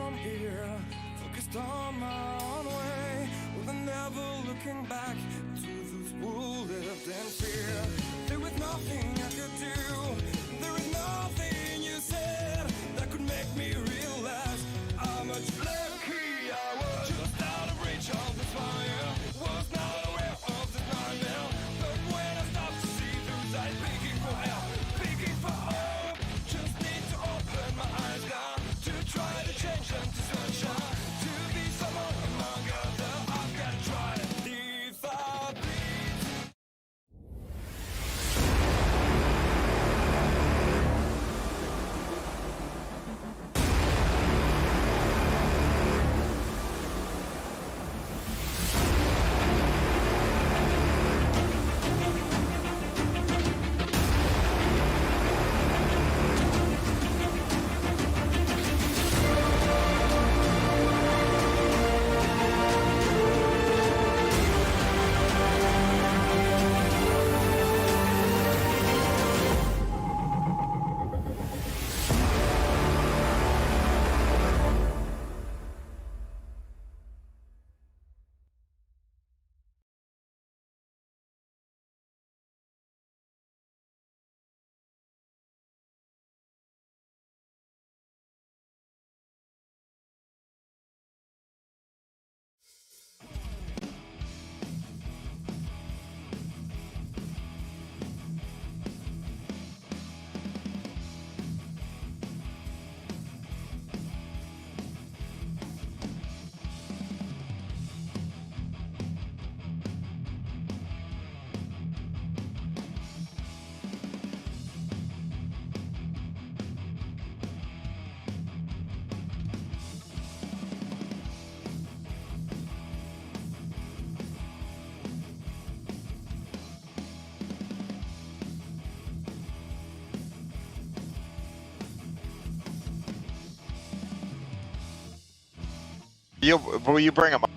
from here, focused on my own way, with never looking back to those who lived in fear. There was nothing I could do, there is nothing you said that could make me realize how much lucky I was. Just out of reach of the fire, was not aware of the nightmare, but when I stopped to see those eyes begging for help, begging for hope, just need to open my eyes now to try to change them to sunshine, to be someone among others. I've got to try to if I bleed. Will you bring them up?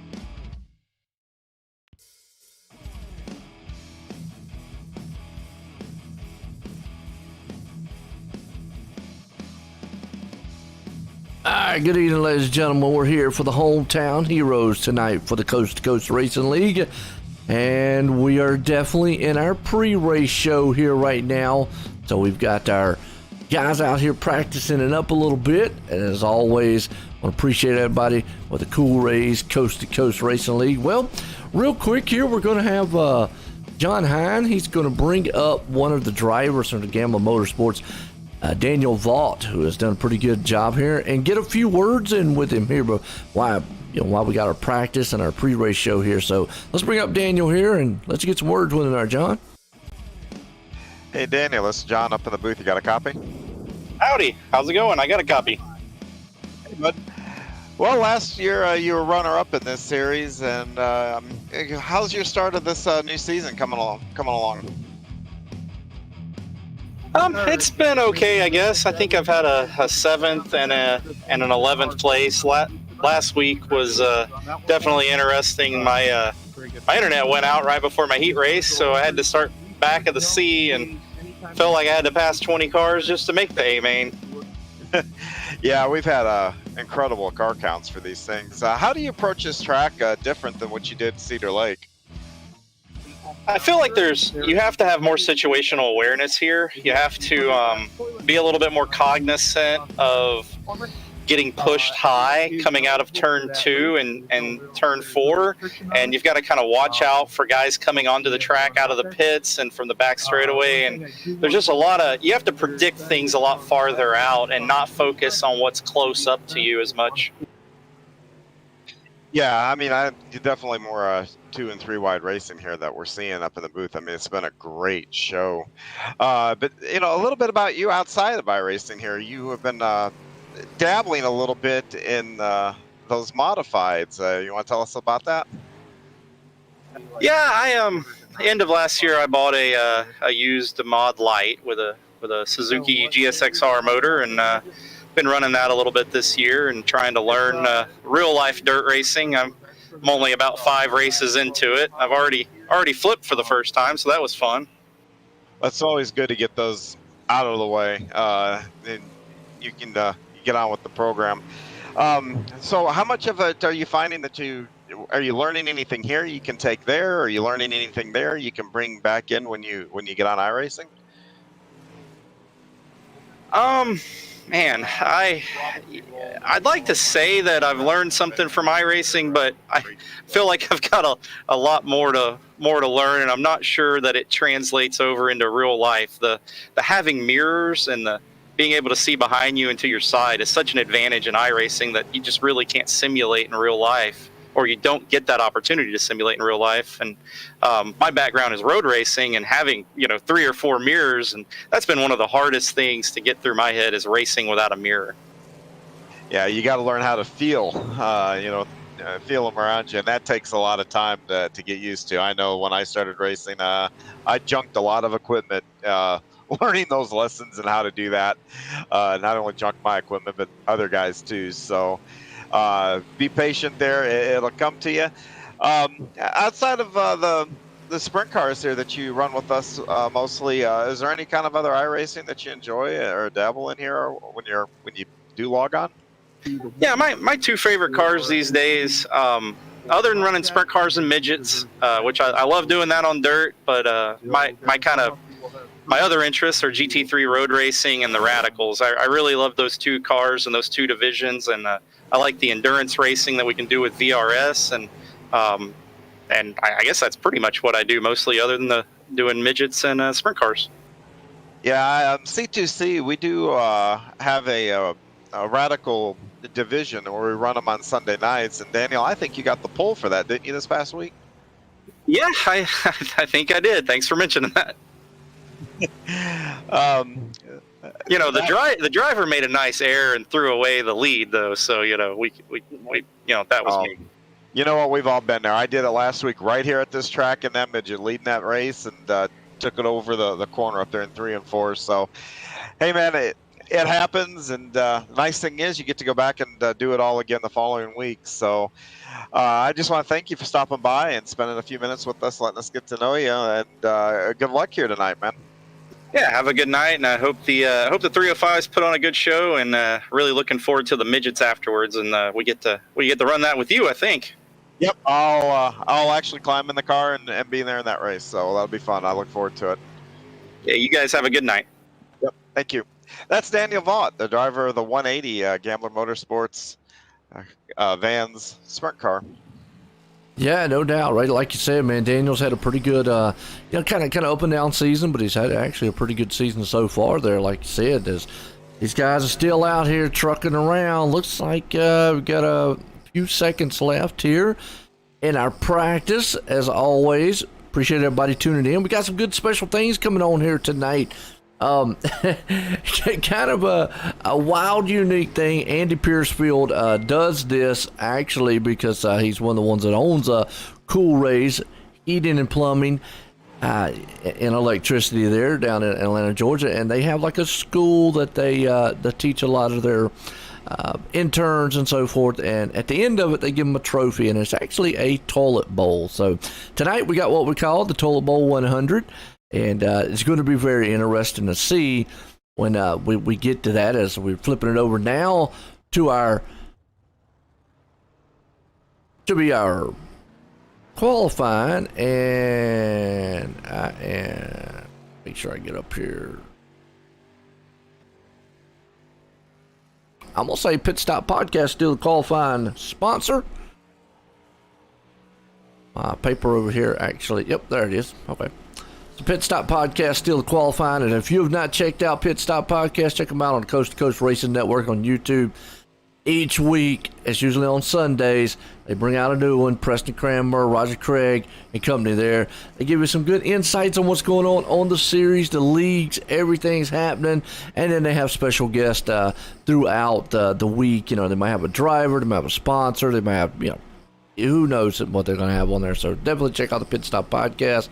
All right, good evening, ladies and gentlemen. We're here for the hometown heroes tonight for the Coast to Coast Racing League. And we are definitely in our pre-race show here right now. So we've got our guys out here practicing it up a little bit. And as always, I want to appreciate everybody with the Cool Rays Coast to Coast Racing League. Well, real quick here, we're going to have John Hine. He's going to bring up one of the drivers from the Gamma Motorsports, Daniel Vaught, who has done a pretty good job here, and get a few words in with him here. But while we got our practice and our pre-race show here, so let's bring up Daniel here and let's get some words with him there, John. Hey, Daniel, this is John up in the booth. You got a copy? Howdy, how's it going? I got a copy. Hey, bud. Well, last year you were runner-up in this series, and how's your start of this new season coming along? It's been okay, I guess. I think I've had a 7th and an 11th place. Last week was definitely interesting. My internet went out right before my heat race, so I had to start back of the C and felt like I had to pass 20 cars just to make the A main. Yeah, we've had incredible car counts for these things. How do you approach this track different than what you did at Cedar Lake? I feel like you have to have more situational awareness here. You have to be a little bit more cognizant of getting pushed high coming out of turn 2 and turn 4, and you've got to kind of watch out for guys coming onto the track out of the pits and from the back straightaway. And there's just you have to predict things a lot farther out and not focus on what's close up to you as much. Yeah, I mean, definitely more 2 and 3 wide racing here that we're seeing up in the booth. I mean, it's been a great show. But a little bit about you outside of iRacing here. You have been dabbling a little bit in those modifieds. You want to tell us about that? Yeah, I end of last year I bought a used Mod Light with a Suzuki GSXR motor, and been running that a little bit this year and trying to learn real life dirt racing. I'm only about 5 races into it. I've already flipped for the first time, so that was fun. It's always good to get those out of the way, and you can get on with the program. So how much of it are you finding that are you learning anything here you can take there? Are you learning anything there you can bring back in when you get on iRacing? Man, I'd like to say that I've learned something from iRacing, but I feel like I've got a lot more to learn, and I'm not sure that it translates over into real life. The having mirrors and the being able to see behind you and to your side is such an advantage in iRacing that you just really can't simulate in real life, or you don't get that opportunity to simulate in real life. And my background is road racing, and having 3 or 4 mirrors, and that's been one of the hardest things to get through my head, is racing without a mirror. Yeah, you got to learn how to feel, feel them around you, and that takes a lot of time to get used to. I know when I started racing, I junked a lot of equipment, learning those lessons and how to do that. Not only junked my equipment, but other guys too. So be patient there; it'll come to you. Outside of the sprint cars here that you run with us mostly, is there any kind of other iRacing that you enjoy or dabble in here when you do log on? Yeah, my 2 favorite cars these days, other than running sprint cars and midgets, which I love doing that on dirt, but my other interests are GT3 road racing and the Radicals. I really love those 2 cars and those 2 divisions, and I like the endurance racing that we can do with VRS, and I guess that's pretty much what I do mostly, other than doing midgets and sprint cars. Yeah, C2C, we do have a Radical division where we run them on Sunday nights, and Daniel, I think you got the pull for that, didn't you, this past week? Yeah, I think I did. Thanks for mentioning that. The driver made a nice error and threw away the lead, though. So we that was me. You know what? We've all been there. I did it last week right here at this track in that midget, leading that race, and took it over the corner up there in 3 and 4. So, hey man, it happens, and nice thing is you get to go back and do it all again the following week. So I just want to thank you for stopping by and spending a few minutes with us, letting us get to know you, and good luck here tonight, man. Yeah, have a good night, and I hope the 305s put on a good show, and really looking forward to the midgets afterwards, and we get to run that with you, I think. Yep, I'll actually climb in the car and be there in that race, so that'll be fun. I look forward to it. Yeah, you guys have a good night. Yep, thank you. That's Daniel Vaught, the driver of the 180 Gambler Motorsports Vans sprint car. Yeah, no doubt, right? Like you said, man, Daniel's had a pretty good, kind of up and down season, but he's had actually a pretty good season so far there. Like you said, these guys are still out here trucking around. Looks like we've got a few seconds left here in our practice, as always. Appreciate everybody tuning in. We got some good special things coming on here tonight. Kind of a wild, unique thing. Andy Piercefield does this actually because he's one of the ones that owns Cool Rays Heating and Plumbing and Electricity there down in Atlanta, Georgia, and they have like a school that they teach a lot of their interns and so forth, and at the end of it they give them a trophy, and it's actually a toilet bowl. So tonight we got what we call the Toilet Bowl 100. And it's going to be very interesting to see when we get to that, as we're flipping it over now to be our qualifying, and make sure I get up here. I'm going to say Pit Stop Podcast still the qualifying sponsor. My paper over here actually, yep, there it is. Okay. The Pit Stop Podcast still qualifying, and if you have not checked out Pit Stop Podcast, check them out on the Coast2Coast Racing Network on YouTube. Each week, it's usually on Sundays, they bring out a new one. Preston Cranmer, Roger Craig, and company there. They give you some good insights on what's going on the series, the leagues, everything's happening, and then they have special guests throughout the week. They might have a driver, they might have a sponsor, they might have, who knows what they're going to have on there. So definitely check out the Pit Stop Podcast.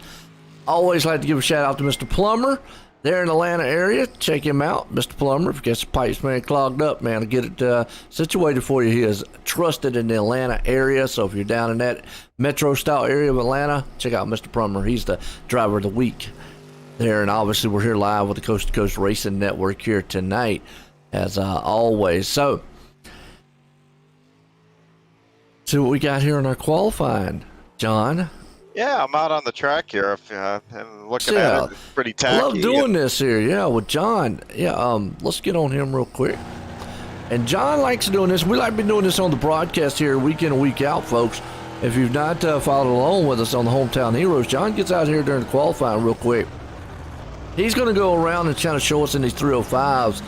Always like to give a shout out to Mr. Plummer there in the Atlanta area. Check him out, Mr. Plummer. If you get some pipes, man, clogged up, man, to get it situated for you. He is trusted in the Atlanta area. So if you're down in that metro style area of Atlanta, check out Mr. Plummer. He's the driver of the week there. And obviously we're here live with the Coast2Coast Racing Network here tonight, as always. So See what we got here in our qualifying, John. Yeah, I'm out on the track here. And looking Yeah. at it, it's pretty I tacky. love doing this here. Yeah, with John. Yeah, let's get on him real quick. And John likes doing this. We like been doing this on the broadcast here week in and week out, folks. If you've not followed along with us on the Hometown Heroes, John gets out here during the qualifying real quick. He's going to go around and kind of show us in these 305s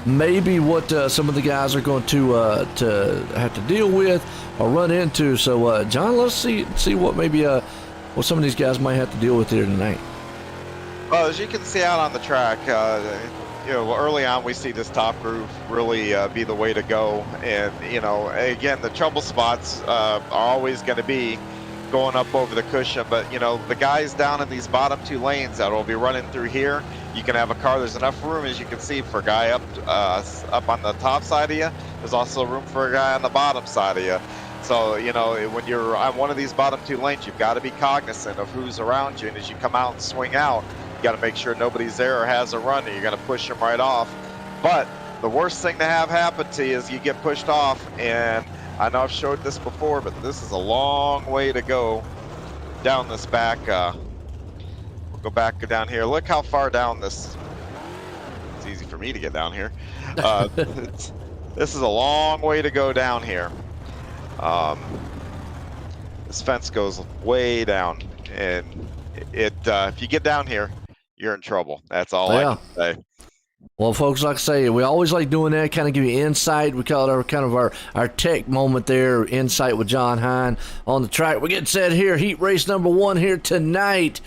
maybe what some of the guys are going to have to deal with or run into. So, John, let's see what maybe what some of these guys might have to deal with here tonight. Well, as you can see out on the track, early on we see this top groove really be the way to go. And, again, the trouble spots are always going to be going up over the cushion. But, the guys down in these bottom two lanes that will be running through here, you can have a car. There's enough room, as you can see, for a guy up on the top side of you. There's also room for a guy on the bottom side of you. So, when you're on one of these bottom two lanes, you've got to be cognizant of who's around you. And as you come out and swing out, you got to make sure nobody's there or has a run, and you're going to push them right off. But the worst thing to have happen to you is you get pushed off. And I know I've showed this before, but this is a long way to go down this back. We'll go back down here. Look how far down this. It's easy for me to get down here. This is a long way to go down here. This fence goes way down, and if you get down here, you're in trouble. That's all I can say. Well, folks, like I say, we always like doing that, kind of give you insight. We call it our tech moment there, insight with John Hine on the track. We're getting set here, heat race number 1 here tonight.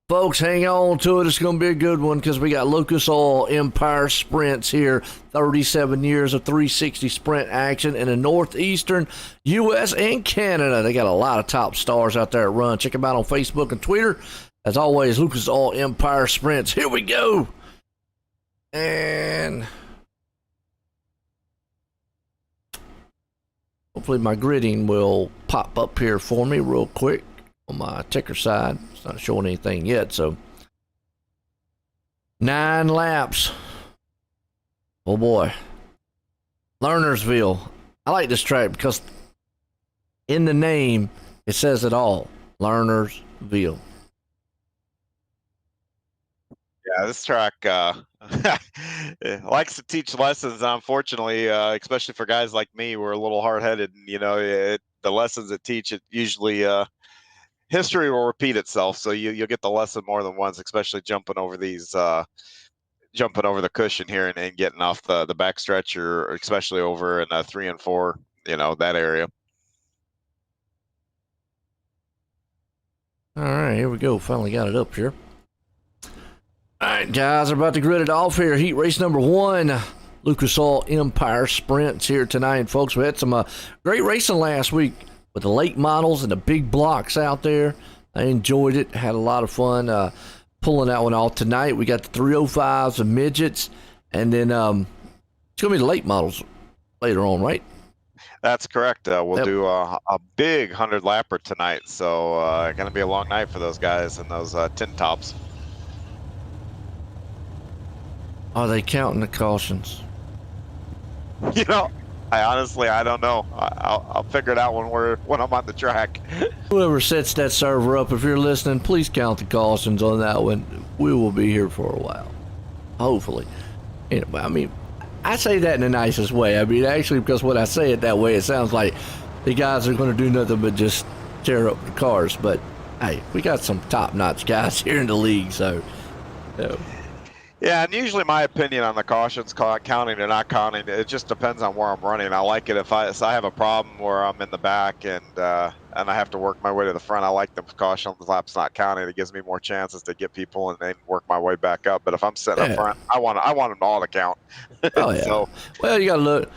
Folks, hang on to it. It's going to be a good one because we got Lucas Oil Empire Sprints here. 37 years of 360 sprint action in the Northeastern U.S. and Canada. They got a lot of top stars out there that run. Check them out on Facebook and Twitter. As always, Lucas Oil Empire Sprints. Here we go. And hopefully my gridding will pop up here for me real quick on my ticker side. It's not showing anything yet, so 9 laps. Oh boy. Lernerville. I like this track because in the name it says it all. Lernerville. Yeah, this track it likes to teach lessons. Unfortunately, especially for guys like me, we're a little hard-headed. And, the lessons it teach, it usually history will repeat itself. So you'll get the lesson more than once, especially jumping over the cushion here and getting off the backstretch, or especially over in 3 and 4, that area. All right, here we go. Finally got it up here. All right, guys, we're about to grid it off here. Heat race number 1, Lucas Oil Empire Sprints here tonight, folks. We had some great racing last week with the late models and the big blocks out there. I enjoyed it. Had a lot of fun pulling that one off tonight. We got the 305s, the midgets, and then it's going to be the late models later on, right? That's correct. We'll do a big 100-lapper tonight. So going to be a long night for those guys and those tin tops. Are they counting the cautions? I don't know. I'll figure it out when I'm on the track. Whoever sets that server up, if you're listening, please count the cautions on that one. We will be here for a while, hopefully. Anyway, I mean, I say that in the nicest way. I mean, actually, because when I say it that way, it sounds like the guys are going to do nothing but just tear up the cars. But hey, we got some top-notch guys here in the league, so. Yeah, and usually my opinion on the cautions, counting or not counting, it just depends on where I'm running. I like it if I have a problem where I'm in the back and I have to work my way to the front. I like the caution laps not counting. It gives me more chances to get people and then work my way back up. But if I'm sitting up front, I want them all to count. Oh yeah. So, well, you got to look,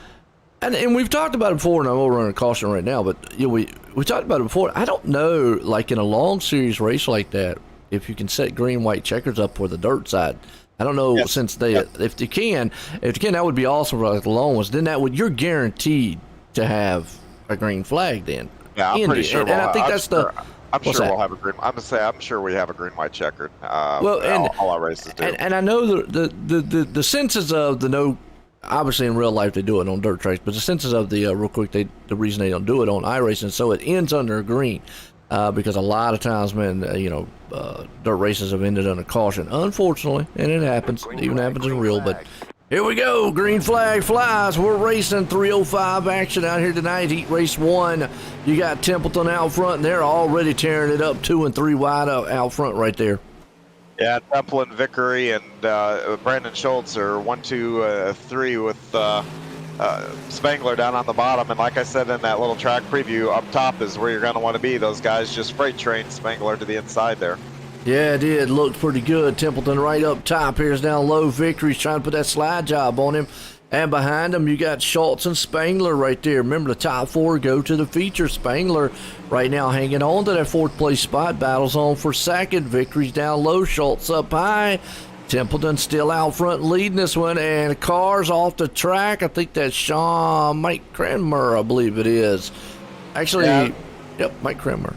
and we've talked about it before, and I'm over running caution right now. But we talked about it before. I don't know, like in a long series race like that, if you can set green white checkers up for the dirt side. I don't know, since if you can, that would be awesome for like the long ones. Then you're guaranteed to have a green flag then. Yeah, I'm pretty sure. And I think that's I'm sure we'll have a green. I'm sure we have a green white checkered. Well, and all our races do. And I know the senses of the no. obviously in real life they do it on dirt tracks, but the senses of the real quick, the reason they don't do it on iRacing, so it ends under a green, because a lot of times, man, dirt races have ended under caution, unfortunately, and it happens. It even happens in real, but here we go. Green flag flies. We're racing 305 action out here tonight. Heat race 1. You got Templeton out front, and they're already tearing it up 2 and 3 wide out front right there. Yeah, Templin, Vickery, and Brandon Schultz are 1, 2, 3 with Spangler down on the bottom. And like I said in that little track preview, up top is where you're going to want to be. Those guys just freight train Spangler to the inside there. Yeah, it did. Looked pretty good. Templeton right up top. Here's down low. Vickery's trying to put that slide job on him. And behind him, you got Schultz and Spangler right there. Remember, the top 4 go to the feature. Spangler right now hanging on to that 4th place spot. Battles on for 2nd. Vickery's down low. Schultz up high. Templeton still out front leading this one. And cars off the track. I think that's Mike Cranmer, I believe it is. Actually, yeah. Yep, Mike Cranmer.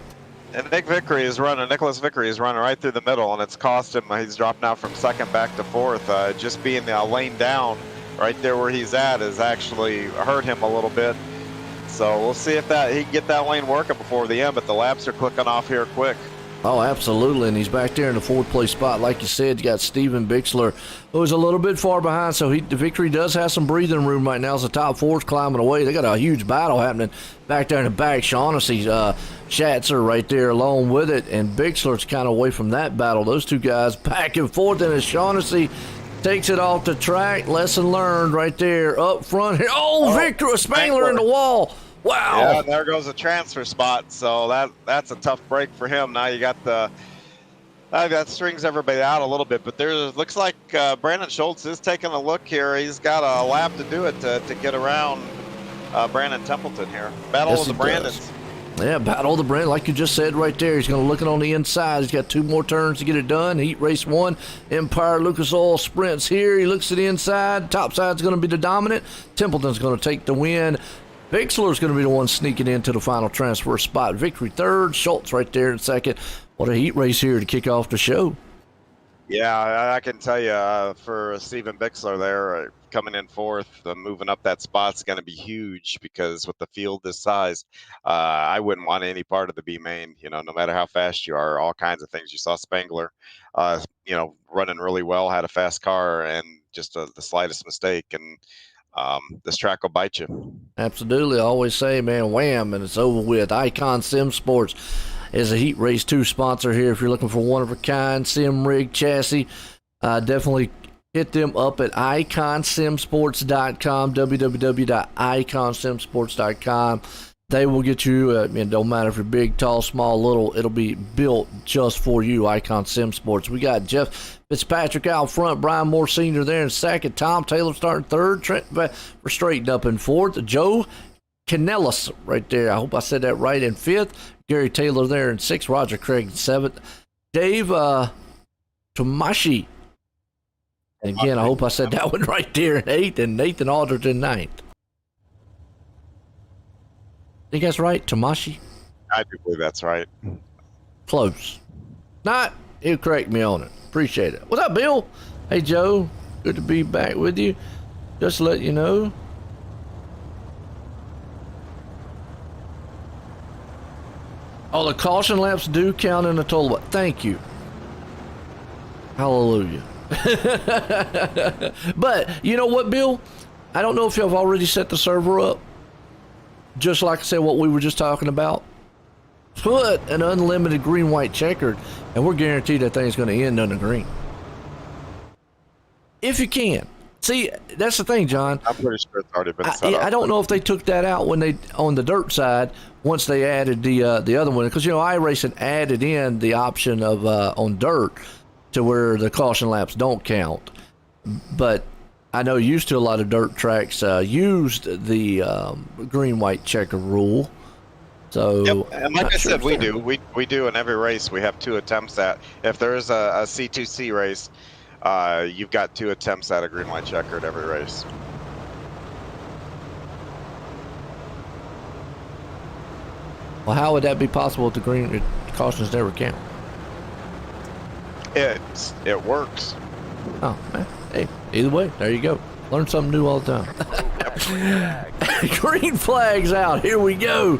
And Nicholas Vickery is running right through the middle, and it's cost him. He's dropped now from 2nd back to 4th. Just being the lane down right there where he's at has actually hurt him a little bit. So we'll see if he can get that lane working before the end, but the laps are clicking off here quick. Oh, absolutely, and he's back there in the 4th place spot. Like you said, you got Steven Bixler, who's a little bit far behind, so the Vickery does have some breathing room right now as the top 4's climbing away. They got a huge battle happening back there in the back. Shaughnessy, Schatzer right there along with it, and Bixler's kind of away from that battle. Those two guys back and forth, and as Shaughnessy takes it off the track, lesson learned right there up front here. Vickery, Spangler in the wall. Wow. Yeah, there goes a transfer spot. So that's a tough break for him. Now you got that strings everybody out a little bit, but looks like Brandon Schultz is taking a look here. He's got a lap to do it to get around Brandon Templeton here. Battle of the Brandons. Yeah, battle of the Brandon, like you just said right there. He's going to look it on the inside. He's got 2 more turns to get it done. Heat race 1. Empire Lucas Oil sprints here. He looks to the inside. Top side's going to be the dominant. Templeton's going to take the win. Bixler's going to be the one sneaking into the final transfer spot. Vickery 3rd, Schultz right there in 2nd. What a heat race here to kick off the show. Yeah, I can tell you for Steven Bixler there, coming in 4th, moving up that spot's going to be huge because with the field this size, I wouldn't want any part of the B main, no matter how fast you are, all kinds of things. You saw Spangler, running really well, had a fast car, and just the slightest mistake, and this track will bite you. Absolutely. I always say, man, wham, and it's over with. Icon Sim Sports is a Heat Race 2 sponsor here. If you're looking for one-of-a-kind sim rig chassis, definitely hit them up at iconsimsports.com, www.iconsimsports.com. They will get you, it don't matter if you're big, tall, small, little, it'll be built just for you, Icon Sim Sports. We got Jeff Fitzpatrick out front, Brian Moore Sr. there in 2nd, Tom Taylor starting 3rd, Trent straightened up in 4th, Joe Canellis right there, I hope I said that right, in 5th, Gary Taylor there in 6th, Roger Craig in 7th, Dave Tomashi, and again, I hope I said that one right there in 8th, and Nathan Aldridge in 9th. I think that's right, Tomashi? I do believe that's right. Close. Not, he'll correct me on it. Appreciate it. What's up, Bill? Hey, Joe. Good to be back with you. Just to let you know. Oh, the caution laps do count in the total. Thank you. Hallelujah. But, you know what, Bill? I don't know if y'all have already set the server up. Just like I said, what we were just talking about. Put an unlimited green-white checkered, and we're guaranteed that thing's going to end under green. If you can. See, that's the thing, John. I'm pretty sure it's already been set up. I don't know if they took that out when they on the dirt side once they added the other one, because iRacing added in the option of on dirt to where the caution laps don't count. But I know used to a lot of dirt tracks used the green-white checker rule. So, yep. And like I said, we do. We do in every race. We have 2 attempts at. If there is a C2C race, you've got 2 attempts at a green-white checker at every race. Well, how would that be possible if the cautions never count? It works. Oh, man. Hey, either way, there you go. Learn something new all the time. Green flag's out. Here we go.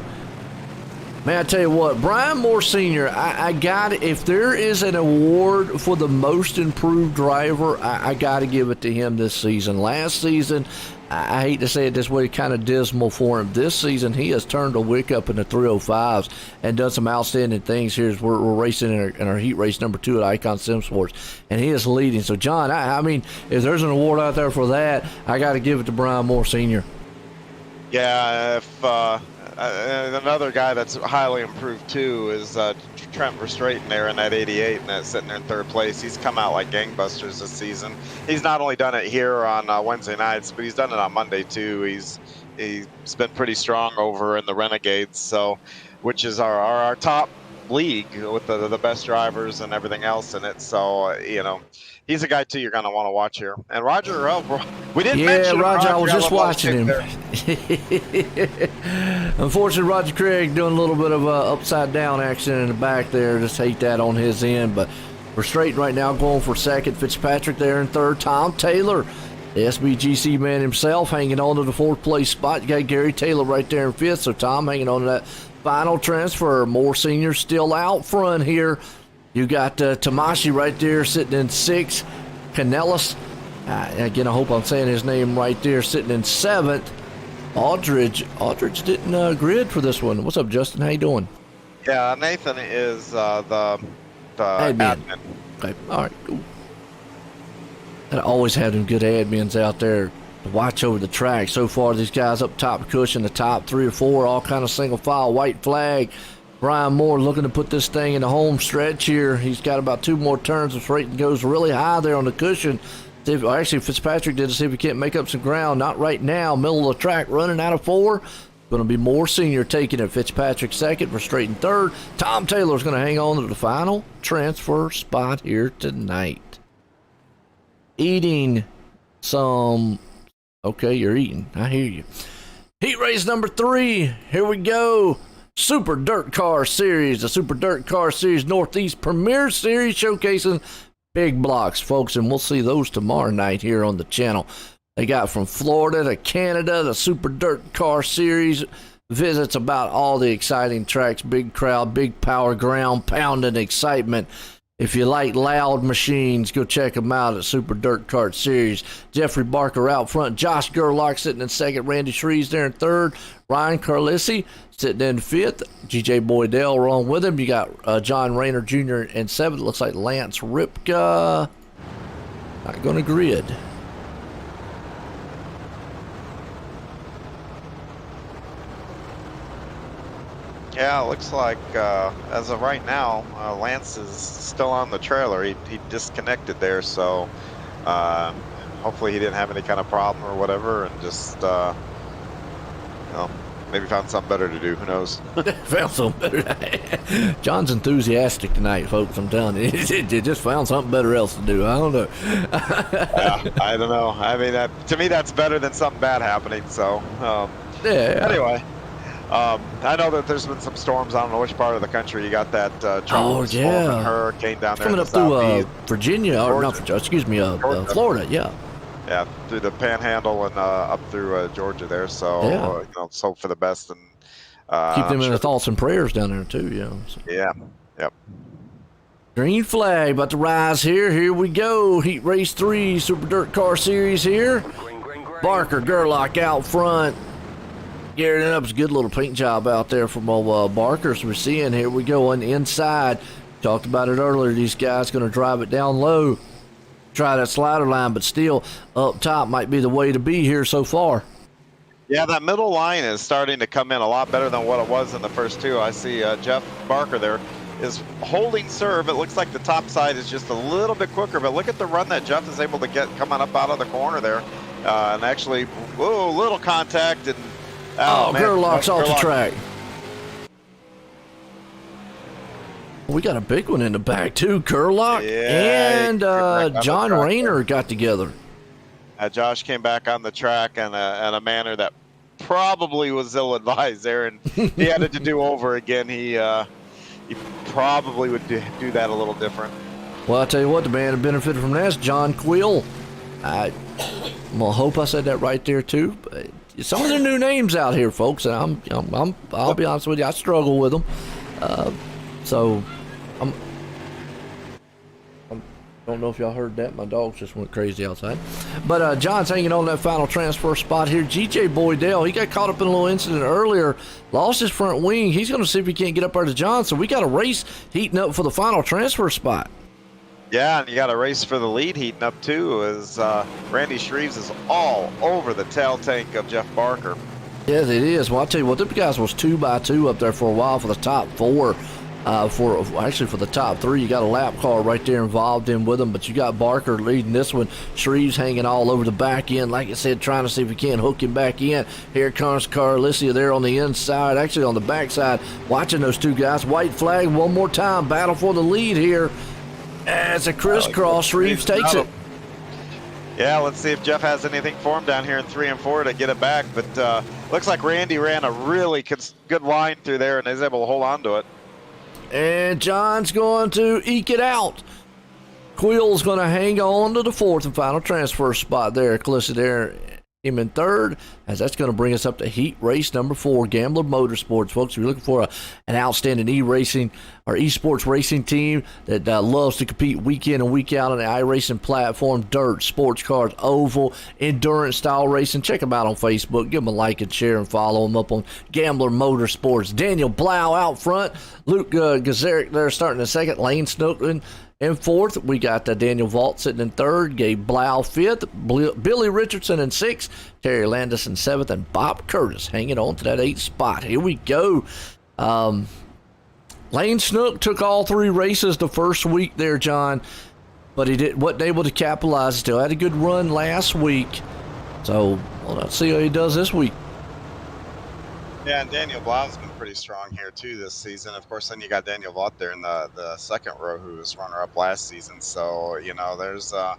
Man, I tell you what, Brian Moore Sr., I got it. If there is an award for the most improved driver, I got to give it to him this season. Last season, I hate to say it this way, kind of dismal for him. This season, he has turned a wick up in the 305s and done some outstanding things here as we're racing in our heat race number 2 at Icon Sim Sports, and he is leading. So, John, I mean, if there's an award out there for that, I got to give it to Brian Moore Sr. Yeah, if another guy that's highly improved too is Trent Verstraeten there in that 88, and that's sitting there in 3rd place. He's come out like gangbusters this season. He's not only done it here on Wednesday nights, but he's done it on Monday too. He's been pretty strong over in the Renegades, so which is our top league with the best drivers and everything else in it. So he's a guy too you're going to want to watch here. And Roger, we didn't mention Roger. I was just watching him. Unfortunately, Roger Craig doing a little bit of upside down action in the back there. Just hate that on his end, but we're straight right now, going for 2nd. Fitzpatrick there in 3rd. Tom Taylor, the SBGC man himself, hanging on to the 4th place spot. You got Gary Taylor right there in 5th. So Tom hanging on to that final transfer. Moore Sr. still out front here. You got Tamashi right there sitting in 6th. Canellis, again, I hope I'm saying his name right there, sitting in 7th. Aldridge didn't grid for this one. What's up, Justin? How you doing? Yeah, Nathan is the admin. Okay, all right, cool. And I always have them good admins out there to watch over the track. So far, these guys up top cushion, the top 3 or 4, all kind of single file, white flag. Brian Moore looking to put this thing in the home stretch here. He's got about 2 more turns. This rating goes really high there on the cushion. Actually, Fitzpatrick did to see if he can't make up some ground. Not right now. Middle of the track, running out of 4. Going to be Moore Sr. taking it. Fitzpatrick 2nd, Verstraeten 3rd. Tom Taylor's going to hang on to the final transfer spot here tonight. Eating some... Okay, you're eating. I hear you. Heat race number 3. Here we go. Super Dirt Car Series, the Super Dirt Car Series Northeast Premier Series, showcasing big blocks, folks, and we'll see those tomorrow night here on the channel. They got from Florida to Canada, the Super Dirt Car Series visits about all the exciting tracks, big crowd, big power, ground pounding excitement. If you like loud machines, go check them out at Super Dirt Kart Series. Jeffrey Barker out front. Josh Gerlach sitting in 2nd. Randy Shreves there in 3rd. Ryan Carlissi sitting in 5th. GJ Boydell along with him. You got John Rayner Jr. in 7th. Looks like Lance Ripka not going to grid. Yeah, it looks like as of right now, Lance is still on the trailer. He disconnected there, so hopefully he didn't have any kind of problem or whatever, and just maybe found something better to do. Who knows? Found something better. John's enthusiastic tonight, folks. I'm telling you, he just found something better else to do. I don't know. I don't know. I mean, to me, that's better than something bad happening. So anyway. I know that there's been some storms. I don't know which part of the country you got that hurricane down there. Coming up through Virginia, or not Virginia, excuse me, Florida, yeah. Yeah, through the Panhandle and up through Georgia there. So, let's hope for the best and keep them in the thoughts and prayers down there too. So. Yeah. Yep. Green flag about to rise here. Here we go. Heat race 3, Super Dirt Car Series here. Barker Gerlach out front. Gearing it up. It's a good little paint job out there from old Barker's. We're seeing here we go on the inside. Talked about it earlier. These guys going to drive it down low. Try that slider line, but still up top might be the way to be here so far. Yeah, that middle line is starting to come in a lot better than what it was in the first 2. I see Jeff Barker there is holding serve. It looks like the top side is just a little bit quicker, but look at the run that Jeff is able to get coming up out of the corner there. And actually, whoa, little contact and Gerlach's off the track. We got a big one in the back too. Gerlach and John Rayner got together. Josh came back on the track in a manner that probably was ill-advised there, and he had it to do over again. He probably would do that a little different. Well, I tell you what, the man that benefited from that is John Quill. I'm gonna hope I said that right there too. But some of the new names out here, folks, and I'll be honest with you, I struggle with them. So I don't know if y'all heard that. My dogs just went crazy outside. But John's hanging on that final transfer spot here. GJ Boydell, he got caught up in a little incident earlier, lost his front wing. He's going to see if he can't get up there to John. So we got a race heating up for the final transfer spot. Yeah, and you got a race for the lead heating up too, as Randy Shreves is all over the tail tank of Jeff Barker. Yes, it is. Well, I'll tell you what, them guys was 2x2 up there for a while for the top four. For the top three, you got a lap car right there involved in with them, but you got Barker leading this one. Shreves hanging all over the back end, like I said, trying to see if we can hook him back in. Here comes Carlissia there on the inside, actually on the backside, watching those two guys. White flag one more time, battle for the lead here. As a crisscross, Shreves takes it. Yeah, let's see if Jeff has anything for him down here in 3 and 4 to get it back, but looks like Randy ran a really good line through there and is able to hold on to it. And John's going to eke it out. Quill's going to hang on to the fourth and final transfer spot there. Calissa there, him in third, as that's going to bring us up to heat race number 4, Gambler Motorsports. Folks, if you're looking for an outstanding e-racing or esports racing team that loves to compete week in and week out on the iRacing platform, dirt, sports cars, oval, endurance style racing, check them out on Facebook. Give them a like and share and follow them up on Gambler Motorsports. Daniel Blau out front. Luke Gazaric there starting in second. Lane Snook in fourth. We got Daniel Vault sitting in third. Gabe Blau fifth. Billy Richardson in sixth. Terry Landis in seventh. And Bob Curtis hanging on to that 8th spot. Here we go. Lane Snook took all 3 races the first week there, John, but he wasn't able to capitalize. Still had a good run last week. So let's see how he does this week. Yeah, and Daniel Blau's been pretty strong here too this season. Of course, then you got Daniel Vaught there in the second row, who was runner-up last season. So, there's a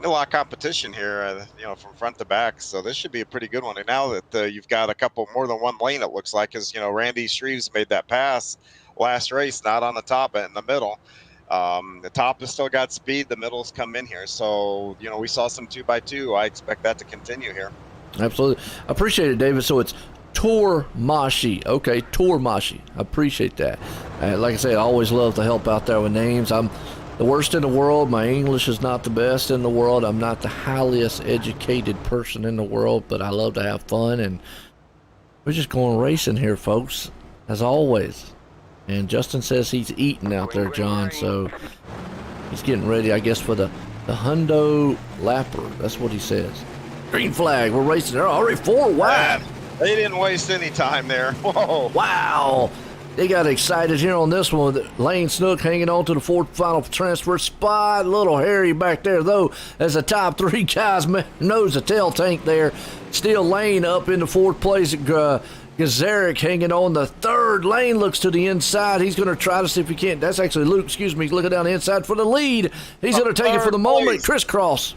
lot of competition here, from front to back. So this should be a pretty good one. And now that you've got a couple more than one lane, it looks like, as Randy Shreves made that pass last race, not on the top, but in the middle. The top has still got speed. The middle's come in here. So, we saw some 2x2. I expect that to continue here. Absolutely. I appreciate it, David. So it's Tormashi. Okay, Tormashi. I appreciate that. Like I said, I always love to help out there with names. I'm the worst in the world. My English is not the best in the world. I'm not the highest educated person in the world, but I love to have fun, and we're just going racing here, folks, as always. And Justin says he's eating out there, John, so he's getting ready, I guess, for the Hundo Lapper. That's what he says. Green flag. We're racing. They're already 4 wide. They didn't waste any time there. Whoa. Wow. They got excited here on this one with Lane Snook hanging on to the 4th final transfer spot. A little hairy back there, though, as the top 3 guys nose the tail tank there. Still Lane up in the 4th place. Gazaric hanging on the 3rd. Lane looks to the inside. He's going to try to see if he can't. That's actually Luke, excuse me. He's looking down the inside for the lead. He's going to take it for the moment. Crisscross.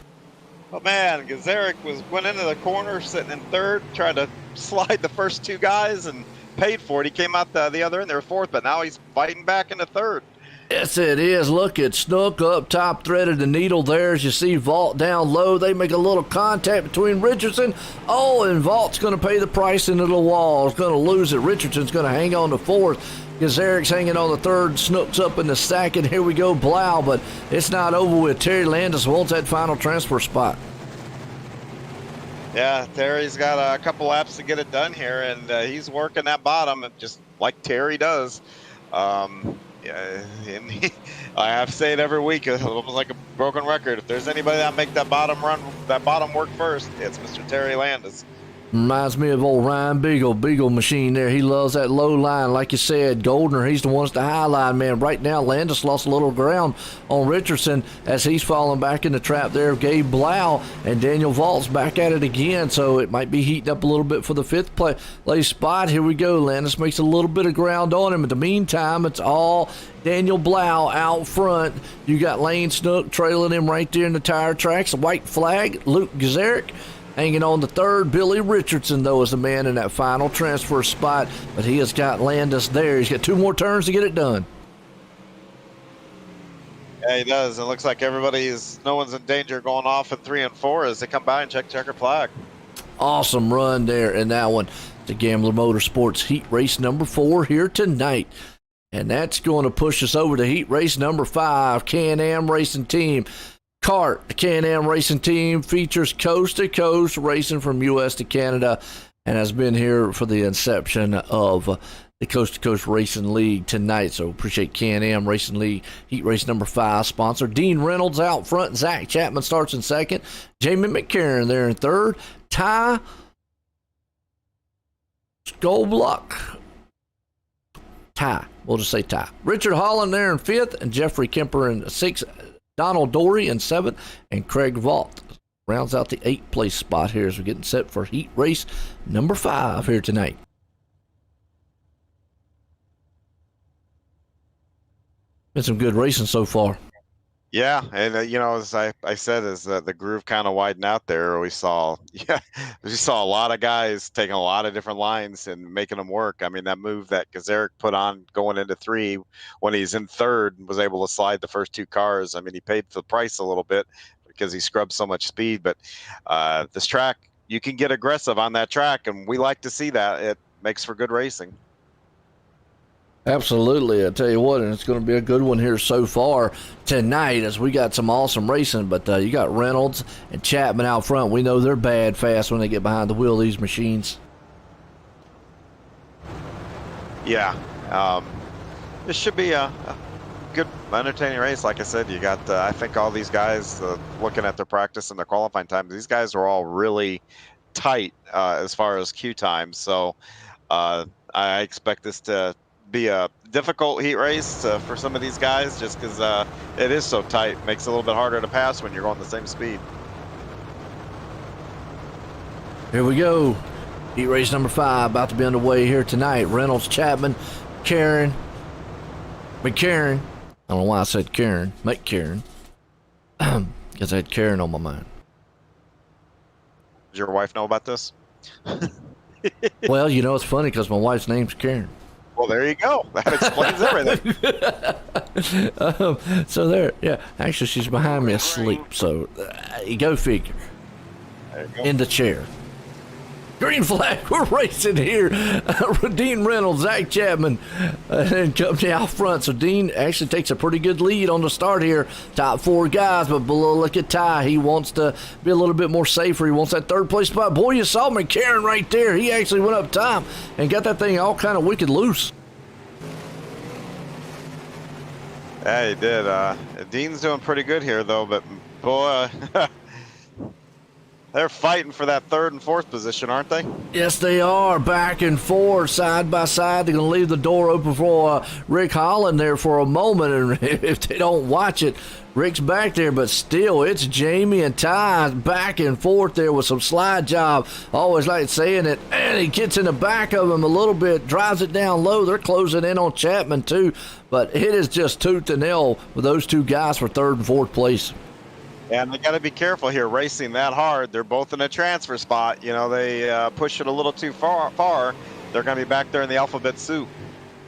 Oh, man, Gazaric went into the corner, sitting in 3rd, trying to slide the first 2 guys and paid for it. He came out the other end. They were 4th, but now he's fighting back into 3rd. Yes, it is. Look at Snook up top, threaded the needle there. As you see Vault down low, they make a little contact between Richardson. Oh, and Vault's going to pay the price into the wall. He's going to lose it. Richardson's going to hang on to 4th. Gazaric's hanging on the 3rd. Snook's up in the 2nd. Here we go, Blau, but it's not over with. Terry Landis wants that final transfer spot. Yeah, Terry's got a couple laps to get it done here, and he's working that bottom just like Terry does. Yeah, and I have to say it every week, almost like a broken record. If there's anybody that make that bottom work first, it's Mr. Terry Landis. Reminds me of old Ryan Beagle machine there. He loves that low line. Like you said, Goldner, he's the one that's the high line man. Right now, Landis lost a little ground on Richardson as he's falling back in the trap there of Gabe Blau, and Daniel Vault's back at it again, so it might be heating up a little bit for the 5th place spot. Here we go. Landis makes a little bit of ground on him. In the meantime, it's all Daniel Blau out front. You got Lane Snook trailing him right there in the tire tracks. A white flag. Luke Gazaric hanging on the 3rd. Billy Richardson, though, is the man in that final transfer spot, but he has got Landis there. He's got 2 more turns to get it done. Yeah, he does. It looks like no one's in danger of going off at 3 and 4 as they come by and check checkered flag. Awesome run there in that one. The Gambler Motorsports heat race number 4 here tonight. And that's going to push us over to heat race number 5, Can-Am Racing Team. CART, the Can-Am Racing Team, features Coast2Coast Racing from U.S. to Canada and has been here for the inception of the Coast2Coast Racing League tonight. So appreciate Can-Am Racing League heat race number 5 sponsor. Dean Reynolds out front. Zach Chapman starts in second. Jamie McCarron there in third. Ty Skolbluck. Ty. We'll just say Ty. Richard Holland there in fifth, and Jeffrey Kemper in sixth. Donald Dory in seventh, and Craig Vault rounds out the 8th place spot here as we're getting set for heat race number 5 here tonight. Been some good racing so far. Yeah, and as I said, as the groove kind of widened out there, we saw a lot of guys taking a lot of different lines and making them work. I mean, that move that Gazaric put on going into 3 when he's in third was able to slide the first 2 cars. I mean, he paid the price a little bit because he scrubbed so much speed. But this track, you can get aggressive on that track, and we like to see that. It makes for good racing. Absolutely. I tell you what, and it's going to be a good one here so far tonight as we got some awesome racing, but you got Reynolds and Chapman out front. We know they're bad fast when they get behind the wheel of these machines. Yeah. This should be a good, entertaining race. Like I said, you got, I think all these guys, looking at their practice and their qualifying times, these guys are all really tight as far as queue times. So I expect this to be a difficult heat race for some of these guys just because it is so tight. Makes it a little bit harder to pass when you're going the same speed. Here we go. Heat race number 5 about to be underway here tonight. Reynolds, Chapman, McCarron. I don't know why I said Karen. McCarron. Because I had Karen on my mind. Does your wife know about this? Well, it's funny because my wife's name's Karen. Well, there you go. That explains everything. So there, yeah. Actually, she's behind me asleep. So you go figure. There you go. In the chair. Green flag, we're racing here. Dean Reynolds, Zach Chapman, and company out front. So Dean actually takes a pretty good lead on the start here. Top 4 guys, but below, look at Ty. He wants to be a little bit more safer. He wants that 3rd place spot. Boy, you saw McCarron right there. He actually went up time and got that thing all kind of wicked loose. Yeah, he did. Dean's doing pretty good here, though, but boy, they're fighting for that 3rd and 4th position, aren't they? Yes, they are. Back and forth, side by side. They're going to leave the door open for Rick Holland there for a moment. And if they don't watch it, Rick's back there. But still, it's Jamie and Ty back and forth there with some slide job. Always like saying it. And he gets in the back of him a little bit, drives it down low. They're closing in on Chapman, too. But it is just tooth and nail with those 2 guys for 3rd and 4th place. And they got to be careful here racing that hard. They're both in a transfer spot. They push it a little too far. They're going to be back there in the alphabet soup.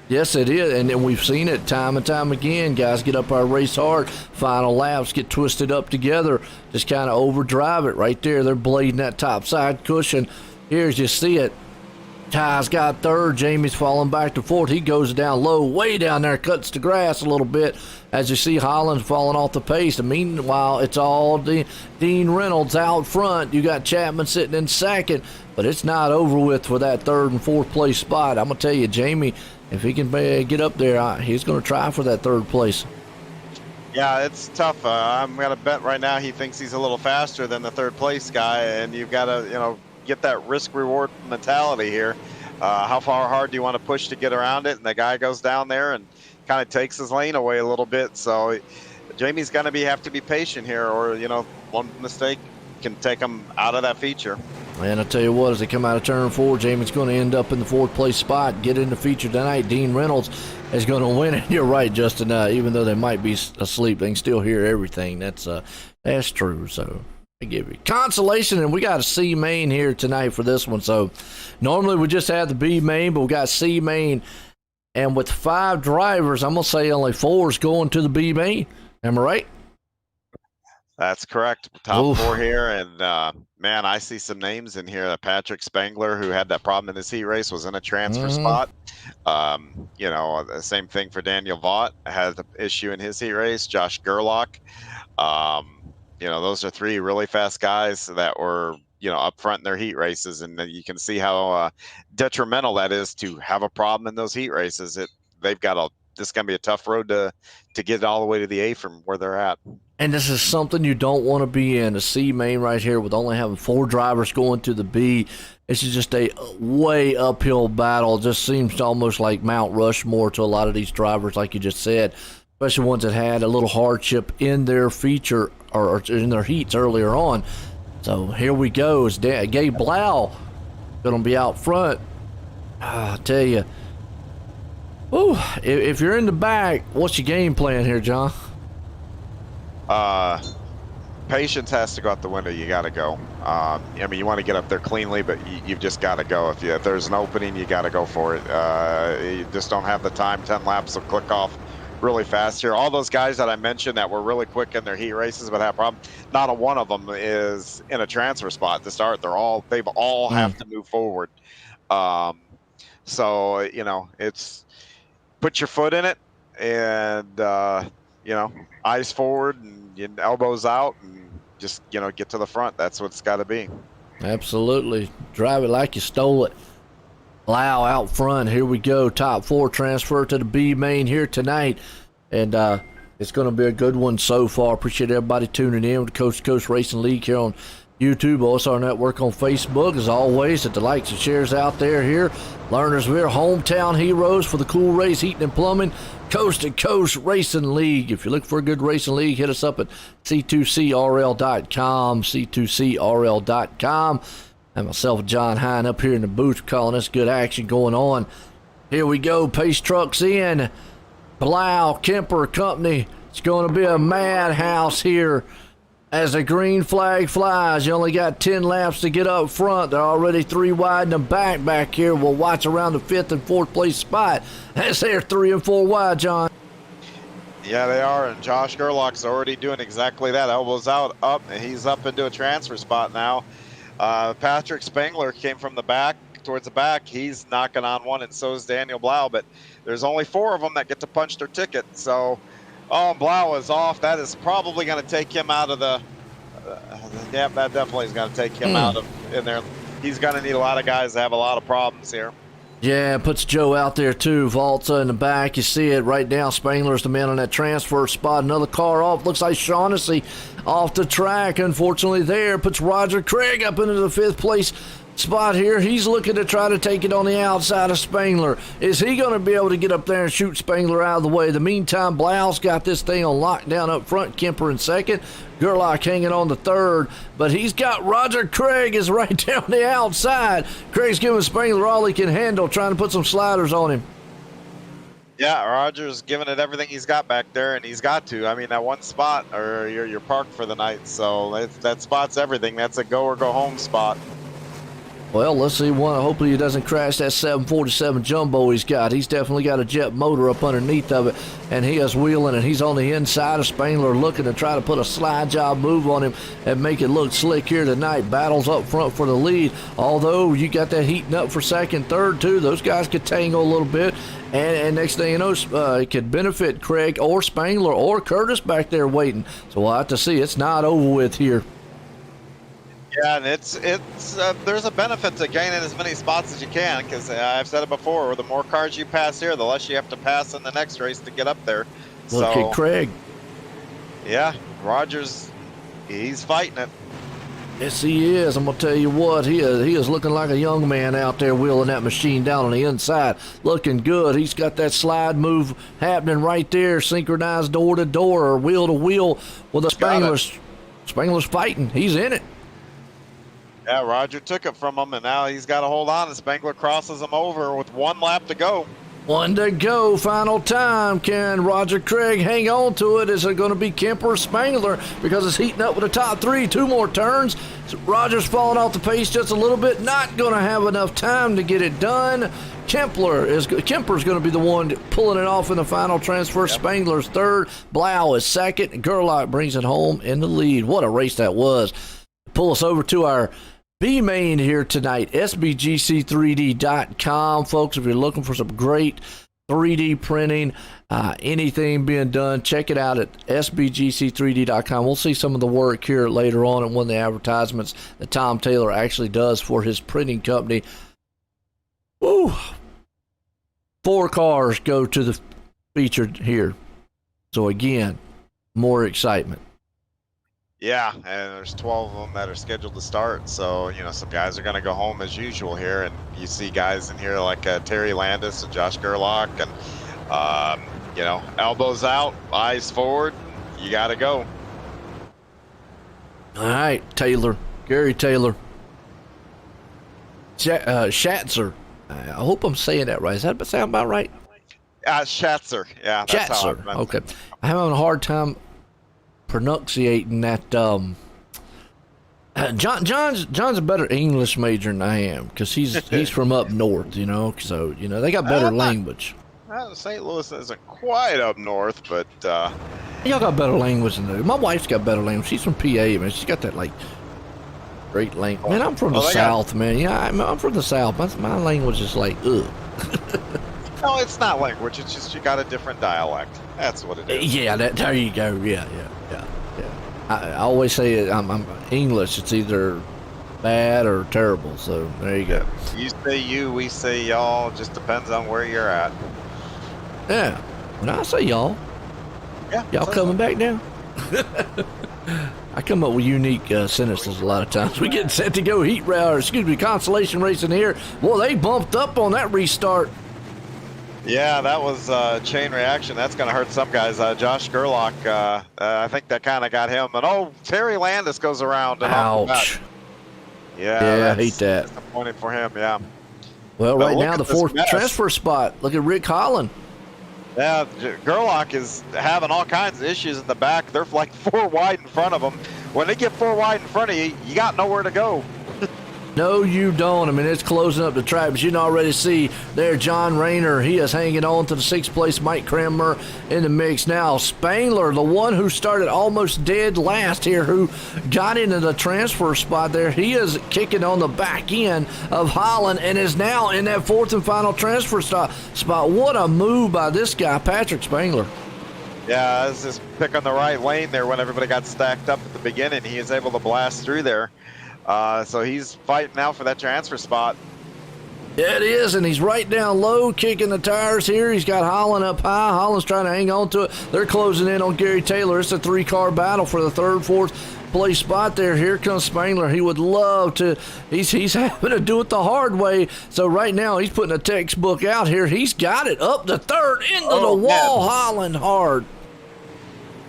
Yes, it is, and we've seen it time and time again. Guys get up our race hard. Final laps get twisted up together. Just kind of overdrive it right there. They're blading that top side cushion. Here's you see it. Ty's got 3rd. Jamie's falling back to 4th. He goes down low, way down there, cuts the grass a little bit. As you see, Holland's falling off the pace. And meanwhile, it's all Dean Reynolds out front. You got Chapman sitting in 2nd, but it's not over with for that 3rd and 4th place spot. I'm going to tell you, Jamie, if he can get up there, he's going to try for that 3rd place. Yeah, it's tough. I'm going to bet right now he thinks he's a little faster than the 3rd place guy, and you've got to, get that risk-reward mentality here. How hard do you want to push to get around it? And the guy goes down there and kind of takes his lane away a little bit. So Jamie's going to have to be patient here, or one mistake can take him out of that feature. And I tell you what, as they come out of turn 4, Jamie's going to end up in the 4th place spot, get in the feature tonight. Dean Reynolds is going to win it. You're right, Justin. Even though they might be asleep, they can still hear everything. That's true. So I give you consolation, and we got a C main here tonight for this one. So normally we just have the B main, but we got C main, and with 5 drivers, I'm gonna say only 4 is going to the B main. Am I right? That's correct. Top Oof. 4 here, and man, I see some names in here. Patrick Spangler, who had that problem in this heat race, was in a transfer spot. You know, the same thing for Daniel Vaught, had the issue in his heat race. Josh Gerlach. You know, those are 3 really fast guys that were, you know, up front in their heat races, and then you can see how detrimental that is to have a problem in those heat races. They've got this is gonna be a tough road to get all the way to the A from where they're at. And this is something you don't want to be in. The C main right here with only having 4 drivers going to the B. This is just a way uphill battle. It just seems almost like Mount Rushmore to a lot of these drivers, like you just said, especially ones that had a little hardship in their feature or in their heats earlier on. So here we go. It's Gabe Blau going to be out front. I tell you, ooh, if you're in the back, what's your game plan here, John? Patience has to go out the window. You got to go. I mean, you want to get up there cleanly, but you've just got to go. If there's an opening, you got to go for it. You just don't have the time. 10 laps will click off really fast here. All those guys that I mentioned that were really quick in their heat races but have a problem, not a one of them is in a transfer spot to start. They've all have to move forward. So, you know, it's put your foot in it and, you know, eyes forward and elbows out and just, you know, get to the front. That's what it's got to be. Absolutely. Drive it like you stole it. Blau out front. Here we go. Top 4 transfer to the B main here tonight. And it's going to be a good one so far. Appreciate everybody tuning in with the Coast2Coast Racing League here on YouTube, also our network on Facebook. As always, hit the likes and shares out there here. Lernerville, hometown heroes for the cool race, heating and plumbing. Coast2Coast Racing League. If you're looking for a good racing league, hit us up at c2crl.com, c2crl.com. And myself, John Hine, up here in the booth calling us good action going on. Here we go. Pace trucks in. Blau, Kemper Company. It's going to be a madhouse here as the green flag flies. You only got 10 laps to get up front. They're already 3 wide in the back here. We'll watch around the 5th and 4th place spot as they're 3 and 4 wide, John. Yeah, they are, and Josh Gerlach's already doing exactly that. Elbows out, up, and he's up into a transfer spot now. Patrick Spangler came from the back, towards the back. He's knocking on one, and so is Daniel Blau, but there's only 4 of them that get to punch their ticket. So, Blau is off. That is probably going to take him out of the yeah, that definitely is going to take him out of in there. He's going to need a lot of guys that have a lot of problems here. Yeah, puts Joe out there too. Volta in the back. You see it right now. Spangler's the man on that transfer spot. Another car off. Looks like Shaughnessy off the track. Unfortunately there. Puts Roger Craig up into the 5th place spot here. He's looking to try to take it on the outside of Spangler. Is he going to be able to get up there and shoot Spangler out of the way? In the meantime, Blau's got this thing on lockdown up front. Kemper in 2nd. Gerlach hanging on the 3rd. But he's got Roger Craig is right down the outside. Craig's giving Spangler all he can handle, trying to put some sliders on him. Yeah, Roger's giving it everything he's got back there, and he's got to. I mean, that one spot, or you're parked for the night. So that spot's everything. That's a go or go home spot. Well, let's see one. Hopefully he doesn't crash that 747 Jumbo he's got. He's definitely got a jet motor up underneath of it, and he is wheeling, and he's on the inside of Spangler looking to try to put a slide job move on him and make it look slick here tonight. Battles up front for the lead, although you got that heating up for 2nd, 3rd, too. Those guys could tangle a little bit, and next thing you know, it could benefit Craig or Spangler or Curtis back there waiting. So we'll have to see. It's not over with here. Yeah, and it's there's a benefit to gaining as many spots as you can, because I've said it before, the more cars you pass here, the less you have to pass in the next race to get up there. Look at Craig. Yeah, Rogers, he's fighting it. Yes, he is. I'm going to tell you what, he is looking like a young man out there wheeling that machine down on the inside. Looking good. He's got that slide move happening right there, synchronized door to door or wheel to wheel with a Spangler's fighting. He's in it. Yeah, Roger took it from him, and now he's got to hold on, and Spangler crosses him over with 1 lap to go. One to go, final time. Can Roger Craig hang on to it? Is it going to be Kemper or Spangler? Because it's heating up with the top three. 2 more turns. So Roger's falling off the pace just a little bit. Not going to have enough time to get it done. Kemper's going to be the one pulling it off in the final transfer. Yep. Spangler's third. Blau is second. Gerlach brings it home in the lead. What a race that was. Pull us over to our B-main here tonight, sbgc3d.com. Folks, if you're looking for some great 3D printing, anything being done, check it out at sbgc3d.com. We'll see some of the work here later on in one of the advertisements that Tom Taylor actually does for his printing company. Woo! 4 cars go to the featured here. So again, more excitement. Yeah, and there's 12 of them that are scheduled to start. So, you know, some guys are going to go home as usual here. And you see guys in here like Terry Landis and Josh Gerlach. And, you know, elbows out, eyes forward. You got to go. All right, Taylor. Gary Taylor. Schatzer. I hope I'm saying that right. Does that sound about right? Schatzer. Yeah, that's Schatzer. how Okay. I'm having a hard time pronunciating that. John's a better English major than I am because he's from up north, you know. So you know they got better language. St. Louis isn't quite up north, but y'all got better language than they. My wife's got better language. She's from PA, man. She's got that like great language. Man, I'm from the South, man. Yeah, I'm from the South. My language is like ugh. No, it's not language. It's just you got a different dialect. That's what it is. Yeah, there you go. Yeah. I always say I'm English. It's either bad or terrible. So there you go. You say you, we say y'all. Just depends on where you're at. Yeah. When I say y'all, yeah, y'all coming back down? I come up with unique sentences a lot of times. We get set to go Consolation Racing here. Well, they bumped up on that restart. Yeah, that was chain reaction. That's going to hurt some guys. Josh Gerlach, I think that kind of got him. And Terry Landis goes around. And ouch. Yeah, I hate that. Disappointing for him, yeah. Well, right now, the 4th transfer spot. Look at Rick Holland. Yeah, Gerlach is having all kinds of issues in the back. They're like 4 wide in front of him. When they get 4 wide in front of you, you got nowhere to go. No, you don't. I mean, it's closing up the track, but you can already see there John Rayner. He is hanging on to the 6th place. Mike Cranmer in the mix now. Spangler, the one who started almost dead last here, who got into the transfer spot there. He is kicking on the back end of Holland and is now in that 4th and final transfer spot. What a move by this guy, Patrick Spangler. Yeah, this is picking the right lane there when everybody got stacked up at the beginning. He is able to blast through there. So he's fighting now for that transfer spot. Yeah, it is, and he's right down low, kicking the tires here. He's got Holland up high. Holland's trying to hang on to it. They're closing in on Gary Taylor. It's a 3-car battle for the 3rd, 4th place spot there. Here comes Spangler. He would love to. He's having to do it the hard way. So right now he's putting a textbook out here. He's got it up the 3rd, into the wall. Man. Holland hard.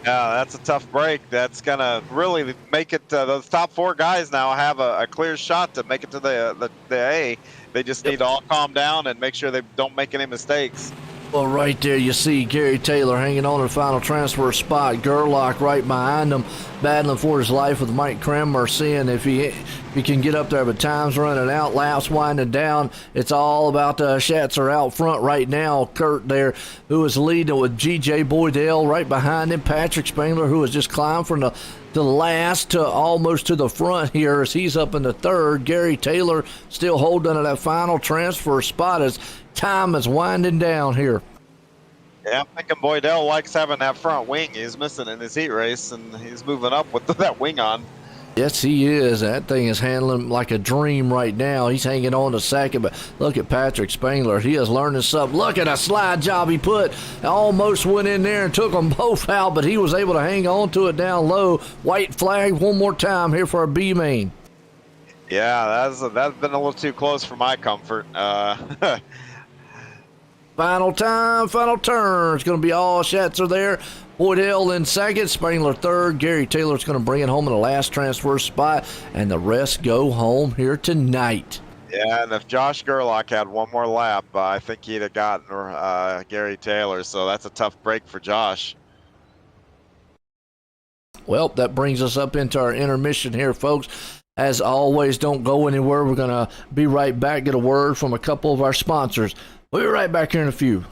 Yeah, that's a tough break. That's going to really make it, those top 4 guys now have a clear shot to make it to the A. They just need to all calm down and make sure they don't make any mistakes. Well, right there you see Gary Taylor hanging on to the final transfer spot. Gerlach right behind him, battling for his life with Mike Cranmer, seeing if he can get up there, but time's running out, laps winding down. It's all about Schatzer out front right now. Kurt there, who is leading with G.J. Boydell right behind him. Patrick Spangler, who has just climbed from the last to almost to the front here as he's up in the 3rd. Gary Taylor still holding to that final transfer spot as time is winding down here. Yeah, I'm thinking Boydell likes having that front wing. He's missing in his heat race, and he's moving up with that wing on. Yes, he is. That thing is handling like a dream right now. He's hanging on to 2nd, but look at Patrick Spangler. He is learning something. Look at a slide job he put. Almost went in there and took them both out, but he was able to hang on to it down low. White flag one more time here for our B-main. Yeah, that's been a little too close for my comfort. Final time, final turn. It's going to be all Schatzer there. Boydell in 2nd, Spangler 3rd. Gary Taylor's going to bring it home in the last transfer spot, and the rest go home here tonight. Yeah, and if Josh Gerlach had one more lap, I think he'd have gotten Gary Taylor. So that's a tough break for Josh. Well, that brings us up into our intermission here, folks. As always, don't go anywhere. We're going to be right back, get a word from a couple of our sponsors. We'll be right back here in a few.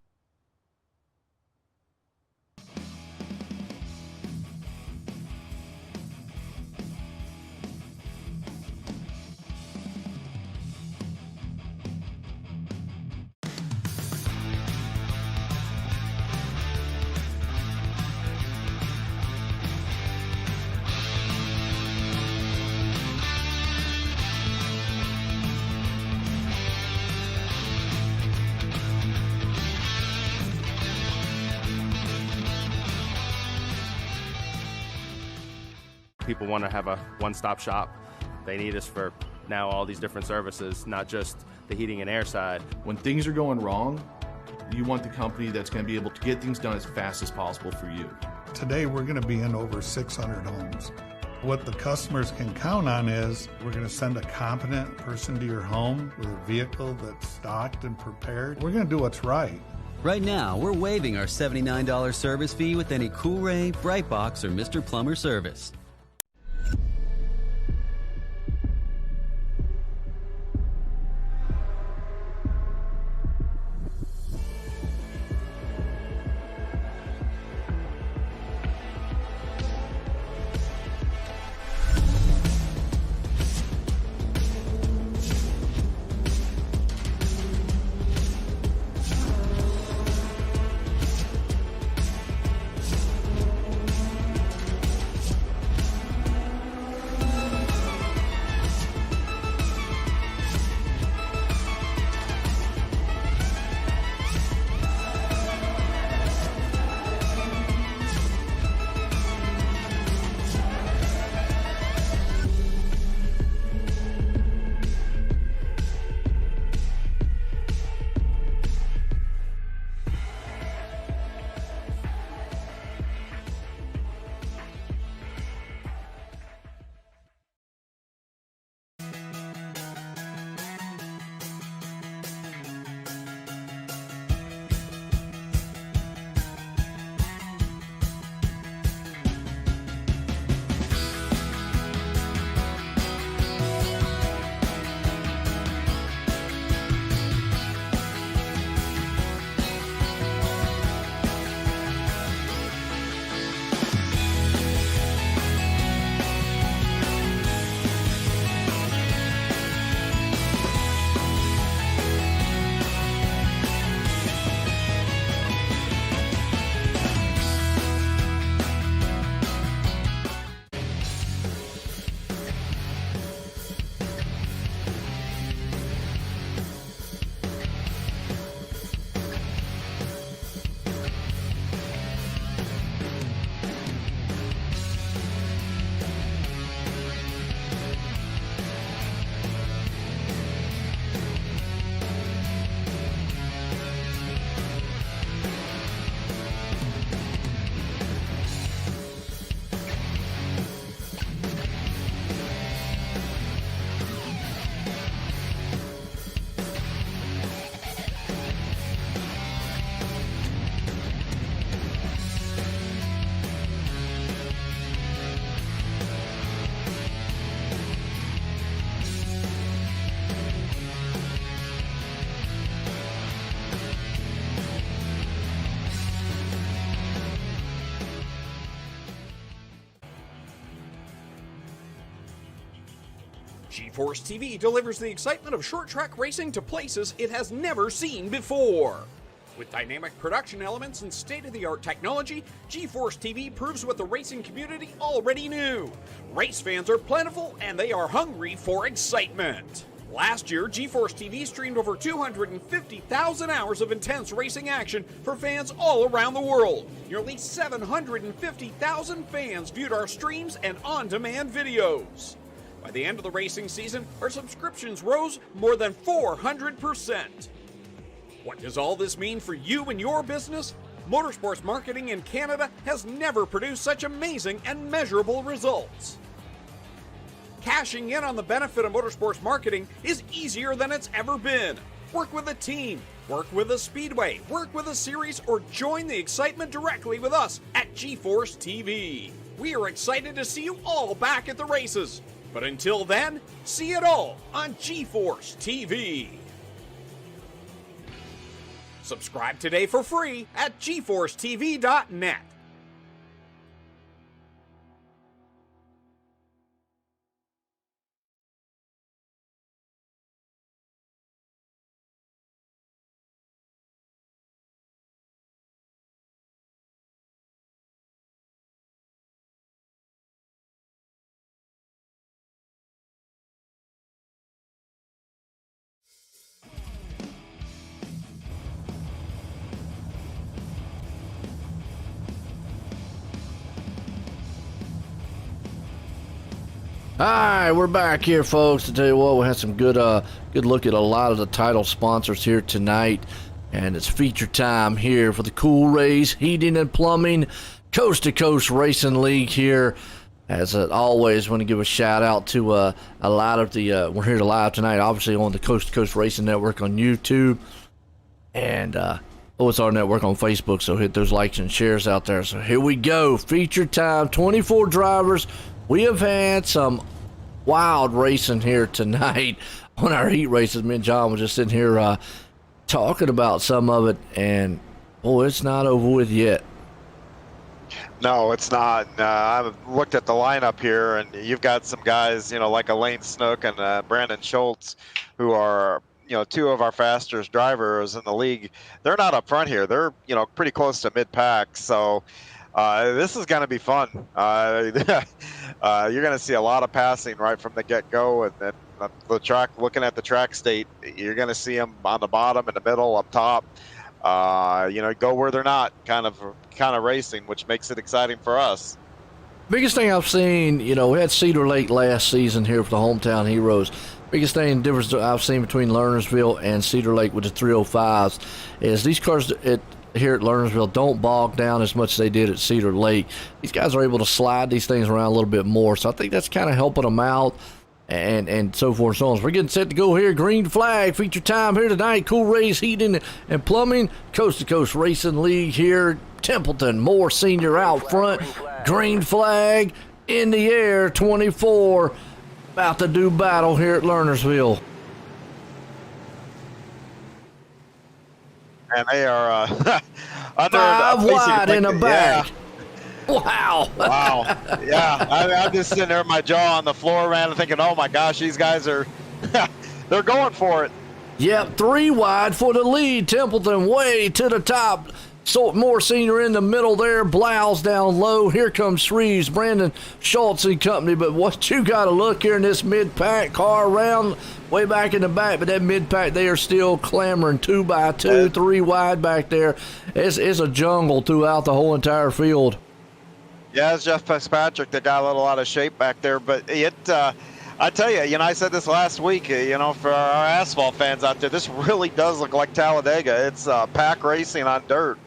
People want to have a one-stop shop. They need us for now all these different services, not just the heating and air side. When things are going wrong, you want the company that's going to be able to get things done as fast as possible for you. Today we're going to be in over 600 homes. What the customers can count on is we're going to send a competent person to your home with a vehicle that's stocked and prepared. We're going to do what's right. Right now, we're waiving our $79 service fee with any Cool-Ray, Brightbox, or Mr. Plumber service. GeForce TV delivers the excitement of short track racing to places it has never seen before. With dynamic production elements and state-of-the-art technology, GeForce TV proves what the racing community already knew. Race fans are plentiful and they are hungry for excitement. Last year, GeForce TV streamed over 250,000 hours of intense racing action for fans all around the world. Nearly 750,000 fans viewed our streams and on-demand videos. By the end of the racing season, our subscriptions rose more than 400%. What does all this mean for you and your business? Motorsports marketing in Canada has never produced such amazing and measurable results. Cashing in on the benefit of motorsports marketing is easier than it's ever been. Work with a team, work with a speedway, work with a series, or join the excitement directly with us at GeForce TV. We are excited to see you all back at the races. But until then, see it all on GeForce TV. Subscribe today for free at GeForceTV.net. All right, we're back here, folks. To tell you what, we had some good look at a lot of the title sponsors here tonight, and it's feature time here for the Cool Rays Heating and Plumbing, Coast2Coast Racing League here. As always, want to give a shout out to a lot of the. We're here live tonight, obviously on the Coast2Coast Racing Network on YouTube, and OSR Network on Facebook. So hit those likes and shares out there. So here we go, feature time. 24 drivers. We have had some wild racing here tonight on our heat races. Me and John was just sitting here talking about some of it, and boy, it's not over with yet. No, it's not. I've looked at the lineup here, and you've got some guys, like Elaine Snook and Brandon Schultz, who are, two of our fastest drivers in the league. They're not up front here. They're, pretty close to mid-pack, so this is going to be fun. You're going to see a lot of passing right from the get-go, and then the track. Looking at the track state, you're going to see them on the bottom, in the middle, up top. Go where they're not, kind of racing, which makes it exciting for us. Biggest thing I've seen, we had Cedar Lake last season here for the Hometown Heroes. Biggest thing difference I've seen between Lernerville and Cedar Lake with the 305s is these cars here at Lernerville don't bog down as much as they did at Cedar Lake. These guys are able to slide these things around a little bit more, so I think that's kind of helping them out, and so forth and so on. So we're getting set to go here. Green flag, feature time here tonight. Cool Rays Heating and Plumbing, Coast2Coast Racing League here. Templeton Moore Sr. out front. Green flag in the air. 24 about to do battle here at Lernerville. And they are under 5 wide in the back. Yeah. Wow. Wow. Yeah. I'm just sitting there with my jaw on the floor, man, and thinking, oh my gosh, these guys are, they're going for it. Yep, 3 wide for the lead. Templeton way to the top. So Moore Sr. in the middle there. Blouse down low. Here comes Shreves, Brandon Schultz and company. But what you got to look here in this mid-pack car around way back in the back. But that mid-pack, they are still clamoring 2 by 2, 3 wide back there. It's a jungle throughout the whole entire field. Yeah, it's Jeff Fitzpatrick that got a little out of shape back there. But I tell you, I said this last week, for our asphalt fans out there, this really does look like Talladega. It's pack racing on dirt.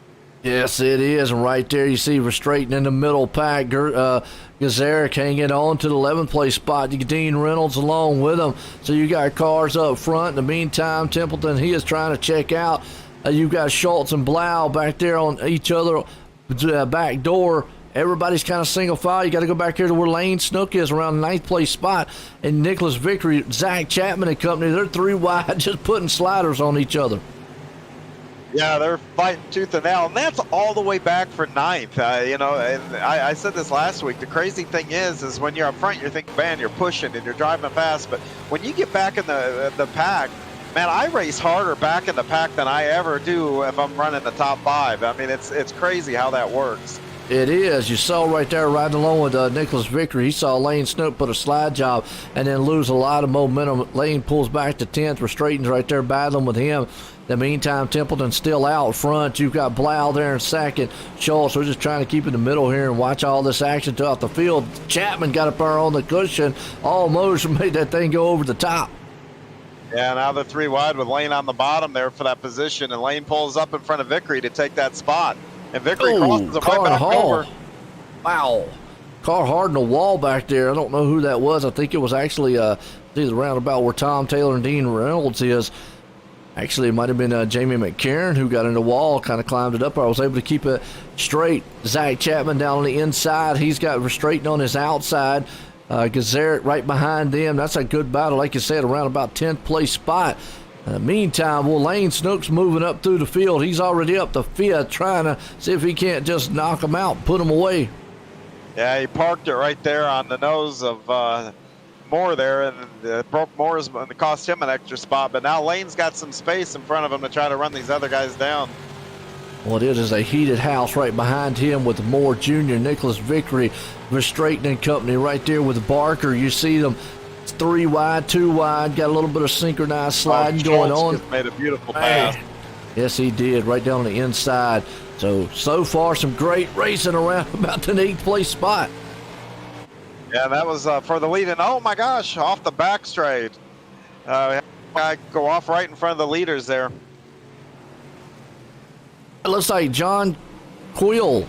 Yes, it is. And right there, you see Verstraeten in the middle pack. Gazaric hanging on to the 11th place spot. Dean Reynolds along with him. So you got cars up front. In the meantime, Templeton, he is trying to check out. You've got Schultz and Blau back there on each other back door. Everybody's kind of single file. You got to go back here to where Lane Snook is around the 9th place spot. And Nicholas Vickery, Zach Chapman and company, they're 3 wide, just putting sliders on each other. Yeah, they're fighting tooth and nail, and that's all the way back for 9th. And I said this last week. The crazy thing is when you're up front, you're thinking, man, you're pushing and you're driving fast. But when you get back in the pack, man, I race harder back in the pack than I ever do if I'm running the top 5. I mean, it's crazy how that works. It is. You saw right there riding along with Nicholas Vickery. He saw Lane Snook put a slide job and then lose a lot of momentum. Lane pulls back to 10th. Verstraeten's right there battling with him. In the meantime, Templeton's still out front. You've got Blau there in second. Schultz, we're just trying to keep in the middle here and watch all this action throughout the field. Chapman got up there on the cushion. Almost made that thing go over the top. Yeah, now they're 3 wide with Lane on the bottom there for that position. And Lane pulls up in front of Vickery to take that spot. And Vickery crosses him right back over. Wow. car hard in the wall back there. I don't know who that was. I think it was actually either roundabout where Tom Taylor and Dean Reynolds is. Actually, it might have been Jamie McCarron who got in the wall, kind of climbed it up. I was able to keep it straight. Zach Chapman down on the inside. He's got restraining on his outside. Gazeret right behind them. That's a good battle, like you said, around about 10th place spot. Meantime, Lane Snook's moving up through the field. He's already up to 5th, trying to see if he can't just knock him out, put him away. Yeah, he parked it right there on the nose of Moore there, and broke Moore's and cost him an extra spot. But now Lane's got some space in front of him to try to run these other guys down. Well, it is a heated house right behind him with Moore Jr., Nicholas Vickery, Restraining Company right there with Barker. You see them 3 wide, 2 wide, got a little bit of synchronized sliding going on. Just made a beautiful pass. Yes, he did, right down on the inside. So far, some great racing around about the 8th place spot. Yeah, that was for the lead. And oh my gosh, off the back straight. Guy go off right in front of the leaders there. It looks like John Quill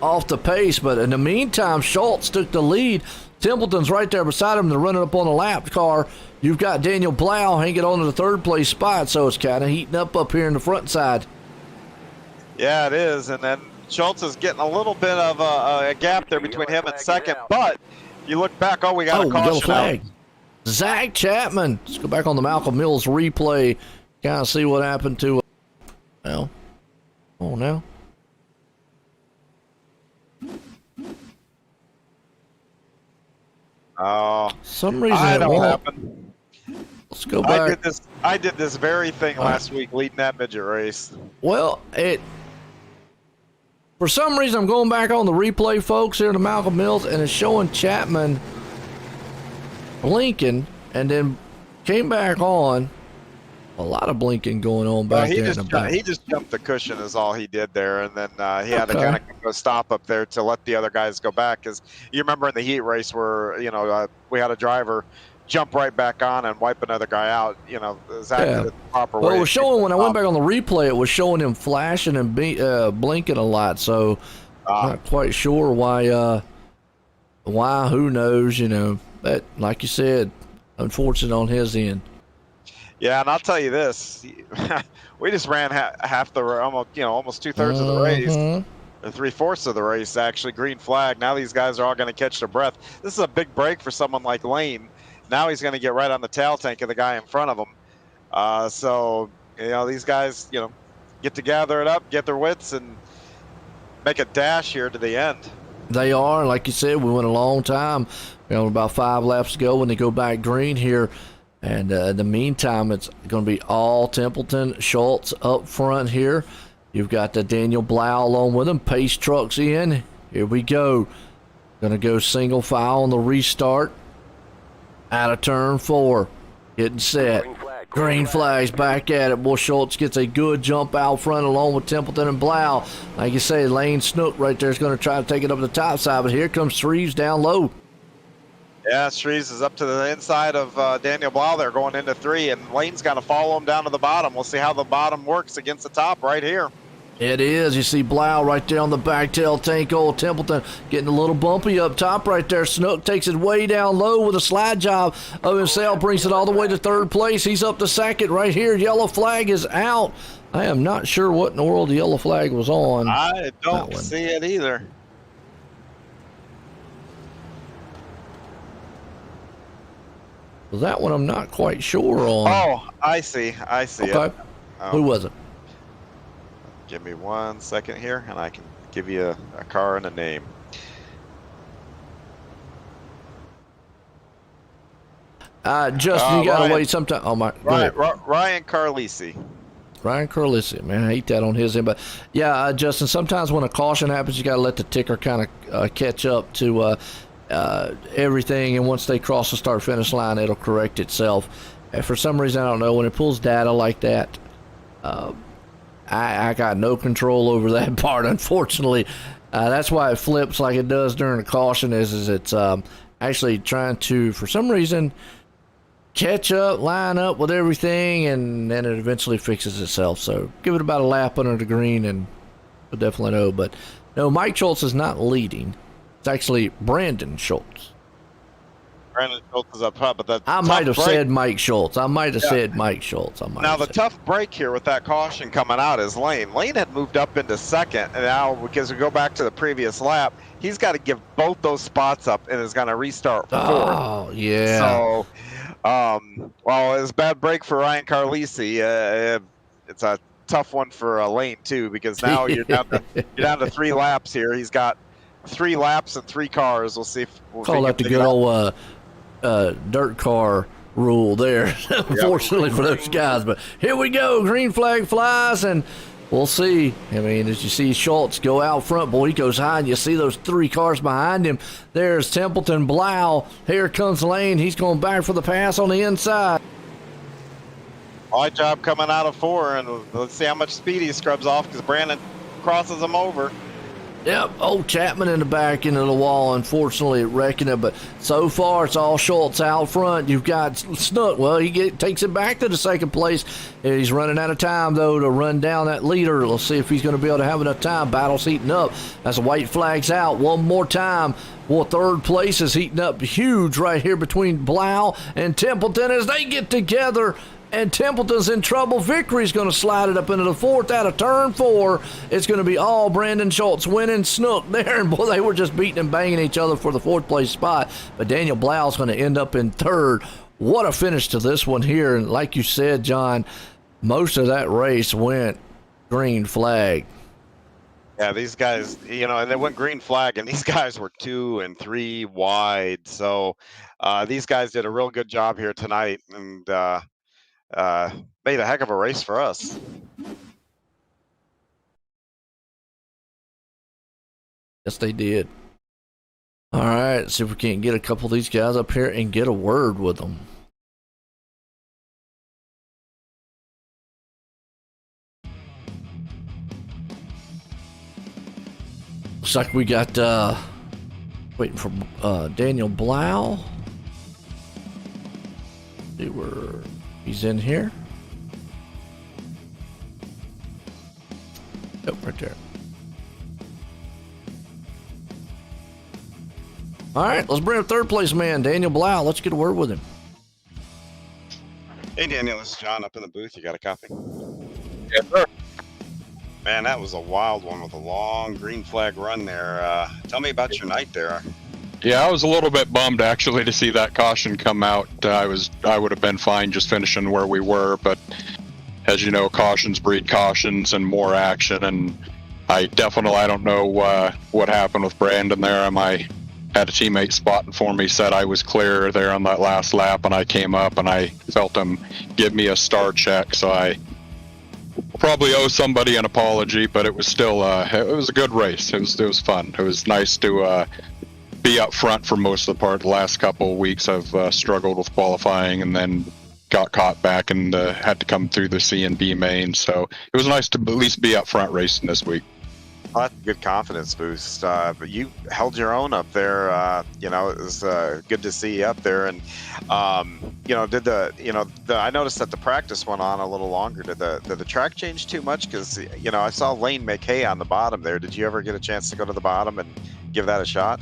off the pace, but in the meantime, Schultz took the lead. Templeton's right there beside him. They're running up on the lap car. You've got Daniel Blau hanging on to the 3rd place spot, so it's kind of heating up here in the front side. Yeah, it is. And then Schultz is getting a little bit of a gap there between him and 2nd. But if you look back, we got a caution yellow flag. Zach Chapman. Let's go back on the Malcolm Mills replay, kind of see what happened to. Well, oh now. Oh, some reason I it know what won't. happened. Let's go back. I did this very thing last week leading that midget race. Well, for some reason, I'm going back on the replay, folks, here to Malcolm Mills, and it's showing Chapman blinking, and then came back on. A lot of blinking going on back there in the back. He just jumped the cushion is all he did there, and then he had to kind of come to a stop up there to let the other guys go back. Because you remember in the heat race where we had a driver jump right back on and wipe another guy out. Exactly the proper way. Well, it was showing when I went back on the replay, it was showing him flashing and blinking a lot. So not quite sure why. Who knows? But like you said, unfortunate on his end. Yeah, and I'll tell you this: we just ran half the almost 2/3 of the race, or 3/4 of the race actually. Green flag. Now these guys are all going to catch their breath. This is a big break for someone like Lane. Now he's going to get right on the tail tank of the guy in front of him. So these guys get to gather it up, get their wits, and make a dash here to the end. They are, like you said, we went a long time. About 5 laps to go when they go back green here. And in the meantime, it's going to be all Templeton, Schultz up front here. You've got the Daniel Blau along with him. Pace trucks in. Here we go. Going to go single file on the restart. Out of turn 4. Getting set. Green flag's back at it. Boy, Schultz gets a good jump out front along with Templeton and Blau. Like you say, Lane Snook right there is going to try to take it up the top side. But here comes Shreves down low. Yeah, Shreves is up to the inside of Daniel Blau there going into 3, and Lane's got to follow him down to the bottom. We'll see how the bottom works against the top right here. It is. You see Blau right there on the back tail tank. Old Templeton getting a little bumpy up top right there. Snook takes it way down low with a slide job of himself, brings it all the way to 3rd place. He's up to 2nd right here. Yellow flag is out. I am not sure what in the world the yellow flag was on. I don't see it either. Well, that one I'm not quite sure on. Oh, I see okay. it. Who was it? Give me 1 second here, and I can give you a car and a name. Justin, you gotta wait sometime. Oh my! Ryan Carlisi. Ryan Carlisi, man, I hate that on his end, but yeah, Justin. Sometimes when a caution happens, you gotta let the ticker kind of catch up to everything, and once they cross the start-finish line, it'll correct itself. And for some reason, I don't know, when it pulls data like that, I got no control over that part, unfortunately. That's why it flips like it does during the caution, is it's actually trying to, for some reason, catch up, line up with everything, and then it eventually fixes itself. So give it about a lap under the green, and we'll definitely know. But no, Mike Schultz is not leading. It's actually Brandon Schultz. Brandon Schultz is up top, but that I might have said Mike Schultz. I might have said Mike Schultz. Now, the tough break here with that caution coming out is Lane. Lane had moved up into second, and now, because we go back to the previous lap, he's got to give both those spots up and is going to restart fourth. Oh, yeah. So, well, it was a bad break for Ryan Carlisi. It's a tough one for Lane, too, because now you're down to 3 laps here. He's got 3 laps and 3 cars. We'll see if we'll call that the good old dirt car rule there, unfortunately for those guys. But here we go. Green flag flies, and we'll see. I mean, as you see Schultz go out front, boy, he goes high, and you see those 3 cars behind him. There's Templeton, Blau. Here comes Lane. He's going back for the pass on the inside. Wide job coming out of 4, and let's see how much speed he scrubs off because Brandon crosses him over. Yep, old Chapman in the back into the wall, unfortunately, wrecking it. But so far, it's all Schultz out front. You've got Snook. Well, he takes it back to the second place. He's running out of time, though, to run down that leader. Let's see if he's going to be able to have enough time. Battle's heating up as the white flag's out. One more time. Well, third place is heating up huge right here between Blau and Templeton as they get together. And Templeton's in trouble. Victory's going to slide it up into the 4th out of turn 4. It's going to be all Brandon Schultz winning. Snook there. And boy, they were just beating and banging each other for the 4th place spot. But Daniel Blau's going to end up in 3rd. What a finish to this one here. And like you said, John, most of that race went green flag. Yeah, these guys, and they went green flag, and these guys were 2 and 3 wide. So these guys did a real good job here tonight. And, made a heck of a race for us. Yes, they did. All right, see if we can't get a couple of these guys up here and get a word with them. Looks like we got waiting for Daniel Blau. See where he's in here. Oh, right there. All right, let's bring up 3rd place man, Daniel Blau. Let's get a word with him. Hey, Daniel, this is John up in the booth. You got a copy? Yes, sir. Man, that was a wild one with a long green flag run there. Tell me about your night there. Yeah, I was a little bit bummed actually to see that caution come out. I would have been fine just finishing where we were, but as you know, cautions breed cautions and more action. And I don't know what happened with Brandon there. I had a teammate spotting for me, said I was clear there on that last lap, and I came up and I felt him give me a star check. So I probably owe somebody an apology, but it was still it was a good race. It was fun. It was nice to be up front for most of the part. The last couple of weeks I've struggled with qualifying and then got caught back and had to come through the C and B main. So it was nice to at least be up front racing this week. Well, that's a good confidence boost. But you held your own up there. It was good to see you up there. And, I noticed that the practice went on a little longer. Did the track change too much? Because, I saw Lane make hay on the bottom there. Did you ever get a chance to go to the bottom and give that a shot?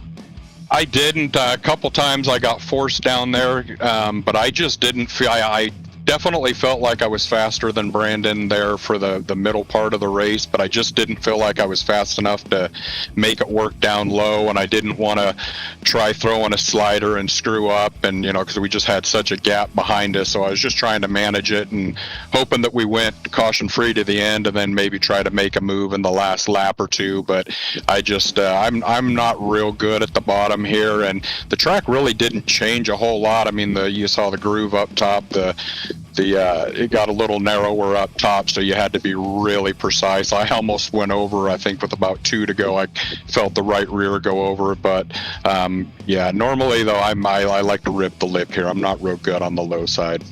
I didn't. A couple times I got forced down there, but I just didn't feel. I definitely felt like I was faster than Brandon there for the middle part of the race, but I just didn't feel like I was fast enough to make it work down low, and I didn't want to try throwing a slider and screw up, and because we just had such a gap behind us. So I was just trying to manage it and hoping that we went caution free to the end, and then maybe try to make a move in the last lap or two. But I just I'm not real good at the bottom here, and the track really didn't change a whole lot. I mean, you saw the groove up top, it got a little narrower up top, so you had to be really precise. I almost went over, I think, with about 2 to go. I felt the right rear go over, but normally though, I like to rip the lip here. I'm not real good on the low side.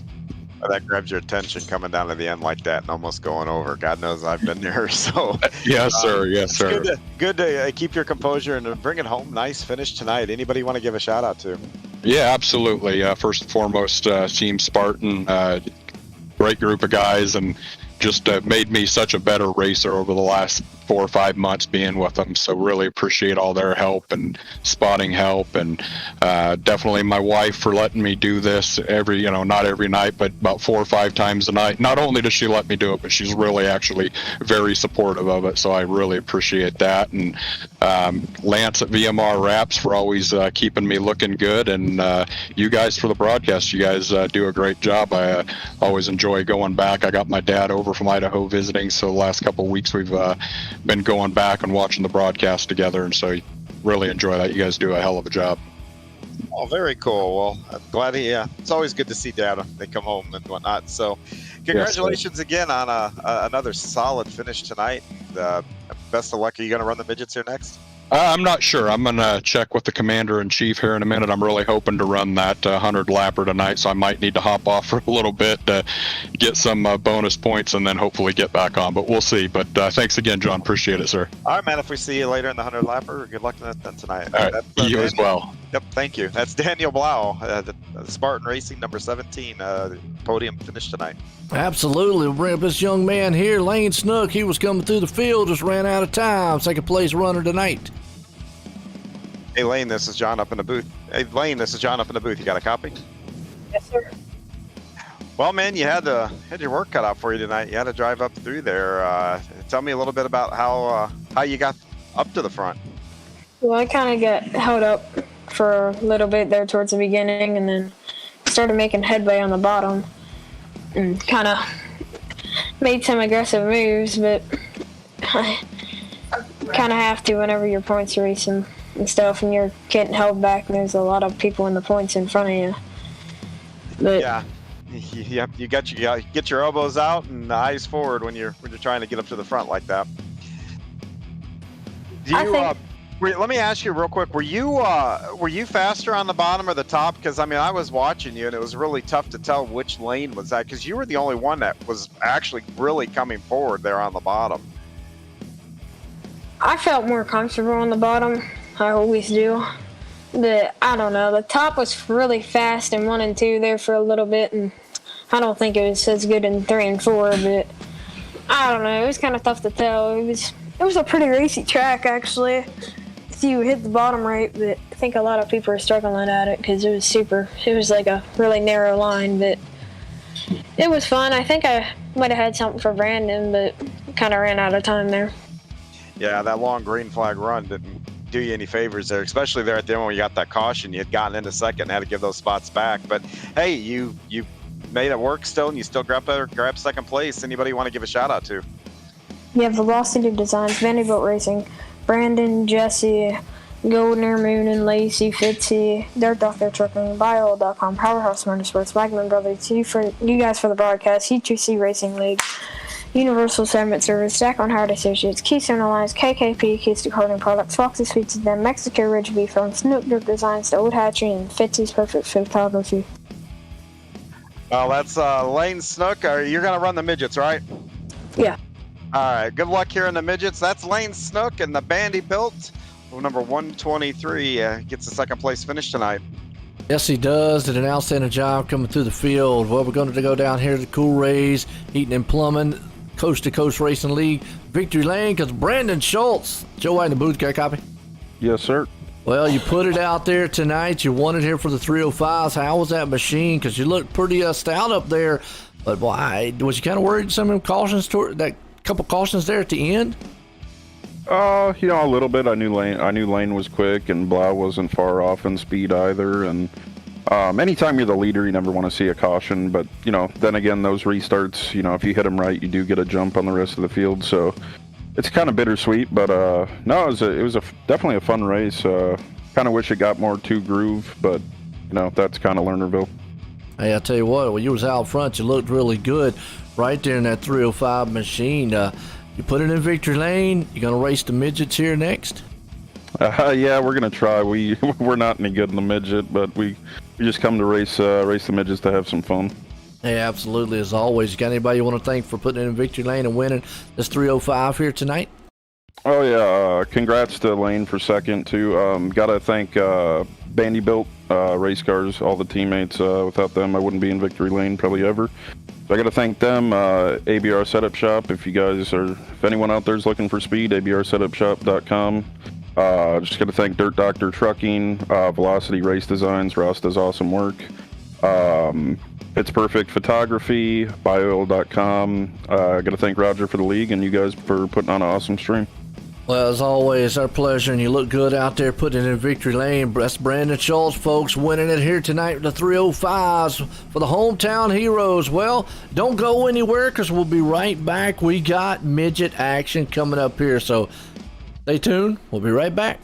That grabs your attention coming down to the end like that and almost going over. God knows I've been there. So yes, sir. Yes, sir. Good to keep your composure and bring it home. Nice finish tonight. Anybody you want to give a shout out to? Yeah, absolutely. First and foremost, Team Spartan, great group of guys, and just made me such a better racer over the last 4 or 5 months being with them. So really appreciate all their help and spotting help, and definitely my wife for letting me do this every, not every night, but about 4 or 5 times a night. Not only does she let me do it, but she's really actually very supportive of it. So I really appreciate that. And Lance at VMR Wraps for always keeping me looking good, and you guys for the broadcast. You guys do a great job. I always enjoy going back. I got my dad over from Idaho visiting, so the last couple of weeks we've been going back and watching the broadcast together, and so really enjoy that. You guys do a hell of a job. Oh, very cool. Well, I'm glad it's always good to see Dad when they come home and whatnot. So congratulations again on another solid finish tonight. Best of luck. Are you going to run the midgets here next? I'm not sure. I'm going to check with the commander-in-chief here in a minute. I'm really hoping to run that 100-lapper tonight, so I might need to hop off for a little bit to get some bonus points and then hopefully get back on. But we'll see. But thanks again, John. Appreciate it, sir. All right, man. If we see you later in the 100-lapper, good luck then tonight. All right. You as well. Yep, thank you. That's Daniel Blau, the Spartan Racing number 17 podium finish tonight. Absolutely. We'll bring up this young man here, Lane Snook. He was coming through the field, just ran out of time. Second place runner tonight. Hey, Lane, this is John up in the booth. You got a copy? Yes, sir. Well, man, you had your work cut out for you tonight. You had to drive up through there. Tell me a little bit about how you got up to the front. Well, I kind of got held up for a little bit there towards the beginning, and then started making headway on the bottom and kind of made some aggressive moves, but I kind of have to whenever your points are racing and stuff, and you're getting held back, and there's a lot of people in the points in front of you. But yeah, you get your elbows out and the eyes forward when you're trying to get up to the front like that. Let me ask you real quick. Were you faster on the bottom or the top? Because I was watching you, and it was really tough to tell which lane was that, because you were the only one that was actually really coming forward there on the bottom. I felt more comfortable on the bottom. I always do. But I don't know. The top was really fast in 1 and 2 there for a little bit, and I don't think it was as good in 3 and 4. But I don't know. It was kind of tough to tell. It was a pretty racy track, actually, if you hit the bottom right. But I think a lot of people are struggling at it because it was like a really narrow line. But it was fun. I think I might have had something for Brandon, but kind of ran out of time there. Yeah, that long green flag run didn't do you any favors there, especially there at the end when you got that caution. You had gotten into second and had to give those spots back. But hey, you made it work still, and you still grab second place. Anybody you want to give a shout out to? Yeah, Velocity Designs, Vanderbilt Racing, Brandon, Jesse, Goldner, Moon, and Lacey, Fitzy, Dirt Doctor Trucking, Bio.com, Powerhouse Motorsports, Wagman Brothers, you guys for the broadcast, C2C Racing League, Universal Segment Service, Jack on Howard Associates, Keystone Alliance, KKP, Keystone Carding Products, Fox's Pizza Den, Mexico Ridge Beef from Snoop Dirt Designs, The Old Hatchery, and Fitzy's Perfect Photography. Well, that's Lane Snook. You're going to run the midgets, right? Yeah. All right. Good luck here in the midgets. That's Lane Snook, and the Bandy Built, number 123, gets the second place finish tonight. Yes, he does. Did an outstanding job coming through the field. Well, we're going to go down here to Cool Rays, Heating and Plumbing, Coast2Coast Racing League, Victory Lane, because Brandon Schultz. Joe White in the booth, got a copy? Yes, sir. Well, you put it out there tonight. You won it here for the 305s. How was that machine? Because you looked pretty stout up there. But why? Was you kind of worried some of them cautions, that couple cautions there at the end? A little bit. I knew Lane was quick, and Blau wasn't far off in speed either. And anytime you're the leader, you never want to see a caution. But then again, those restarts, if you hit them right, you do get a jump on the rest of the field. So it's kind of bittersweet. But no, it was definitely a fun race. Kind of wish it got more to groove, but that's kind of Lernerville. Hey, I tell you what, when you was out front, you looked really good right there in that 305 machine. You put it in Victory Lane. You gonna race the midgets here next? Yeah, we're gonna try. We're not any good in the midget, but we just come to race the midgets to have some fun. Yeah, absolutely. As always, you got anybody you want to thank for putting it in Victory Lane and winning this 305 here tonight? Oh yeah, congrats to Lane for second too. Gotta thank Bandy Built Race Cars, all the teammates. Without them, I wouldn't be in Victory Lane probably ever. So I got to thank them, ABR Setup Shop. If anyone out there is looking for speed, ABRSetupShop.com. Just got to thank Dirt Doctor Trucking, Velocity Race Designs. Ross does awesome work. It's Perfect Photography, Bioil.com. Got to thank Roger for the league and you guys for putting on an awesome stream. Well, as always, our pleasure, and you look good out there putting it in victory lane. That's Brandon Schultz, folks, winning it here tonight with the 305s for the hometown heroes. Well, don't go anywhere because we'll be right back. We got midget action coming up here, so stay tuned. We'll be right back.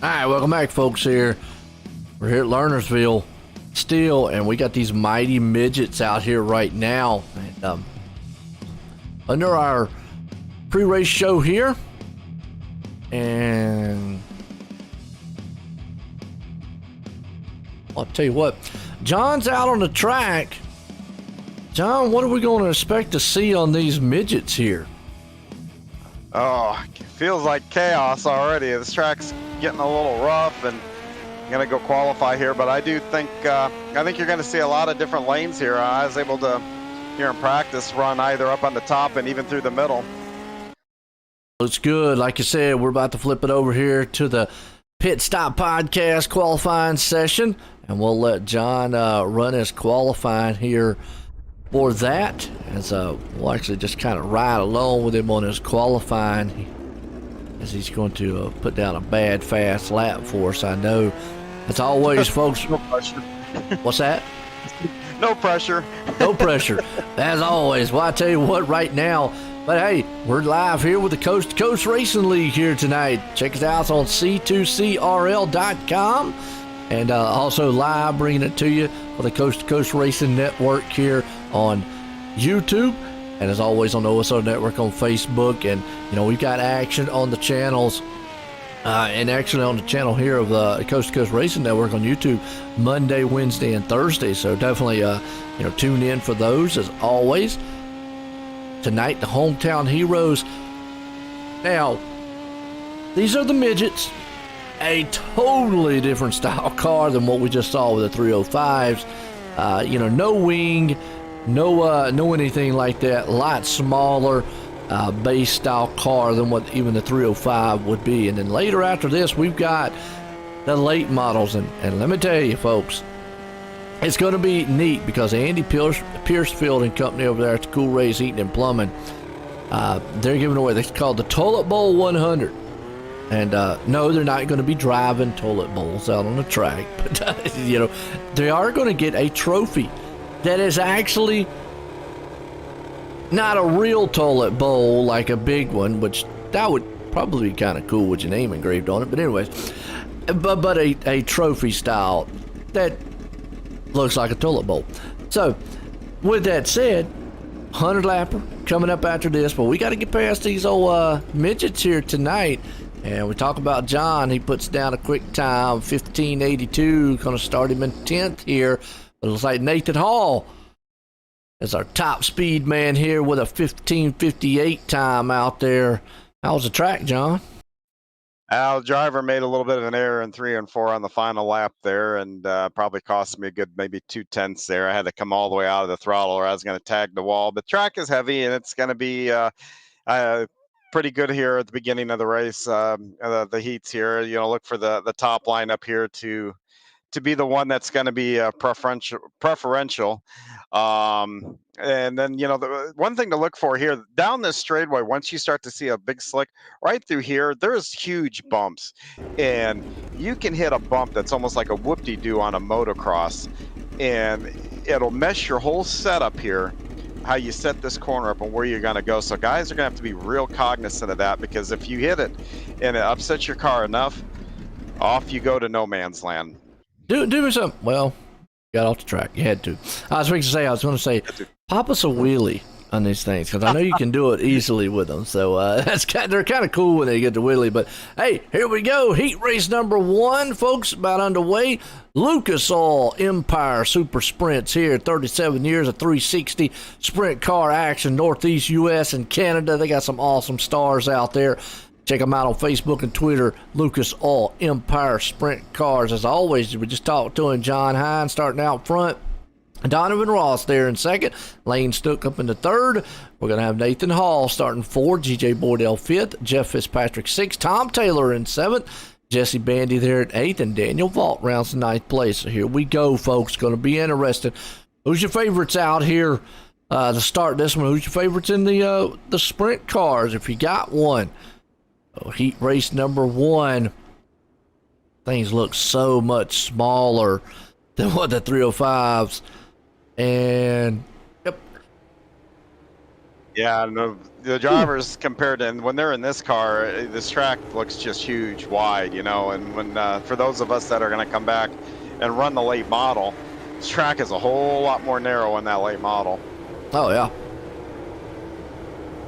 All right, welcome back, folks. Here we're here at Lernerville still, and we got these mighty midgets out here right now, and under our pre-race show here, and I'll tell you what, John's out on the track. John, what are we going to expect to see on these midgets here? Oh, it feels like chaos already. This track's getting a little rough, and I'm gonna go qualify here. But I do think you're going to see a lot of different lanes here. I was able to here in practice run either up on the top and even through the middle. It's good. Like you said, we're about to flip it over here to the Pit Stop Podcast qualifying session, and we'll let John run his qualifying here for that, as we'll actually just kind of ride along with him on his qualifying, as he's going to put down a bad fast lap for us. I know. As always, folks. No pressure. What's that? No pressure. No pressure. As always. Well, I tell you what, right now. But hey, we're live here with the Coast2Coast Racing League here tonight. Check us out on C2CRL.com. and also live bringing it to you for the Coast to Coast Racing Network here on YouTube, and as always on the OSO Network on Facebook. And we've got action on the channels and actually on the channel here of the Coast to Coast Racing Network on YouTube Monday, Wednesday, and Thursday. So definitely tune in for those as always. Tonight, the Hometown Heroes. Now, these are the midgets. A totally different style car than what we just saw with the 305s. No wing, no anything like that. A lot smaller base style car than what even the 305 would be. And then later after this, we've got the late models. And let me tell you, folks, it's going to be neat because Andy Piercefield and company over there at the Cool Rays Heating and Plumbing, they're giving away, it's called the Toilet Bowl 100. And no, they're not going to be driving toilet bowls out on the track, but they are going to get a trophy that is actually not a real toilet bowl like a big one, which that would probably be kind of cool with your name engraved on it. But anyways, but a trophy style that looks like a toilet bowl. So with that said, 100 lapper coming up after this, but we got to get past these old midgets here tonight. And we talk about John. He puts down a quick time, 15:82. Going to start him in 10th here. But it looks like Nathan Hall is our top speed man here with a 15:58 time out there. How was the track, John? The driver made a little bit of an error in 3 and 4 on the final lap there, and probably cost me a good maybe 2/10 there. I had to come all the way out of the throttle or I was going to tag the wall. But track is heavy, and it's going to be pretty good here at the beginning of the race. The heats here, look for the top line up here to be the one that's going to be preferential. And then, the one thing to look for here down this straightaway, once you start to see a big slick right through here, there's huge bumps, and you can hit a bump that's almost like a whoop-de-doo on a motocross, and it'll mess your whole setup here, how you set this corner up and where you're going to go. So guys are going to have to be real cognizant of that, because if you hit it and it upsets your car enough, off you go to no man's land. Do me something. Well, got off the track. You had to. I was going to say, pop us a wheelie on these things, because I know you can do it easily with them. So they're kind of cool when they get the wheelie. But hey, here we go. Heat race number 1, folks, about underway. Lucas Oil Empire Super Sprints here. 37 years of 360 sprint car action, Northeast U.S. and Canada. They got some awesome stars out there. Check them out on Facebook and Twitter. Lucas Oil Empire Sprint Cars. As always, we just talked to him. John Hines starting out front. Donovan Ross there in second. Lane Stook up in the third. We're going to have Nathan Hall starting fourth. G.J. Boydell fifth. Jeff Fitzpatrick sixth. Tom Taylor in seventh. Jesse Bandy there at 8th, and Daniel Vault rounds the 9th place. So here we go, folks. Going to be interesting. Who's your favorites out here to start this one? Who's your favorites in the sprint cars, if you got one? Heat race number 1. Things look so much smaller than what the 305s. And yep. Yeah, no, the drivers compared to, and when they're in this car, this track looks just huge, wide, and when for those of us that are going to come back and run the late model, this track is a whole lot more narrow in that late model. Oh yeah,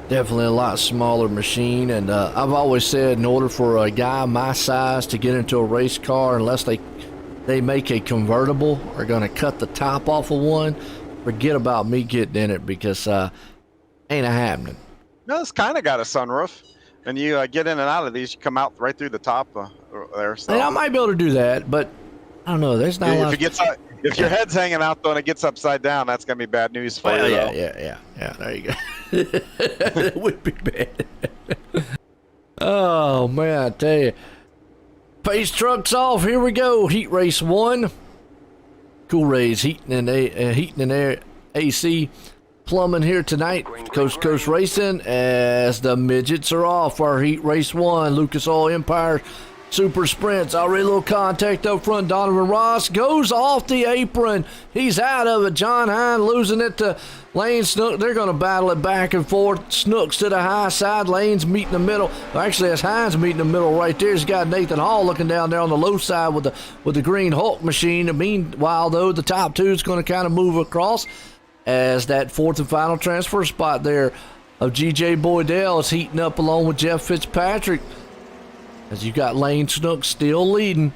definitely a lot smaller machine. And I've always said, in order for a guy my size to get into a race car, unless they make a convertible or going to cut the top off of one, forget about me getting in it, because ain't a happening. No, it's kind of got a sunroof, and you get in and out of these, you come out right through the top there. So. And I might be able to do that, but I don't know. There's not a lot. If your head's hanging out though and it gets upside down, that's gonna be bad news for you. Yeah. There you go. That would be bad. Oh man, I tell you. Pace trucks off. Here we go. Heat race 1. Cool Rays heating and air AC plumbing here tonight. Coast to Coast Racing, as the midgets are off. Our heat race 1. Lucas Oil Empire Super Sprints. Already a little contact up front. Donovan Ross goes off the apron. He's out of it. John Hine losing it to Lane Snook. They're going to battle it back and forth. Snook's to the high side. Lane's meeting the middle. Actually, that's Hines meeting the middle right there. He's got Nathan Hall looking down there on the low side with the green Hulk machine. Meanwhile, though, the top two is going to kind of move across as that fourth and final transfer spot there of G.J. Boydell is heating up along with Jeff Fitzpatrick. As you got Lane Snook still leading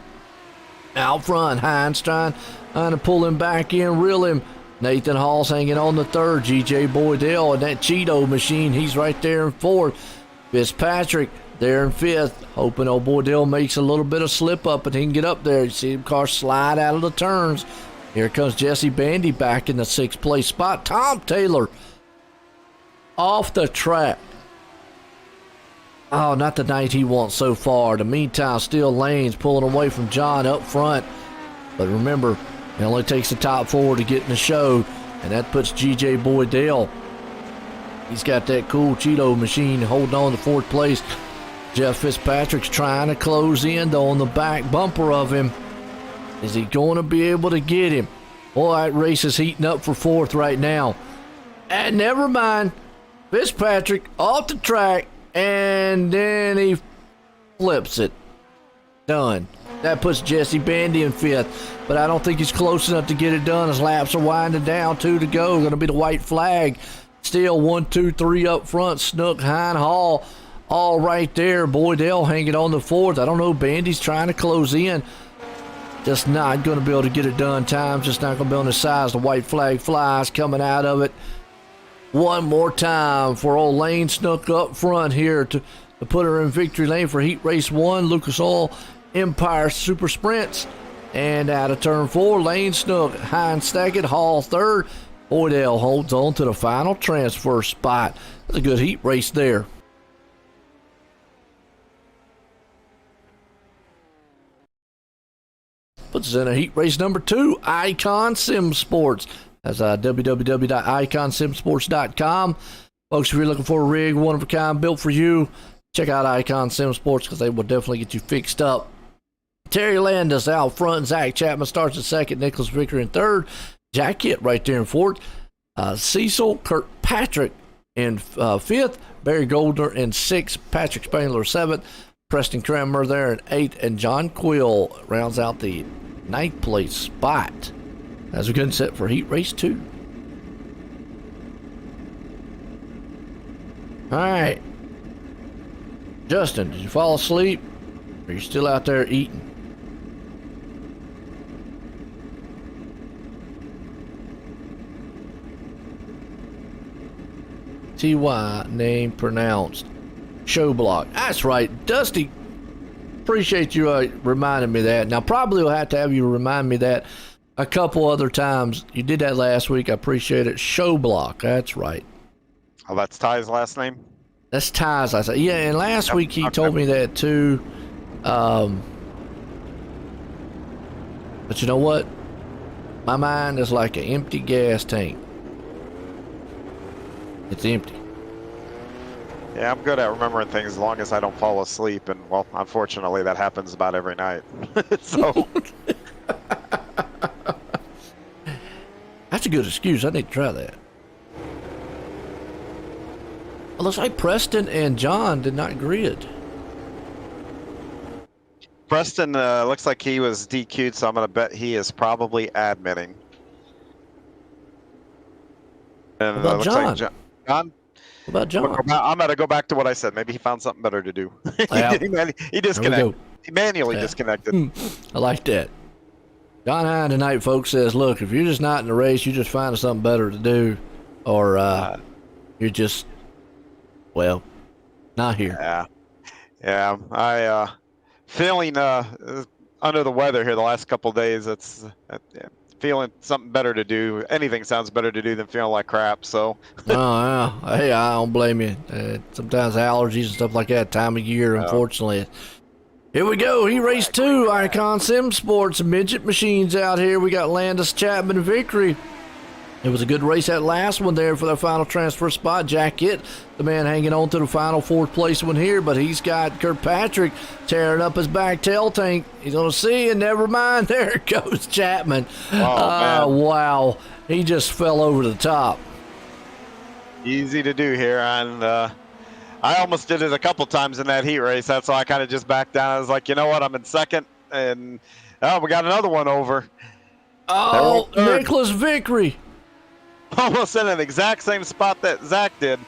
out front. Hines trying to pull him back in, reel him. Nathan Hall's hanging on the third. G.J. Boydell and that Cheeto machine, he's right there in fourth. Fitzpatrick there in fifth, hoping old Boydell makes a little bit of slip up and he can get up there. You see the car slide out of the turns. Here comes Jesse Bandy back in the sixth place spot. Tom Taylor off the track. Oh, not the night he wants so far. In the meantime, still Lane's pulling away from John up front. But remember, it only takes the top four to get in the show, and that puts G.J. Boydell. He's got that cool Cheeto machine holding on to fourth place. Jeff Fitzpatrick's trying to close in, though, on the back bumper of him. Is he going to be able to get him? Boy, that race is heating up for fourth right now. And never mind, Fitzpatrick off the track. And then he flips it. Done. That puts Jesse Bandy in fifth. But I don't think he's close enough to get it done as laps are winding down. 2 to go. Going to be the white flag. Still 1, 2, 3 up front. Snook, Hine, Hall all right there. Boydell hanging on the fourth. I don't know. Bandy's trying to close in. Just not going to be able to get it done. Time's just not going to be on his size. The white flag flies coming out of it. One more time for old Lane Snook up front here to put her in victory lane for Heat Race 1. Lucas Oil Empire Super Sprints. And out of turn 4, Lane Snook, Hines second, Hall third. Boydell holds on to the final transfer spot. That's a good heat race there. Puts us in a heat race number 2, Icon Sim Sports. That's www.iconsimsports.com. Folks, if you're looking for a rig, one of a kind, built for you, check out Icon Sim Sports because they will definitely get you fixed up. Terry Landis out front. Zach Chapman starts in second. Nicholas Vicker in third. Jack Kitt right there in fourth. Cecil Kirkpatrick in fifth. Barry Goldner in sixth. Patrick Spangler seventh. Preston Kramer there in eighth. And John Quill rounds out the ninth place spot. As we get set for Heat Race 2. All right. Justin, did you fall asleep? Or are you still out there eating? TY name pronounced. Show block. That's right. Dusty, appreciate you reminding me that. Now, probably will have to have you remind me that a couple other times. You did that last week. I appreciate it. Show block. That's right. Oh, that's Ty's last name? That's Ty's last name. Yeah, and last week he told me that too. But you know what? My mind is like an empty gas tank. It's empty. Yeah, I'm good at remembering things as long as I don't fall asleep. And, well, unfortunately, that happens about every night. So... That's a good excuse. I need to try that. It looks like Preston and John did not grid. Preston looks like he was DQ'd, so I'm going to bet he is probably admitting. And what about John? Like John? What about John? I'm going to go back to what I said. Maybe he found something better to do. He disconnected. He manually disconnected. I like that. John Hine tonight, folks, says, look, if you're just not in the race, you just find something better to do, or you're just, well, not here. Yeah. I feeling under the weather here the last couple of days. It's feeling something better to do. Anything sounds better to do than feeling like crap. So. Oh, yeah. Hey, I don't blame you. Sometimes allergies and stuff like that time of year, unfortunately. Here we go. Heat Race 2. Icon Sim Sports. Midget machines out here. We got Landis, Chapman, Vickery. It was a good race, that last one there for the final transfer spot. Jack Hitt, the man hanging on to the final fourth place one here, but he's got Kirkpatrick tearing up his back tail tank. He's going to see, and never mind, there goes Chapman. Wow. He just fell over the top. Easy to do here, and I almost did it a couple times in that heat race. That's why I kind of just backed down. I was like, you know what, I'm in second, and we got another one over. Oh, Nicholas Vickery. Almost in an exact same spot that Zach did.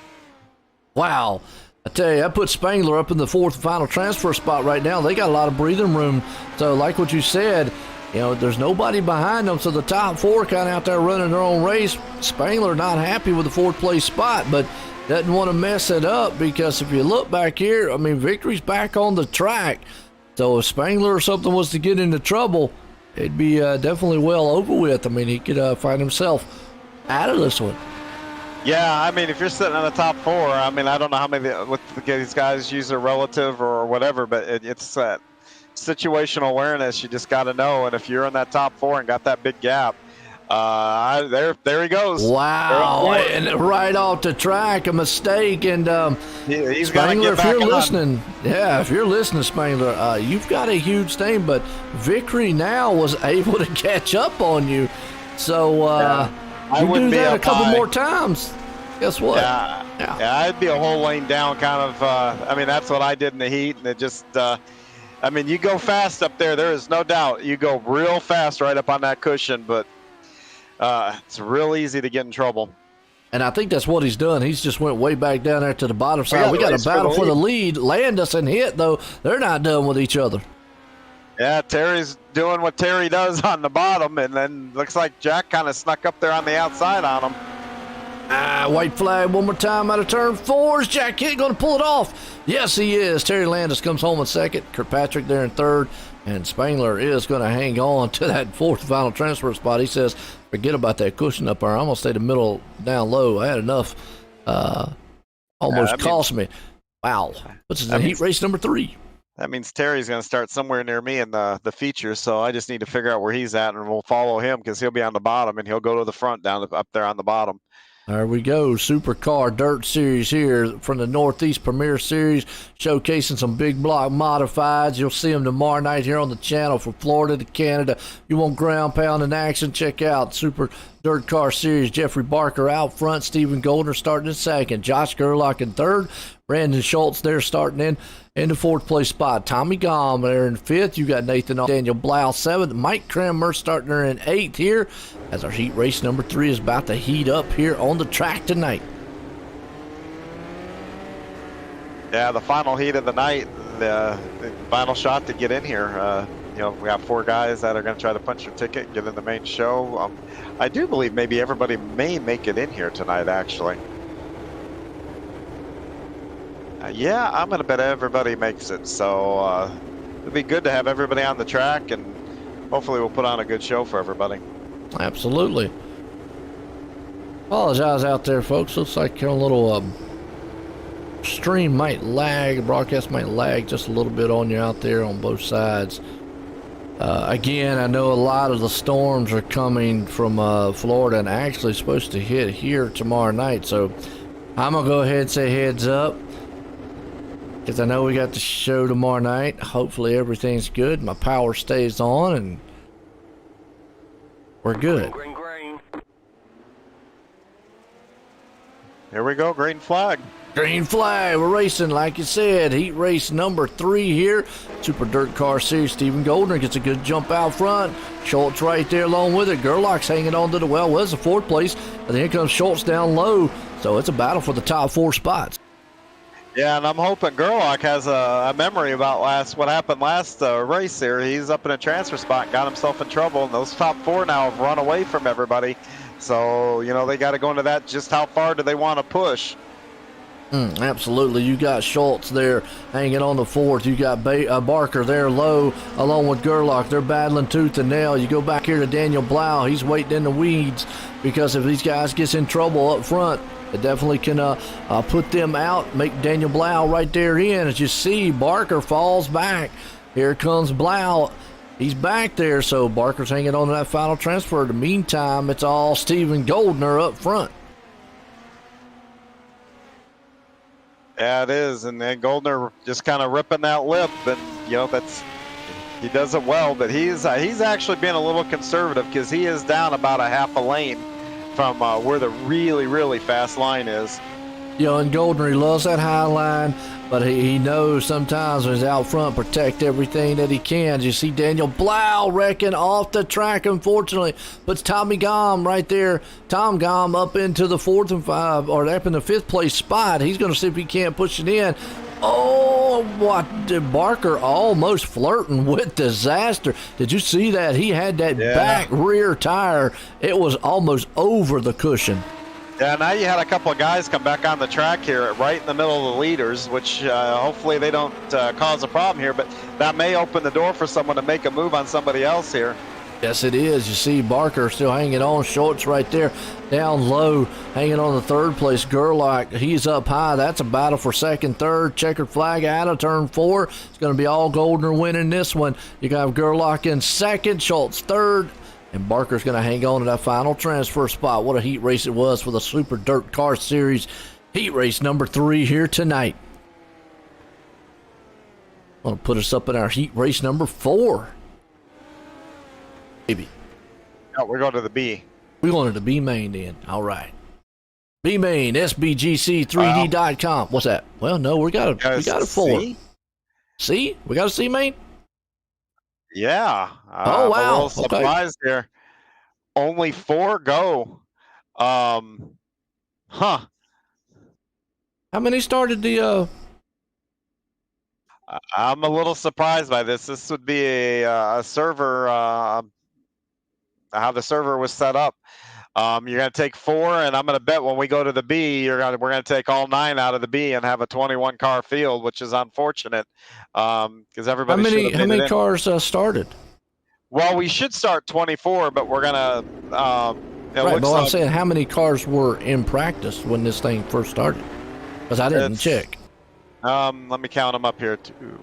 Wow. I tell you, I put Spangler up in the fourth and final transfer spot right now. They got a lot of breathing room. So like what you said, there's nobody behind them. So the top four kind of out there running their own race. Spangler not happy with the fourth place spot, but doesn't want to mess it up, because if you look back here, Victory's back on the track. So if Spangler or something was to get into trouble, it'd be definitely well over with. He could find himself out of this one. Yeah, if you're sitting in the top four, I don't know how many these guys use their relative or whatever, but it's situational awareness. You just got to know, and if you're in that top four and got that big gap, there he goes. Wow, and right off the track, a mistake, and he's Spangler, if you're listening, if you're listening, Spangler, you've got a huge thing, but Vickery now was able to catch up on you, so you do that a couple more times, guess what? Yeah, I'd be a whole lane down, kind of. That's what I did in the heat, and it just, you go fast up there. There is no doubt. You go real fast right up on that cushion, but it's real easy to get in trouble. And I think that's what he's done. He's just went way back down there to the bottom side. We got a battle for the lead. Landis and Hitt, though, they're not done with each other. Yeah, Terry's doing what Terry does on the bottom, and then looks like Jack kind of snuck up there on the outside on him. White flag one more time out of turn 4. Is Jack Hitt going to pull it off? Yes, he is. Terry Landis comes home in second. Kirkpatrick there in third. And Spangler is going to hang on to that fourth final transfer spot. He says, forget about that cushion up there. I'm going to stay the middle down low. I had enough. Almost cost me. Wow. This is the heat race number 3. That means Terry's going to start somewhere near me in the features, so I just need to figure out where he's at, and we'll follow him, because he'll be on the bottom, and he'll go to the front up there on the bottom. There we go. Supercar Dirt Series here from the Northeast Premier Series, showcasing some big block modifieds. You'll see them tomorrow night here on the channel from Florida to Canada. You want ground pound in action? Check out Super Dirt Car Series. Jeffrey Barker out front. Stephen Goldner starting in second. Josh Gerlach in third. Brandon Schultz there starting in the fourth place spot. Tommy Gom there in fifth. You got Nathan Daniel Blau seventh. Mike Cranmer starting there in eighth here, as our heat race number 3 is about to heat up here on the track tonight. Yeah, the final heat of the night, the final shot to get in here. We have 4 guys that are going to try to punch their ticket and get in the main show. I do believe maybe everybody may make it in here tonight, actually. Yeah, I'm going to bet everybody makes it. So it'll be good to have everybody on the track, and hopefully we'll put on a good show for everybody. Absolutely. Apologize out there, folks. Looks like your little stream might lag, broadcast might lag just a little bit on you out there on both sides. Again, I know a lot of the storms are coming from Florida and actually supposed to hit here tomorrow night. So I'm going to go ahead and say heads up, because I know we got the show tomorrow night. Hopefully everything's good. My power stays on and we're good. Here we go, green flag. Green flag. We're racing, like you said, heat race number 3 here. Super Dirt Car Series. Stephen Goldner gets a good jump out front. Schultz right there along with it. Gerlach's hanging on to the well. Well, it's a 4th place. And then here comes Schultz down low. So it's a battle for the top 4 spots. Yeah, and I'm hoping Gerlach has a memory about what happened last race here. He's up in a transfer spot, got himself in trouble, and those top 4 now have run away from everybody. So, they got to go into that. Just how far do they want to push? Absolutely. You got Schultz there hanging on the 4th. You got Barker there low along with Gerlach. They're battling tooth and nail. You go back here to Daniel Blau. He's waiting in the weeds, because if these guys gets in trouble up front, it definitely can put them out, make Daniel Blau right there in. As you see, Barker falls back. Here comes Blau He's back there, so Barker's hanging on to that final transfer. In the meantime, it's all Steven Goldner up front. Yeah, it is, and then Goldner just kind of ripping that lip, and he does it well. But he's actually being a little conservative because he is down about a half a lane from where the really, really fast line is. And Goldner, he loves that high line, but he knows sometimes when he's out front, protect everything that he can. You see Daniel Blau wrecking off the track, unfortunately. Puts Tommy Gom right there. Tom Gom up into the 4th and 5, or up in the 5th place spot. He's going to see if he can't push it in. Oh, what did Barker almost flirting with disaster. Did you see that? He had that back rear tire. It was almost over the cushion. Yeah, now you had a couple of guys come back on the track here right in the middle of the leaders, which hopefully they don't cause a problem here, but that may open the door for someone to make a move on somebody else here. Yes, it is. You see Barker still hanging on. Schultz right there down low, hanging on the 3rd place. Gerlach, he's up high. That's a battle for 2nd, 3rd. Checkered flag out of turn 4. It's going to be all Goldner winning this one. You got Gerlach in 2nd, Schultz 3rd. And Barker's going to hang on to that final transfer spot. What a heat race it was for the Super Dirt Car Series. Heat race number 3 here tonight. I'm going to put us up in our heat race number 4. Maybe. No, we're going to the B. We're going to the B main then. All right. B main, SBGC3D.com. What's that? Well, no, we got a 4. C? We got a C main? Yeah. Oh, wow. I'm a little surprised here. Only 4 go. How many started the... I'm a little surprised by this. This would be a server, how the server was set up. You're going to take 4, and I'm going to bet when we go to the B, we're going to take all 9 out of the B and have a 21 car field, which is unfortunate because everybody. How many cars started? Well, we should start 24, but we're going to. Right, but I'm saying how many cars were in practice when this thing first started? Because I didn't check. Let me count them up here. 2, 4.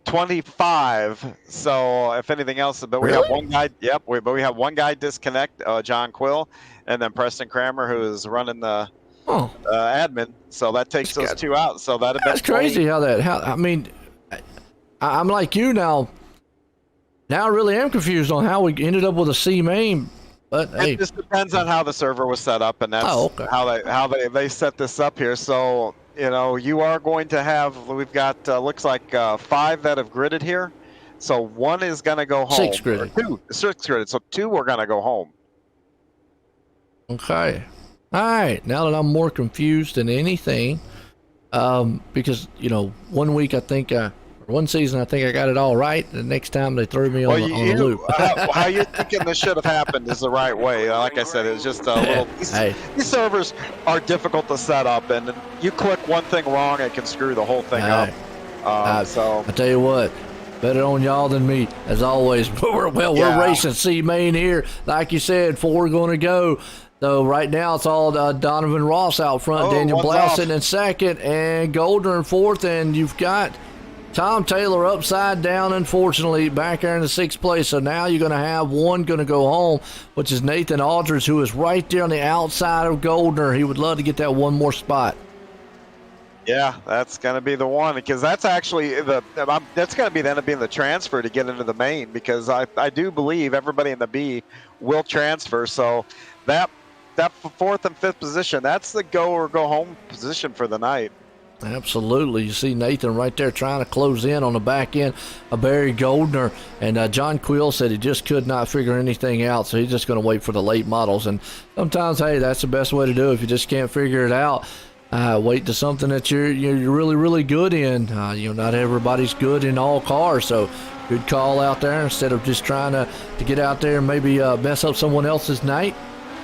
25. So if anything else, but we have one guy. Yep. But we have one guy disconnect, John Quill, and then Preston Kramer, who is running the admin. So that takes those 2 out. So that's crazy how I mean, I'm like you now. Now I really am confused on how we ended up with a C main. But it just depends on how the server was set up, and that's how they set this up here. So. You are going to have, we've got, looks like 5 that have gridded here. So 1 is going to go home. 6 gridded. 6 gridded. So 2 are going to go home. Okay. All right. Now that I'm more confused than anything, because, 1 week I think, one season I think I got it all right. The next time they threw me on the loop. How you're thinking this should have happened is the right way. Like I said, it's just a little. These servers are difficult to set up, and you click one thing wrong, it can screw the whole thing up. So I tell you what, better on y'all than me, as always. We're racing C main here, like you said. 4 going to go. So right now it's all Donovan Ross out front, Daniel Blausen in 2nd, and Goldner in 4th, and you've got Tom Taylor upside down, unfortunately, back there in the 6th place. So now you're going to have 1 going to go home, which is Nathan Aldridge, who is right there on the outside of Goldner. He would love to get that 1 more spot. Yeah, that's going to be the one, because that's actually that's going to be the end up being the transfer to get into the main, because I do believe everybody in the B will transfer. So that 4th and 5th position, that's the go or go home position for the night. Absolutely. You see Nathan right there trying to close in on the back end of Barry Goldner. And John Quill said he just could not figure anything out, so he's just going to wait for the late models. And sometimes, hey, that's the best way to do it. If you just can't figure it out, wait to something that you're really, really good in. Not everybody's good in all cars, so good call out there instead of just trying to get out there and maybe mess up someone else's night.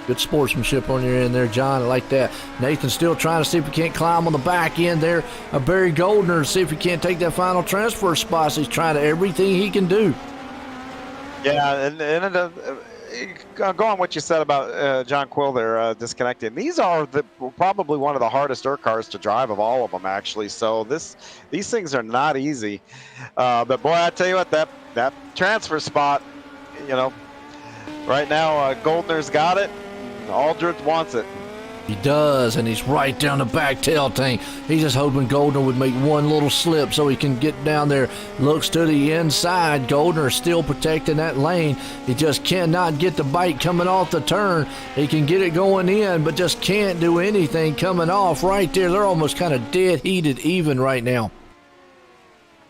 Good sportsmanship on your end there, John. I like that. Nathan's still trying to see if he can't climb on the back end there. Barry Goldner, see if he can't take that final transfer spot. So he's trying everything he can do. Yeah, and go on what you said about John Quill there disconnecting. These are probably one of the hardest dirt cars to drive of all of them, actually. So these things are not easy. But boy, I tell you what, that transfer spot, you know, right now Goldner's got it. Aldridge wants it. He does, and he's right down the back tail tank. He's just hoping Goldner would make one little slip so he can get down there. Looks to the inside. Goldner is still protecting that lane. He just cannot get the bike coming off the turn. He can get it going in, but just can't do anything coming off right there. They're almost kind of dead heated even right now.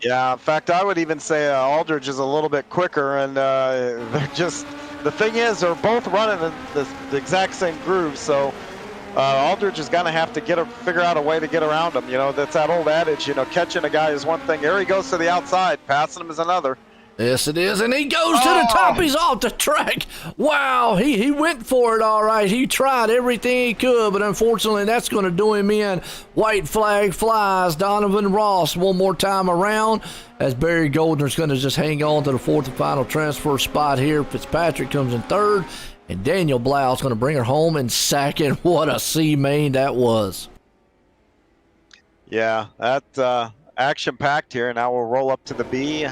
Yeah, in fact, I would even say Aldridge is a little bit quicker, and they're just, the thing is, they're both running in the exact same groove, so Aldridge is going to have to figure out a way to get around him. You know, that's that old adage, you know, catching a guy is one thing. Here he goes to the outside, passing him is another. Yes, it is, and he goes to the top. He's off the track. Wow, he went for it all right. He tried everything he could, but unfortunately that's going to do him in. White flag flies. Donovan Ross one more time around as Barry Goldner's going to just hang on to the fourth and final transfer spot here. Fitzpatrick comes in third, and Daniel Blau's going to bring her home in second. What a C-main that was. Yeah, that action-packed here. Now we'll roll up to the B.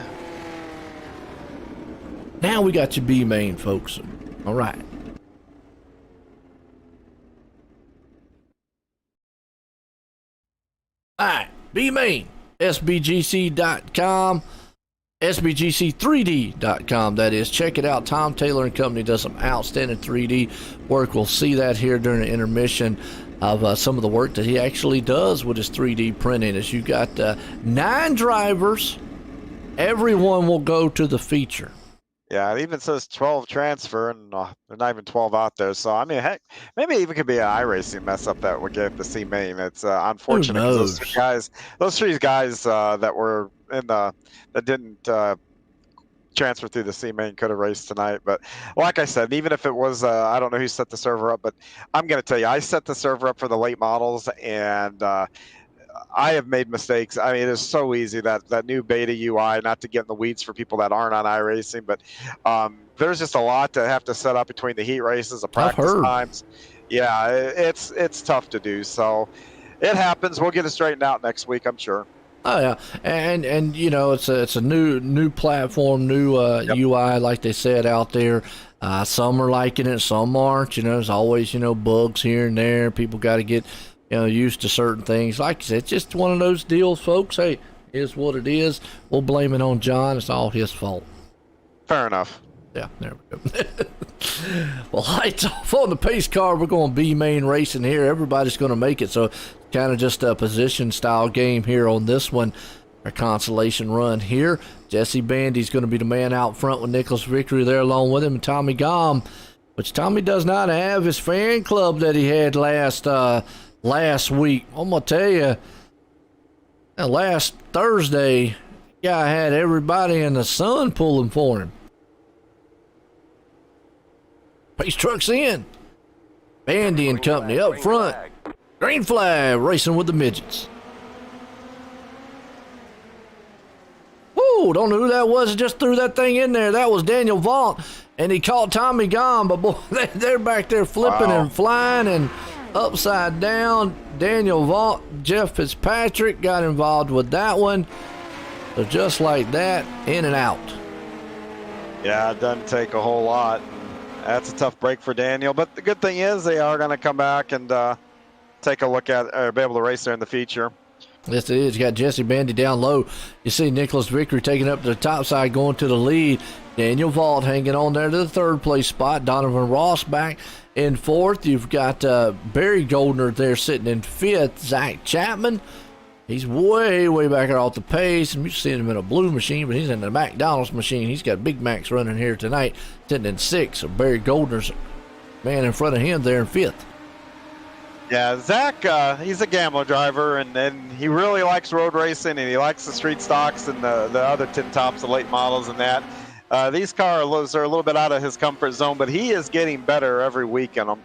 Now we got your B main, folks. All right. All right, B main, SBGC.com, SBGC3D.com, that is. Check it out. Tom Taylor and Company does some outstanding 3D work. We'll see that here during the intermission of some of the work that he actually does with his 3D printing. As you got 9 drivers, everyone will go to the feature. Yeah, it even says 12 transfer, and there's not even 12 out there. So, I mean, heck, maybe it even could be an iRacing mess up that would get the C main. It's unfortunate because those three guys that were in that didn't transfer through the C main could have raced tonight. But like I said, even if it was, I don't know who set the server up, but I'm going to tell you, I set the server up for the late models, and I have made mistakes. I mean, it is so easy, that new beta UI, not to get in the weeds for people that aren't on iRacing, but there's just a lot to have to set up between the heat races, the practice times. Yeah, it's tough to do. So it happens. We'll get it straightened out next week, I'm sure. Oh yeah, and you know, it's a new platform, new UI, like they said out there. Some are liking it, some aren't. You know, there's always, you know, bugs here and there. People got to get, you know, used to certain things. Like I said, it's just one of those deals, folks. Hey, is what it is. We'll blame it on John. It's all his fault. Fair enough. Yeah, there we go. Well, lights off on the pace car. We're going B main racing here. Everybody's going to make it. So kind of just a position style game here on this one. Our consolation run here. Jesse Bandy's going to be the man out front with Nicholas Victory there along with him, and Tommy Gom, which Tommy does not have his fan club that he had last week. I'm going to tell you, last Thursday, guy had everybody in the sun pulling for him. Pace truck's in. Bandy and Company up front. Green flag, racing with the midgets. Woo, don't know who that was. Just threw that thing in there. That was Daniel Vaught, and he caught Tommy Gom, but boy, they're back there flipping and flying and upside down. Daniel Vaught, Jeff Fitzpatrick got involved with that one. So just like that, in and out. Yeah, it doesn't take a whole lot. That's a tough break for Daniel, but the good thing is they are going to come back and take a look at, or be able to race there in the future. Yes, it is. You got Jesse Bandy down low. You see Nicholas Vickery taking up to the top side, going to the lead. Daniel Vaught hanging on there to the third place spot. Donovan Ross back in fourth. You've got Barry Goldner there sitting in fifth. Zach Chapman, he's way back there off the pace. And you've seen him in a blue machine, but he's in the McDonald's machine. He's got Big Macs running here tonight, sitting in sixth. So Barry Goldner's man in front of him there in fifth. Yeah, Zach, he's a gambler driver, and he really likes road racing, and he likes the street stocks and the other tin tops, the late models and that. These cars are a little bit out of his comfort zone, but he is getting better every week in them.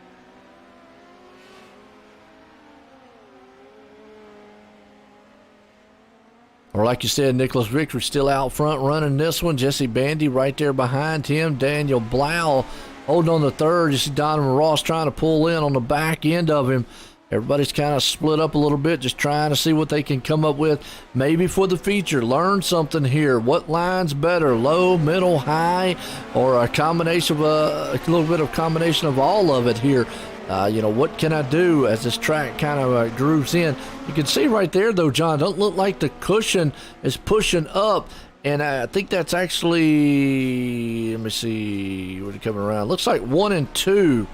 Or like you said, Nicholas Victory still out front running this one. Jesse Bandy right there behind him. Daniel Blau holding on to third. You see Donovan Ross trying to pull in on the back end of him. Everybody's kind of split up a little bit, just trying to see what they can come up with. Maybe for the feature, learn something here. What line's better, low, middle, high, or a combination of a little bit of combination of all of it here. What can I do as this track kind of grooves in? You can see right there, though, John, don't look like the cushion is pushing up. And I think that's actually, let me see, where it coming around. Looks like 1 and 2.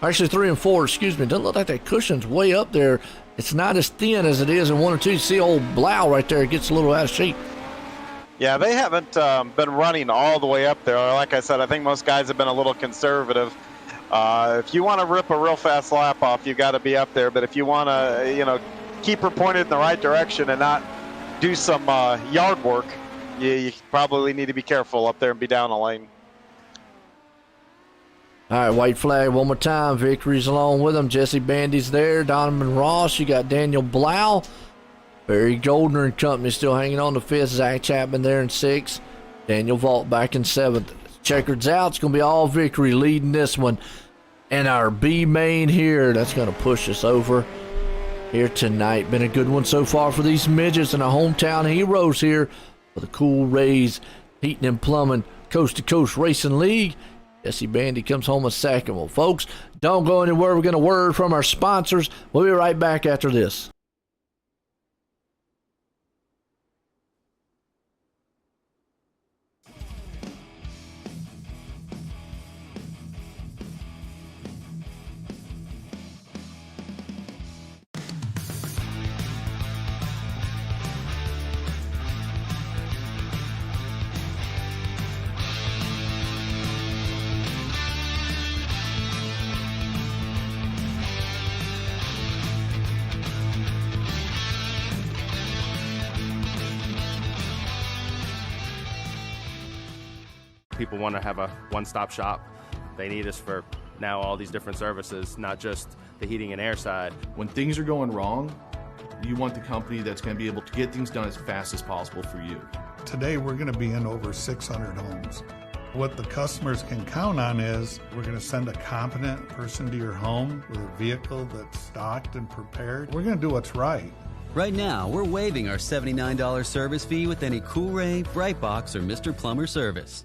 Actually, 3 and 4, excuse me. Doesn't look like that cushion's way up there. It's not as thin as it is in 1 or 2. You see old Blau right there. It gets a little out of shape. Yeah, they haven't been running all the way up there. Like I said, I think most guys have been a little conservative. If you want to rip a real fast lap off, you got to be up there. But if you want to, keep her pointed in the right direction and not do some yard work, you probably need to be careful up there and be down a lane. All right, white flag one more time. Victory's along with them. Jesse Bandy's there. Donovan Ross. You got Daniel Blau. Barry Goldner and company still hanging on to 5th. Zach Chapman there in 6th. Daniel Vault back in 7th. Checkered's out. It's going to be all Victory leading this one. And our B main here, that's going to push us over here tonight. Been a good one so far for these midgets and our hometown heroes here for the Cool Rays Heating and Plumbing Coast-to-Coast Racing League. Jesse Bandy comes home a second. Well, folks, don't go anywhere. We're going to word from our sponsors. We'll be right back after this. People want to have a one-stop shop. They need us for now all these different services, not just the heating and air side. When things are going wrong, you want the company that's going to be able to get things done as fast as possible for you. Today, we're going to be in over 600 homes. What the customers can count on is we're going to send a competent person to your home with a vehicle that's stocked and prepared. We're going to do what's right. Right now, we're waiving our $79 service fee with any Cool-Ray, Brightbox, or Mr. Plumber service.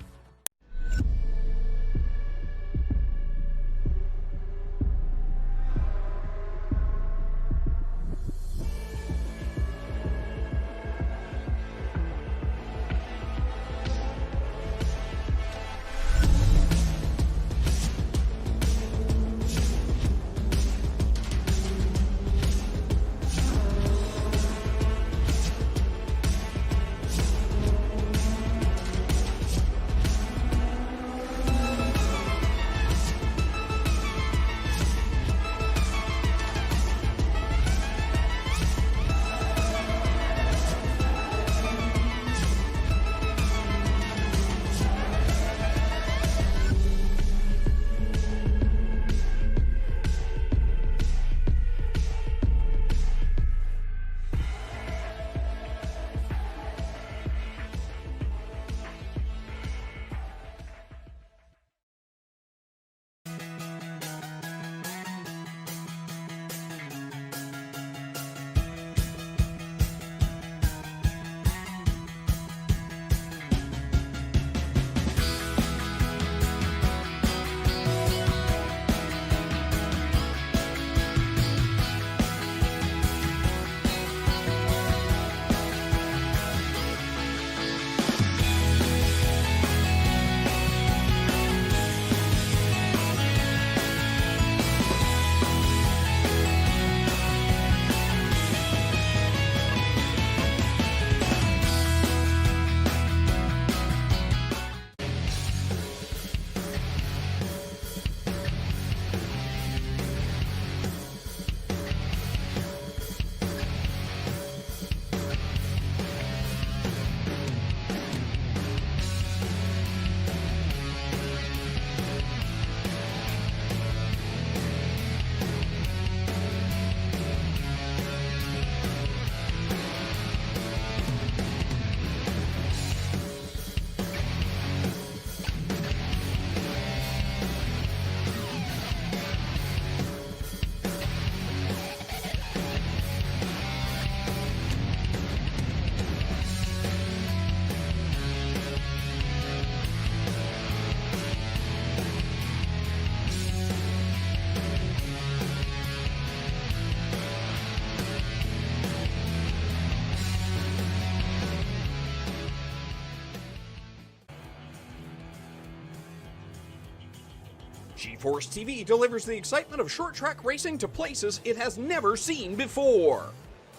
GeForce TV delivers the excitement of short track racing to places it has never seen before.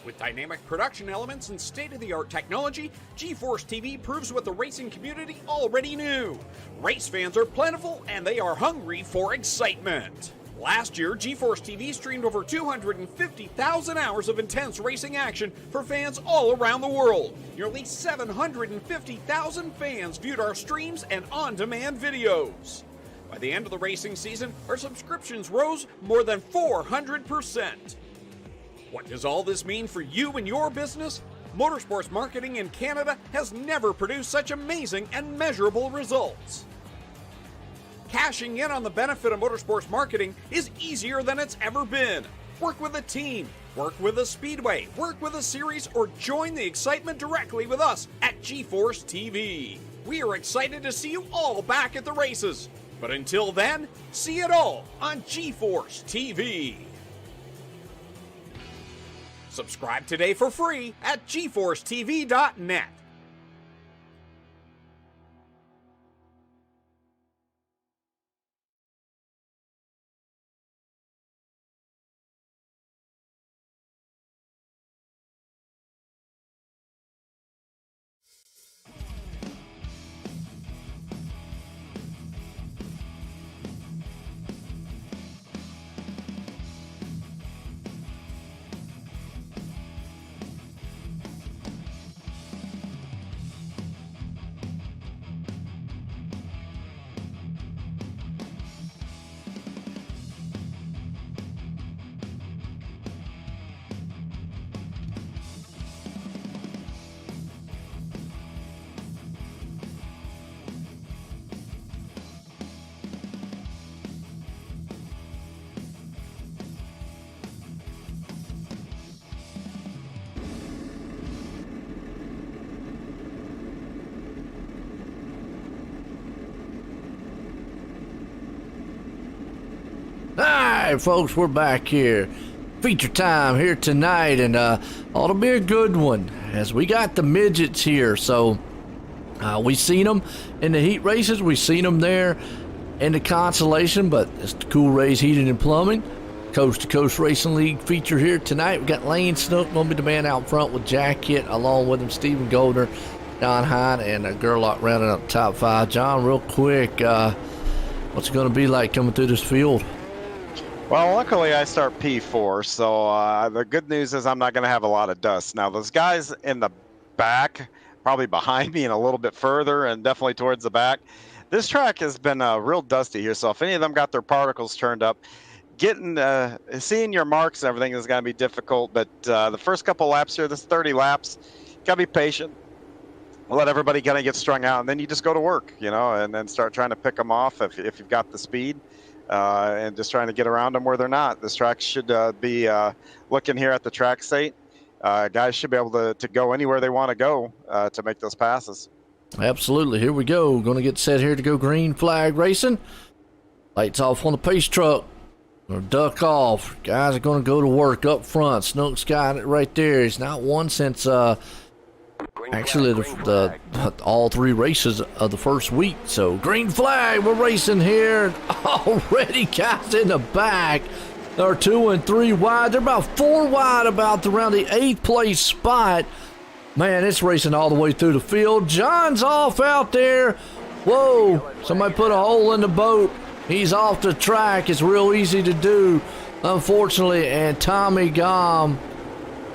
With dynamic production elements and state-of-the-art technology, GeForce TV proves what the racing community already knew. Race fans are plentiful and they are hungry for excitement. Last year, GeForce TV streamed over 250,000 hours of intense racing action for fans all around the world. Nearly 750,000 fans viewed our streams and on-demand videos. By the end of the racing season, our subscriptions rose more than 400%. What does all this mean for you and your business? Motorsports marketing in Canada has never produced such amazing and measurable results. Cashing in on the benefit of motorsports marketing is easier than it's ever been. Work with a team, work with a speedway, work with a series, or join the excitement directly with us at GeForce TV. We are excited to see you all back at the races. But until then, see it all on GeForce TV. Subscribe today for free at GeForceTV.net. Alright folks, we're back here. Feature time here tonight, and ought to be a good one as we got the midgets here. So we seen them in the heat races, we seen them there in the consolation, but it's the Cool Rays Heating and Plumbing Coast to Coast Racing League feature here tonight. We got Lane Snook gonna be the man out front with Jack Hitt, along with him Stephen Goldner, Don Hine, and Gerlach rounding up the top 5. John, real quick, what's it gonna be like coming through this field? Well, luckily I start P4, so the good news is I'm not going to have a lot of dust. Now, those guys in the back, probably behind me and a little bit further and definitely towards the back, this track has been real dusty here, so if any of them got their particles turned up, seeing your marks and everything is going to be difficult, but the first couple laps here, this 30 laps, got to be patient. Let everybody kind of get strung out, and then you just go to work, you know, and then start trying to pick them off if you've got the speed. And just trying to get around them where they're not. This track should be looking here at the track state. Guys should be able to go anywhere they want to go to make those passes. Absolutely. Here we go. Going to get set here to go green flag racing. Lights off on the pace truck. Or duck off. Guys are going to go to work up front. Snook's got it right there. He's not won since actually the all 3 races of the first week. So green flag, we're racing here. Already guys in the back. They're 2 and 3 wide. They're about 4 wide about around the 8th place spot. Man, it's racing all the way through the field. John's off out there. Whoa, somebody put a hole in the boat. He's off the track. It's real easy to do, unfortunately. And Tommy Gom,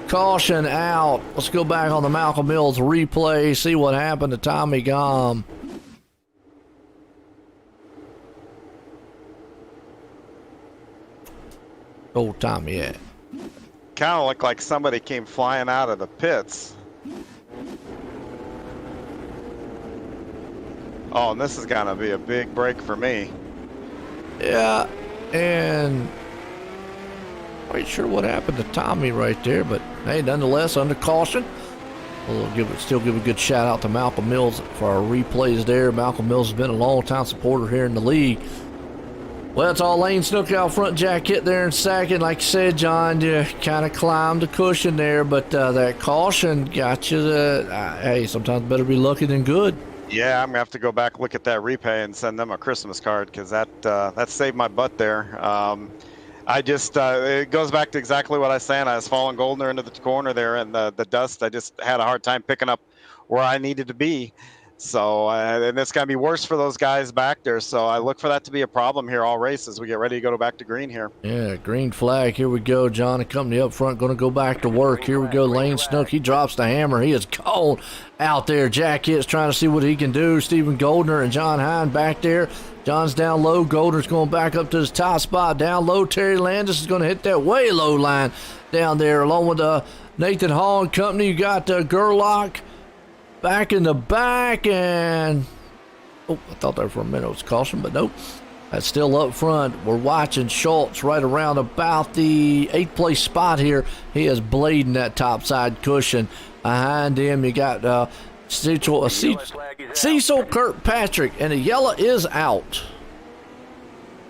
caution out. Let's go back on the Malcolm Mills replay, see what happened to Tommy Gom. Old Tommy at? Kind of looked like somebody came flying out of the pits. Oh, and this is gonna be a big break for me. Yeah, and quite sure what happened to Tommy right there, but hey, nonetheless, under caution. We'll still give a good shout out to Malcolm Mills for our replays there. Malcolm Mills has been a long-time supporter here in the league. Well, it's all Lane Snook out front, Jack Hitt there in second. Like you said, John, you kind of climbed the cushion there, but that caution got you. Hey, sometimes better be lucky than good. Yeah, I'm gonna have to go back, look at that replay, and send them a Christmas card, because that saved my butt there. I just it goes back to exactly what I was saying. I was following Goldner into the corner there, and the dust. I just had a hard time picking up where I needed to be. So and it's gonna be worse for those guys back there. So I look for that to be a problem here all race as we get ready to go back to green here. Yeah, green flag. Here we go. John and company up front going to go back to work. Here we go. Lane Snook. He drops the hammer. He is gone out there. Jack Hitt's trying to see what he can do. Stephen Goldner and John Hine back there. John's down low. Goldner's going back up to his top spot. Down low. Terry Landis is going to hit that way low line down there along with Nathan Hall and company. You got Gerlach back in the back, and I thought there for a minute it was caution, but nope. That's still up front. We're watching Schultz right around about the 8th place spot here. He is blading that top side cushion. Behind him, you got Cecil Kirkpatrick, and the yellow is out.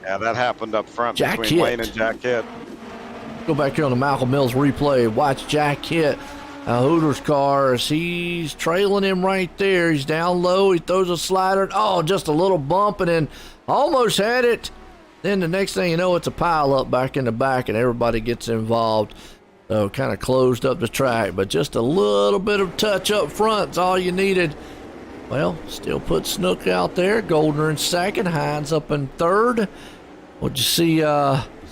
Yeah, that happened up front Jack between Hitt. Lane and Jack Hitt. Go back here on the Malcolm Mills replay. Watch Jack Hitt. Hooters car, as he's trailing him right there. He's down low. He throws a slider. Oh, just a little bump, and then almost had it. Then the next thing you know, it's a pile up back in the back, and everybody gets involved. So kind of closed up the track, but just a little bit of touch up front is all you needed. Well, still put Snook out there. Goldner in second. Hines up in third. What'd you see?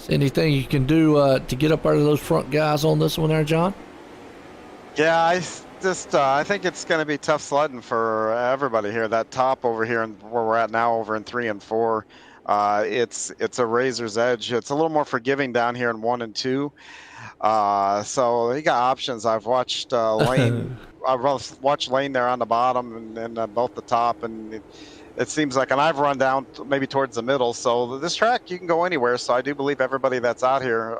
Anything you can do to get up out of those front guys on this one there, John? Yeah, I think it's going to be tough sledding for everybody here. That top over here, and where we're at now, over in 3 and 4, it's a razor's edge. It's a little more forgiving down here in 1 and 2. So you got options. I've watched Lane. I've watched Lane there on the bottom and both the top, and it seems like, and I've run down maybe towards the middle. So this track, you can go anywhere. So I do believe everybody that's out here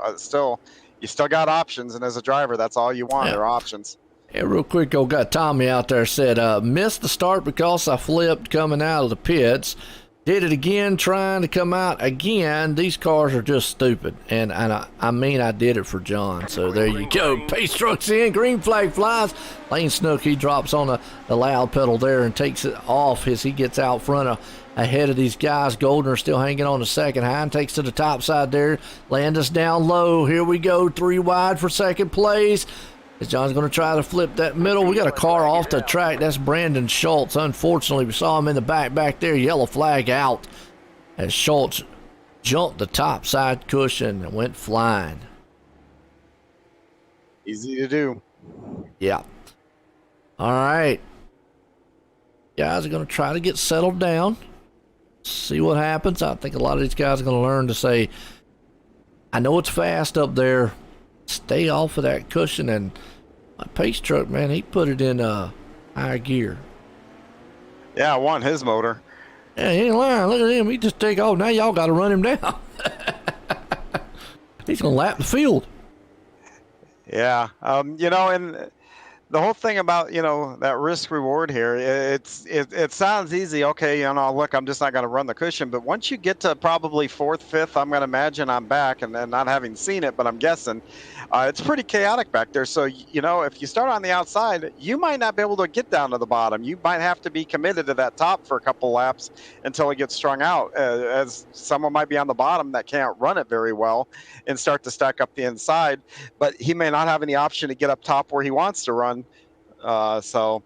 you still got options, and as a driver, that's all you want. There are options. Yeah, real quick, got Tommy out there said, missed the start because I flipped coming out of the pits. Did it again, trying to come out again. These cars are just stupid. And I mean, I did it for John. So there you go. Pace truck's in. Green flag flies. Lane Snook, he drops on the loud pedal there and takes it off as he gets out front ahead of these guys. Goldner still hanging on the second. Hine takes to the top side there. Landis down low. Here we go. 3 wide for second place. As John's going to try to flip that middle. We got a car off the track. That's Brandon Schultz. Unfortunately, we saw him in the back there. Yellow flag out as Schultz jumped the top side cushion and went flying. Easy to do. Yeah. All right. Guys are going to try to get settled down. See what happens. I think a lot of these guys are going to learn to say, I know it's fast up there. Stay off of that cushion. And my pace truck, man, he put it in high gear. Yeah, I won his motor. Yeah, he ain't lying. Look at him. He just take off. Now y'all got to run him down. He's going to lap the field. Yeah. And the whole thing about, that risk reward here, it sounds easy. Okay, look, I'm just not going to run the cushion. But once you get to probably 4th, 5th, I'm going to imagine I'm back, and then not having seen it, but I'm guessing it's pretty chaotic back there. So, if you start on the outside, you might not be able to get down to the bottom. You might have to be committed to that top for a couple laps until it gets strung out, as someone might be on the bottom that can't run it very well and start to stack up the inside. But he may not have any option to get up top where he wants to run. So,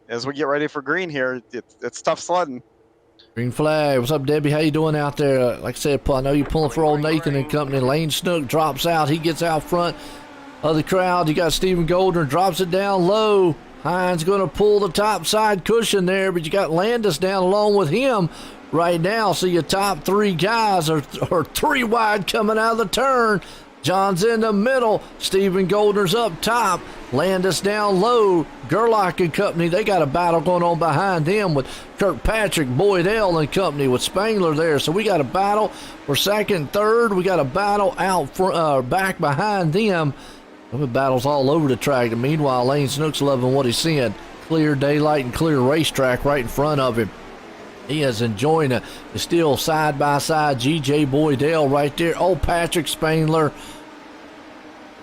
as we get ready for green here, it's tough sledding. Green flag. What's up, Debbie? How you doing out there? Like I said, I know you're pulling for old Nathan and company. Lane Snook drops out. He gets out front of the crowd. You got Stephen Goldner, drops it down low. Hines going to pull the top side cushion there, but you got Landis down along with him right now. So your top 3 guys are 3 wide coming out of the turn. John's in the middle. Stephen Goldner's up top. Landis down low. Gerlach and company, they got a battle going on behind them with Kirkpatrick, Boyd L. and company with Spangler there. So we got a battle for second, third. We got a battle out front, back behind them. The battles all over the track. And meanwhile, Lane Snook's loving what he's seeing. Clear daylight and clear racetrack right in front of him. He is enjoying it. It's still side by side. GJ Boydell right there. Oh, Patrick Spangler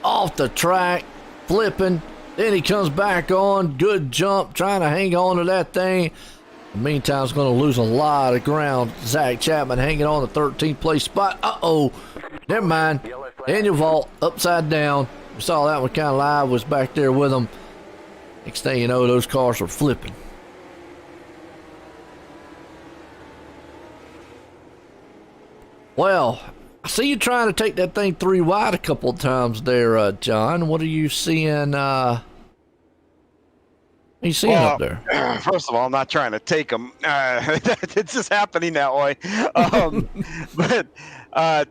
off the track, flipping. Then he comes back on. Good jump, trying to hang on to that thing. In the meantime, it's going to lose a lot of ground. Zach Chapman hanging on the 13th place spot. Uh-oh. Never mind. Daniel Vault upside down. We saw that one kind of live, was back there with him. Next thing you know, those cars are flipping. Well, I see you trying to take that thing 3 wide a couple of times there, John. What are you seeing? What are you seeing up there? First of all, I'm not trying to take them. It's just happening that way. But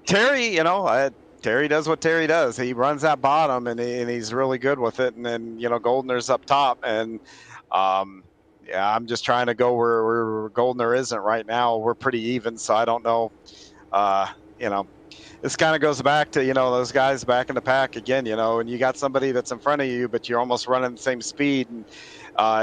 Terry, Terry does what Terry does. He runs that bottom, and he's really good with it. And then, Goldner's up top. And, I'm just trying to go where Goldner isn't right now. We're pretty even, so I don't know. This kind of goes back to, those guys back in the pack again, and you got somebody that's in front of you, but you're almost running the same speed. And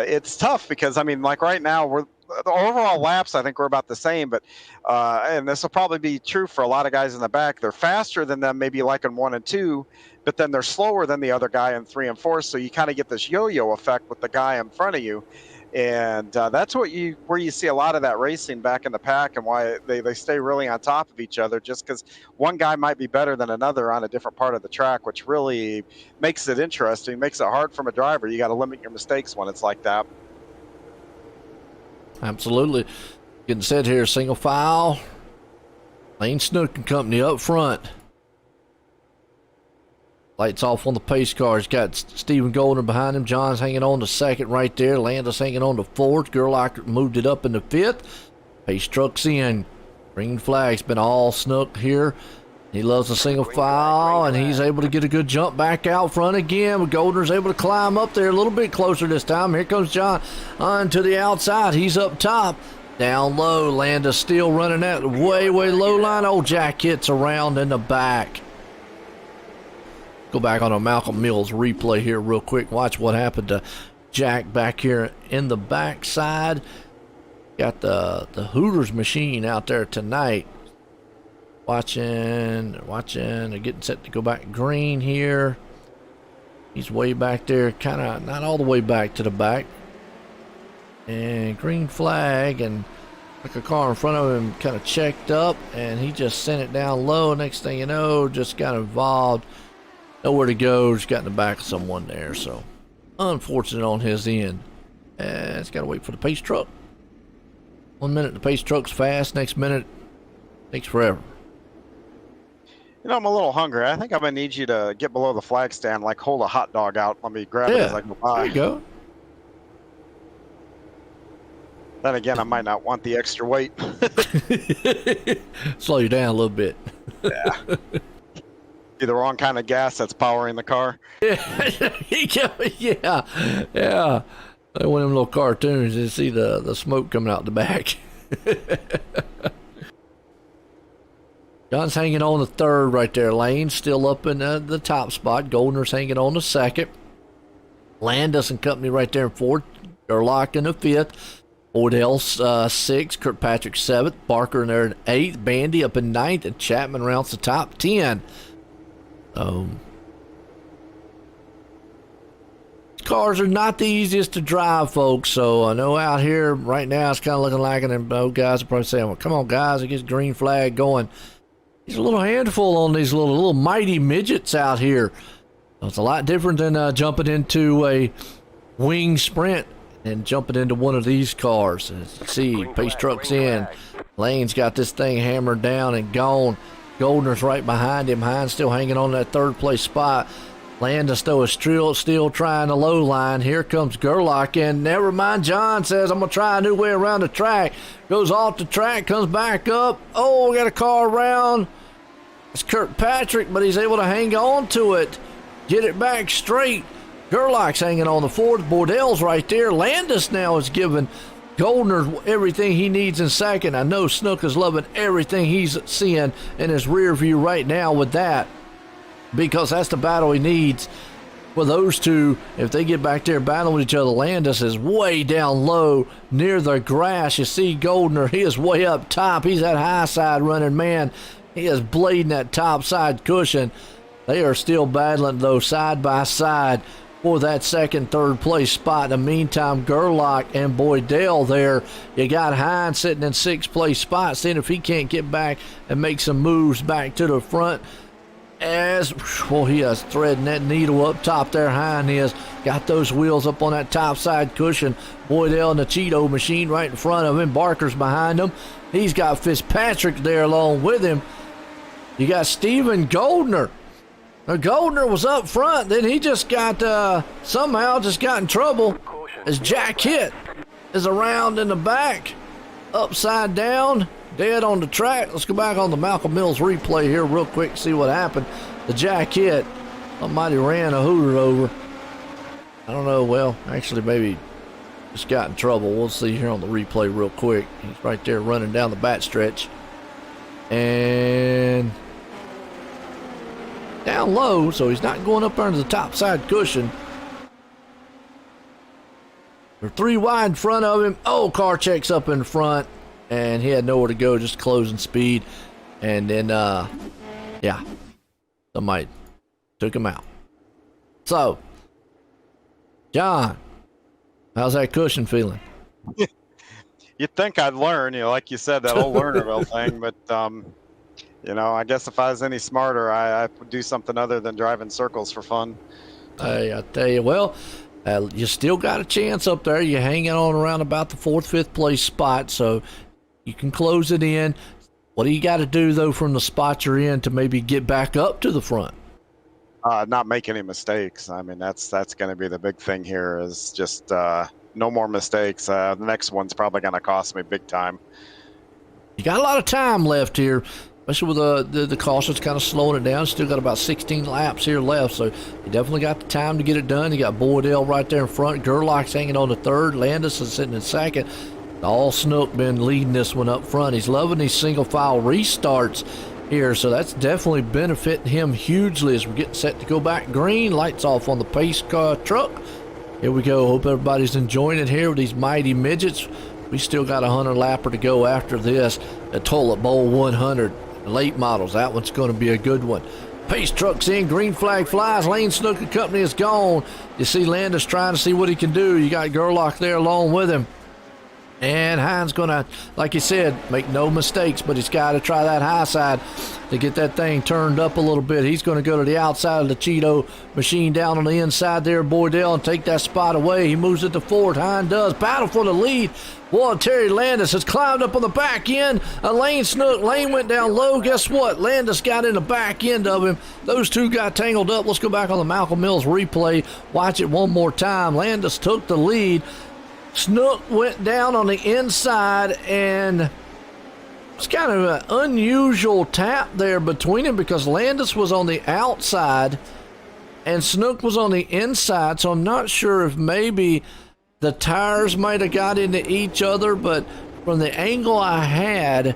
it's tough because, like right now, the overall laps, I think we're about the same, but and this will probably be true for a lot of guys in the back. They're faster than them, maybe like in 1 and 2, but then they're slower than the other guy in 3 and 4. So you kind of get this yo-yo effect with the guy in front of you. And that's where you see a lot of that racing back in the pack, and why they stay really on top of each other, just because one guy might be better than another on a different part of the track, which really makes it interesting, makes it hard from a driver. You got to limit your mistakes when it's like that. Absolutely. Getting set here, single file. Lane Snook and Company up front. Lights off on the pace cars. Got Stephen Goldner behind him. John's hanging on to second right there. Landis hanging on to fourth. Gerlach moved it up into fifth. Pace trucks in. Green flag's been all Snook here. He loves the single file, and he's able to get a good jump back out front again. But Goldner's able to climb up there a little bit closer this time. Here comes John on to the outside. He's up top. Down low. Landis still running that way low line. Oh, Jack hits around in the back. Go back on a Malcolm Mills replay here real quick. Watch what happened to Jack back here in the backside. Got the Hooters machine out there tonight. Watching. They're getting set to go back green here. He's way back there, kind of not all the way back to the back. And green flag, and like a car in front of him kind of checked up, and he just sent it down low. Next thing you know, just got involved. Nowhere to go, just got in the back of someone there, so unfortunate on his end. And it's got to wait for the pace truck. 1 minute the pace truck's fast, next minute takes forever. I'm a little hungry. I think I'm going to need you to get below the flag stand, like hold a hot dog out. Let me grab it as I go by. There you go. Then again, I might not want the extra weight. Slow you down a little bit. Yeah. Be the wrong kind of gas that's powering the car. Yeah. Like one of them little cartoons, you see the smoke coming out the back. John's hanging on the third right there. Lane still up in the top spot. Goldner's hanging on the second. Landis and Company right there in fourth. Gerlach in the fifth. Odell sixth. Kirkpatrick seventh. Barker in there in eighth. Bandy up in ninth. And Chapman rounds the top 10. Cars are not the easiest to drive, folks. So I know out here right now it's kind of looking like it. And guys are probably saying, well, come on, guys, it gets green flag going. He's a little handful on these little mighty midgets out here. It's a lot different than jumping into a wing sprint and jumping into one of these cars. As you see, pace truck's in. Lane's got this thing hammered down and gone. Goldner's right behind him. Hines still hanging on that third place spot. Landis though is still trying the low line. Here comes Gerlach, and never mind. John says, I'm going to try a new way around the track. Goes off the track, comes back up. Oh, we got a car around. It's Kirkpatrick, but he's able to hang on to it. Get it back straight. Gerlach's hanging on the fourth. Bordell's right there. Landis now is giving Goldner everything he needs in second. I know Snook is loving everything he's seeing in his rear view right now with that, because that's the battle he needs for those two. If they get back there battling with each other, Landis is way down low near the grass. You see Goldner, he is way up top. He's that high side running man. He is blading that top side cushion. They are still battling though side by side. for that second, third place spot. In the meantime, Gerlach and Boydell there. You got Hines sitting in sixth place spot, seeing if he can't get back and make some moves back to the front. As well, he is threading that needle up top there. Hines is got those wheels up on that top side cushion. Boydell and the Cheeto machine right in front of him. Barker's behind him. He's got Fitzpatrick there along with him. You got Steven Goldner. Now, Goldner was up front, then he just got somehow just got in trouble as Jack Hitt is around in the back, upside down, dead on the track. Let's go back on the Malcolm Mills replay here real quick, see what happened. The Jack Hitt, somebody ran a hooter over. I don't know, well, actually maybe just got in trouble. We'll see here on the replay real quick. He's right there running down the back stretch. And down low, so he's not going up under the top side cushion. They're 3 wide in front of him. Oh, car checks up in front, and he had nowhere to go, just closing speed. And then, yeah, somebody took him out. So, John, how's that cushion feeling? You'd think I'd learn, like you said, that whole Lernerville thing, but I guess if I was any smarter, I would do something other than drive in circles for fun. Hey, I tell you, well, you still got a chance up there. You're hanging on around about the 4th, 5th place spot, so you can close it in. What do you got to do, though, from the spot you're in to maybe get back up to the front? Not make any mistakes. I mean, that's going to be the big thing here is just no more mistakes. The next one's probably going to cost me big time. You got a lot of time left here, especially with the cautions kind of slowing it down. Still got about 16 laps here left, so you definitely got the time to get it done. You got Boydell right there in front. Gerlach's hanging on the third. Landis is sitting in second. All Snook been leading this one up front. He's loving these single file restarts here, so that's definitely benefiting him hugely as we're getting set to go back green. Lights off on the pace car truck. Here we go. Hope everybody's enjoying it here with these mighty midgets. We still got a 100 lapper to go after this. The Toilet Bowl 100 late models. That one's going to be a good one. Pace truck's in. Green flag flies. Lane Snooker Company is gone. You see Landis trying to see what he can do. You got Gerlach there along with him. And Hines going to, like you said, make no mistakes, but he's got to try that high side to get that thing turned up a little bit. He's going to go to the outside of the Cheeto machine down on the inside there, Boydell, and take that spot away. He moves it to fourth. Hines does. Battle for the lead. Boy, Terry Landis has climbed up on the back end. Lane Snook. Lane went down low. Guess what? Landis got in the back end of him. Those two got tangled up. Let's go back on the Malcolm Mills replay. Watch it one more time. Landis took the lead. Snook went down on the inside, and it's kind of an unusual tap there between them because Landis was on the outside and Snook was on the inside, so I'm not sure if maybe the tires might have got into each other, but from the angle I had,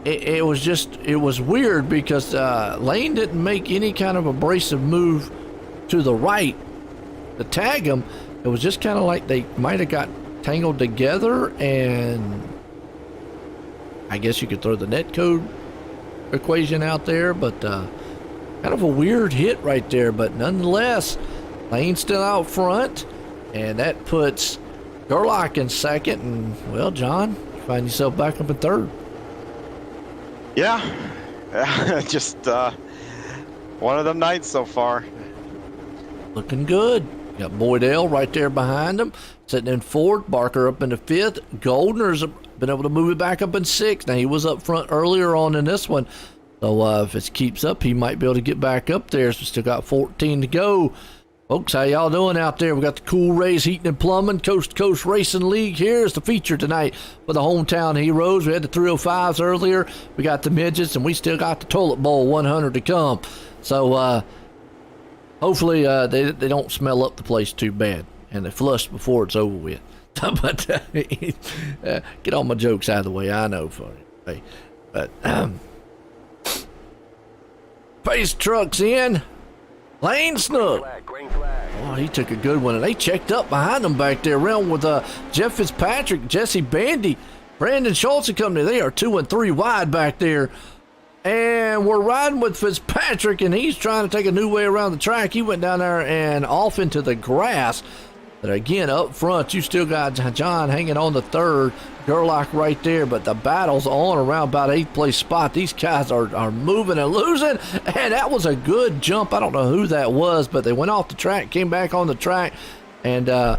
it was weird because Lane didn't make any kind of abrasive move to the right to tag him. It was just kind of like they might have got tangled together, and I guess you could throw the net code equation out there, but kind of a weird hit right there. But nonetheless, Lane's still out front, and that puts Gerlach in second. And, well, John, you find yourself back up in third. Yeah, just one of them nights so far. Looking good. You got Boydell right there behind him, sitting in fourth. Barker up in the fifth. Goldner's been able to move it back up in sixth. Now, he was up front earlier on in this one, so if it keeps up, he might be able to get back up there. So we still got 14 to go. Folks, how y'all doing out there? We got the Cool Rays Heating and Plumbing, Coast2Coast Racing League. Here's the feature tonight for the hometown heroes. We had the 305s earlier. We got the midgets, and we still got the Toilet Bowl 100 to come. So, hopefully they don't smell up the place too bad, and they flush before it's over with. But get all my jokes out of the way. I know for you. But pace trucks in. Lane Snook. Oh, he took a good one, and they checked up behind him back there, around with Jeff Fitzpatrick, Jesse Bandy, Brandon Schultz and company. They are 2 and 3 wide back there. And we're riding with Fitzpatrick, and he's trying to take a new way around the track. He went down there and off into the grass. But again, up front, you still got John hanging on the third, Gerlach right there, but the battle's on around about 8th place spot. These guys are moving and losing, and that was a good jump. I don't know who that was, but they went off the track, came back on the track, and I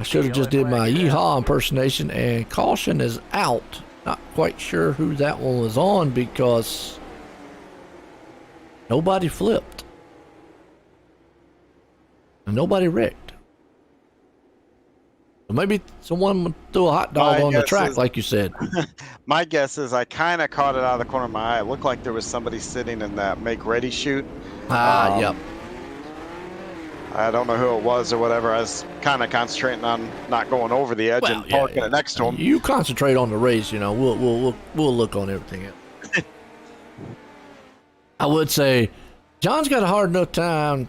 should have just did my yeehaw impersonation, and caution is out. Not quite sure who that one was on because nobody flipped. And nobody wrecked. So maybe someone threw a hot dog on the track, like you said. My guess is I kind of caught it out of the corner of my eye. It looked like there was somebody sitting in that make ready chute. Yep. I don't know who it was or whatever. I was kind of concentrating on not going over the edge and parking it next to him. You concentrate on the race, you know. We'll look on everything else. I would say John's got a hard enough time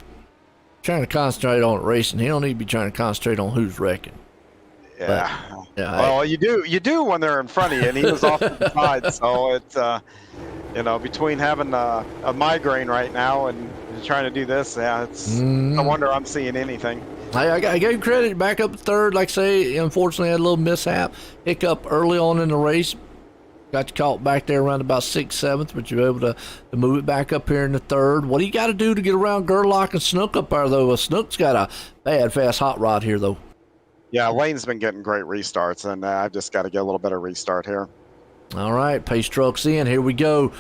trying to concentrate on racing. He don't need to be trying to concentrate on who's wrecking. Yeah. Well, you do when they're in front of you, and he was off to the side. So it's between having a migraine right now and trying to do this, it's no wonder I'm seeing anything. I gave credit back up third. Like I say, unfortunately, I had a little mishap, hiccup early on in the race. Got you caught back there around about 6th, 7th, but you were able to move it back up here in the third. What do you got to do to get around Gerlach and Snook up there, though? Snook's got a bad, fast hot rod here, though. Yeah, Lane's been getting great restarts, and I've just got to get a little better restart here. All right, pace trucks in. Here we go.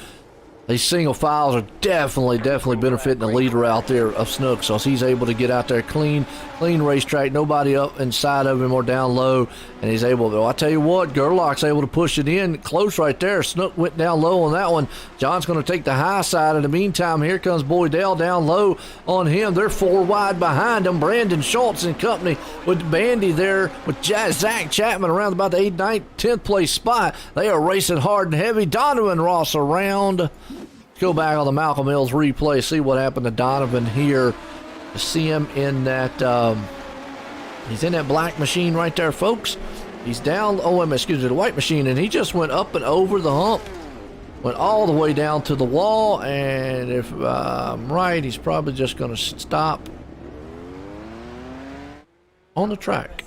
These single files are definitely benefiting the leader out there of Snook, so he's able to get out there clean racetrack, nobody up inside of him or down low, and he's able to. I tell you what, Gerlach's able to push it in close right there. Snook went down low on that one. John's going to take the high side. In the meantime, here comes Boydell down low on him. They're 4 wide behind him. Brandon Schultz and company with Bandy there with Zach Chapman around about the 8th, 9th, 10th place spot. They are racing hard and heavy. Donovan Ross around. Let's go back on the Malcolm Mills replay, see what happened to Donovan here. To see him in that, he's in that black machine right there, folks. He's down, the white machine, and he just went up and over the hump. Went all the way down to the wall, and if I'm right, he's probably just going to stop on the track.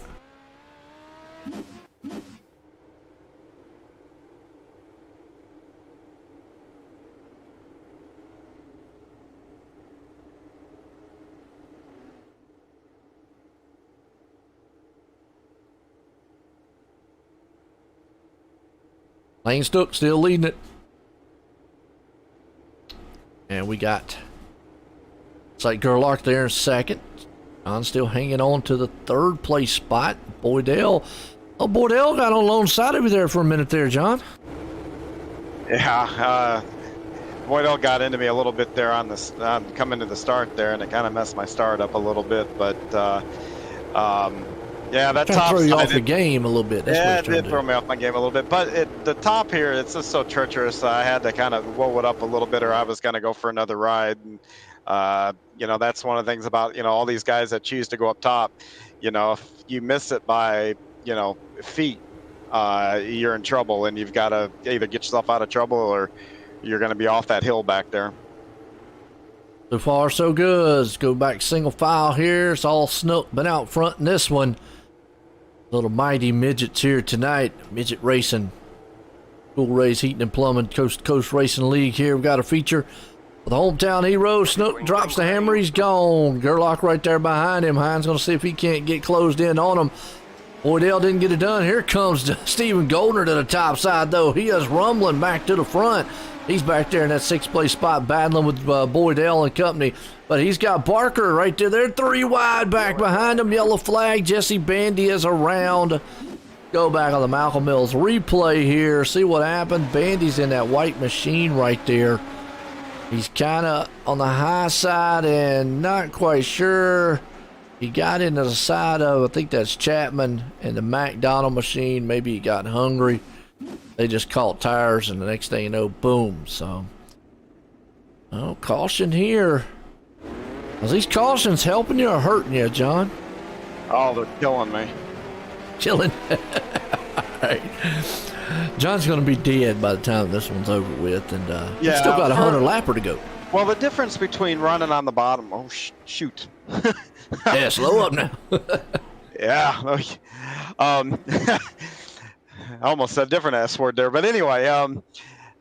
Lane Stook still leading it. And we got, it's like Gerlach there in second. John still hanging on to the 3rd place spot. Boydell got on the lone side of you there for a minute there, John. Yeah, Boydell got into me a little bit there on this coming to the start there, and it kind of messed my start up a little bit. But yeah, that top throw you off the game a little bit. That's it did throw me off my game a little bit. But the top here, it's just so treacherous. I had to kind of whoa it up a little bit, or I was going to go for another ride. And, that's one of the things about, all these guys that choose to go up top. If you miss it by, feet, you're in trouble, and you've got to either get yourself out of trouble or you're going to be off that hill back there. So far, so good. Let's go back single file here. It's all Snook been out front in this one. Little mighty midgets here tonight. Midget racing. Cool Rays Heating and Plumbing, Coast2Coast Racing League here. We've got a feature for the hometown hero. Snook drops the hammer. He's gone. Gerlach right there behind him. Hines going to see if he can't get closed in on him. Boydell didn't get it done. Here comes Stephen Goldner to the top side, though. He is rumbling back to the front. He's back there in that 6th place spot battling with Boydell and company. But he's got Barker right there. They're 3 wide back behind him. Yellow flag. Jesse Bandy is around. Go back on the Malcolm Mills replay here. See what happened. Bandy's in that white machine right there. He's kind of on the high side and not quite sure. He got into the side of, I think that's Chapman and the McDonald machine. Maybe he got hungry. They just caught tires, and the next thing you know, boom. So, caution here. Are these cautions helping you or hurting you, John? Oh, they're killing me. Chilling. All right. John's going to be dead by the time this one's over with, and he's Yeah, still got a for- 100 lapper to go. Well, the difference between running on the bottom. Oh, shoot. Yeah, slow up now. Yeah. Okay. I almost said a different S word there, but anyway,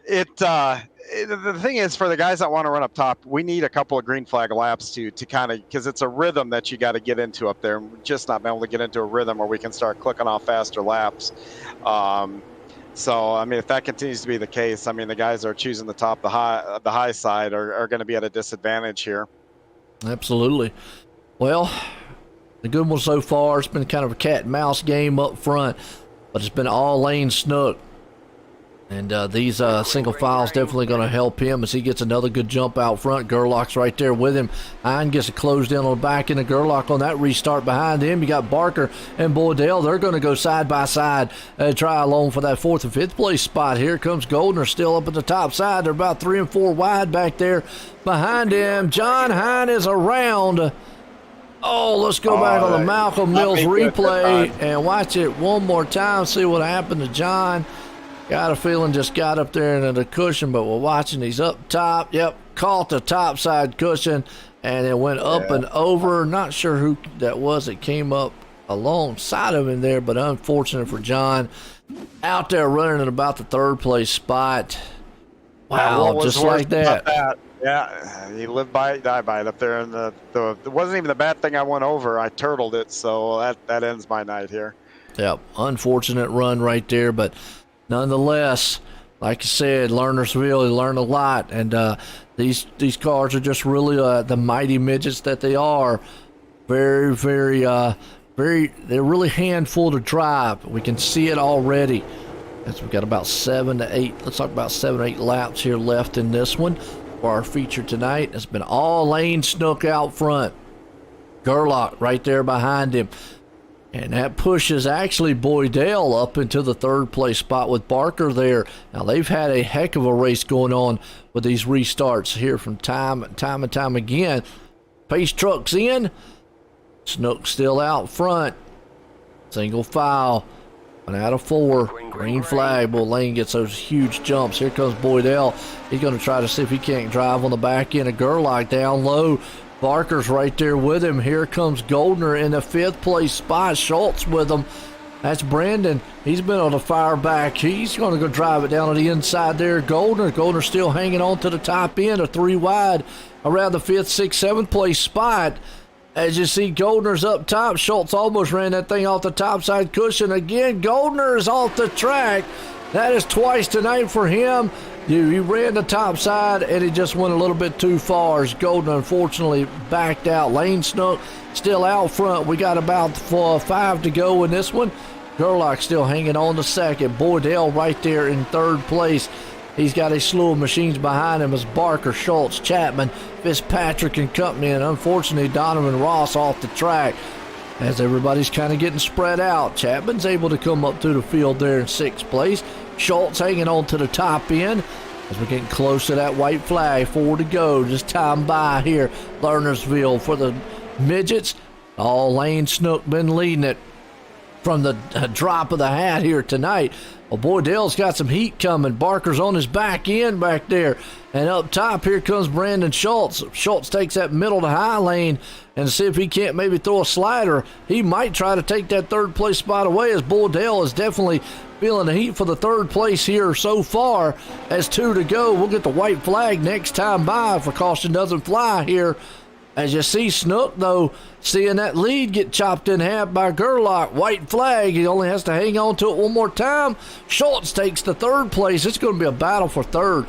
the thing is, for the guys that want to run up top, we need a couple of green flag laps to kind of, because it's a rhythm that you got to get into up there, and we're just not been able to get into a rhythm where we can start clicking off faster laps. So, I mean, if that continues to be the case, I mean, the guys that are choosing the top, the high side are going to be at a disadvantage here. Absolutely. Well, the good one so far, it's been kind of a cat and mouse game up front, but it's been all lane snook. And these single files definitely going to help him as he gets another good jump out front. Gerlach's right there with him. Hein gets it closed in on the back end of Gerlach on that restart behind him. You got Barker and Boydell. They're going to go side by side and try along for that 4th and 5th place spot. Here comes Goldner still up at the top side. They're about 3 and 4 wide back there behind him. John Hein is around. Oh, let's go back on the Malcolm Mills replay and watch it one more time. See what happened to John. Got a feeling just got up there into the cushion, but we're watching. He's up top. Yep, caught the top side cushion, and it went up and over. Not sure who that was that came up alongside of him there, but unfortunate for John. Out there running at about the 3rd place spot. Wow, just like that. Yeah, he lived by it, died by it up there. And it wasn't even the bad thing I went over. I turtled it, so that ends my night here. Yep, unfortunate run right there, but nonetheless, like I said, Lernerville, they learned a lot, and these cars are just really the mighty midgets that they are. Very, very, they're really handful to drive. We can see it already. As we've got about 7 to 8, let's talk about 7 or 8 laps here left in this one for our feature tonight. It's been all lane snook out front. Gerlach right there behind him. And that pushes actually Boydell up into the 3rd place spot with Barker there. Now, they've had a heck of a race going on with these restarts here from time and time again. Pace trucks in. Snook still out front. Single file. 1 out of 4. Green flag. Bull Lane gets those huge jumps. Here comes Boydell. He's going to try to see if he can't drive on the back end of Gerlach down low. Barker's right there with him. Here comes Goldner in the 5th place spot. Schultz with him. That's Brandon. He's been on the fire back. He's going to go drive it down to the inside there. Goldner still hanging on to the top end of 3 wide around the 5th, 6th, 7th place spot. As you see, Goldner's up top. Schultz almost ran that thing off the top side cushion. Again, Goldner is off the track. That is twice tonight for him. He ran the top side, and he just went a little bit too far as Goldner unfortunately backed out. Lane Snook still out front. We got about 5 to go in this one. Gerlach still hanging on to 2nd. Boydell right there in 3rd place. He's got a slew of machines behind him as Barker, Schultz, Chapman, Fitzpatrick, and company. And unfortunately, Donovan Ross off the track as everybody's kind of getting spread out. Chapman's able to come up through the field there in 6th place. Schultz hanging on to the top end as we're getting close to that white flag. 4 to go. Just time by here. Lernerville for the midgets. All Lane Snook been leading it from the drop of the hat here tonight. Well, Boydell's got some heat coming. Barker's on his back end back there. And up top, here comes Brandon Schultz. Schultz takes that middle to high lane and see if he can't maybe throw a slider. He might try to take that 3rd place spot away as Boydell is definitely feeling the heat for the 3rd place here so far as 2 to go. We'll get the white flag next time by if a caution doesn't fly here. As you see Snook, though, seeing that lead get chopped in half by Gerlach. White flag. He only has to hang on to it one more time. Schultz takes the 3rd place. It's going to be a battle for 3rd.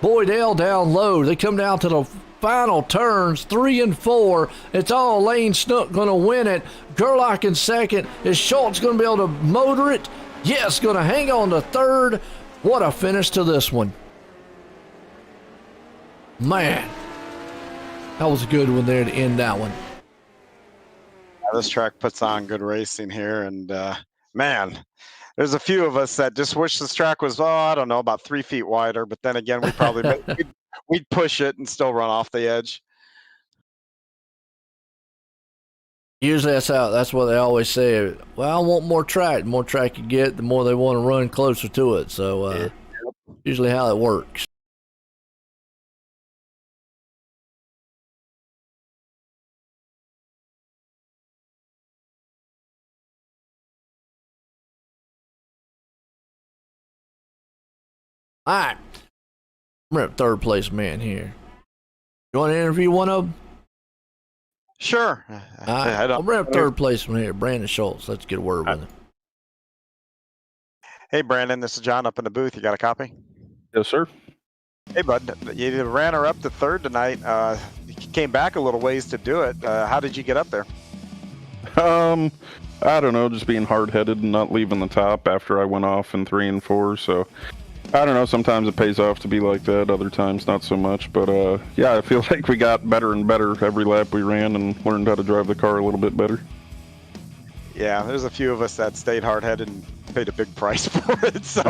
Boydell down low. They come down to the final turns, 3 and 4. It's all Lane Snook going to win it. Gerlach in 2nd. Is Schultz going to be able to motor it? Yes, going to hang on to 3rd. What a finish to this one. Man. That was a good one there to end that one. This track puts on good racing here, and man, there's a few of us that just wish this track was, I don't know, about 3 feet wider. But then again, we probably we'd push it and still run off the edge. Usually that's what they always say. Well, I want more track. The more track you get, the more they want to run closer to it. So usually how it works. All right. I'm at third place man here. You want to interview one of them? Sure. I'm going to third place one here, Brandon Schultz. Let's get a word with him. Hey, Brandon, this is John up in the booth. You got a copy? Yes, sir. Hey, bud. You ran her up to third tonight. You came back a little ways to do it. How did you get up there? I don't know, just being hard-headed and not leaving the top after I went off in 3 and 4. So I don't know. Sometimes it pays off to be like that. Other times, not so much. But yeah, I feel like we got better and better every lap we ran and learned how to drive the car a little bit better. Yeah, there's a few of us that stayed hard-headed and paid a big price for it. So,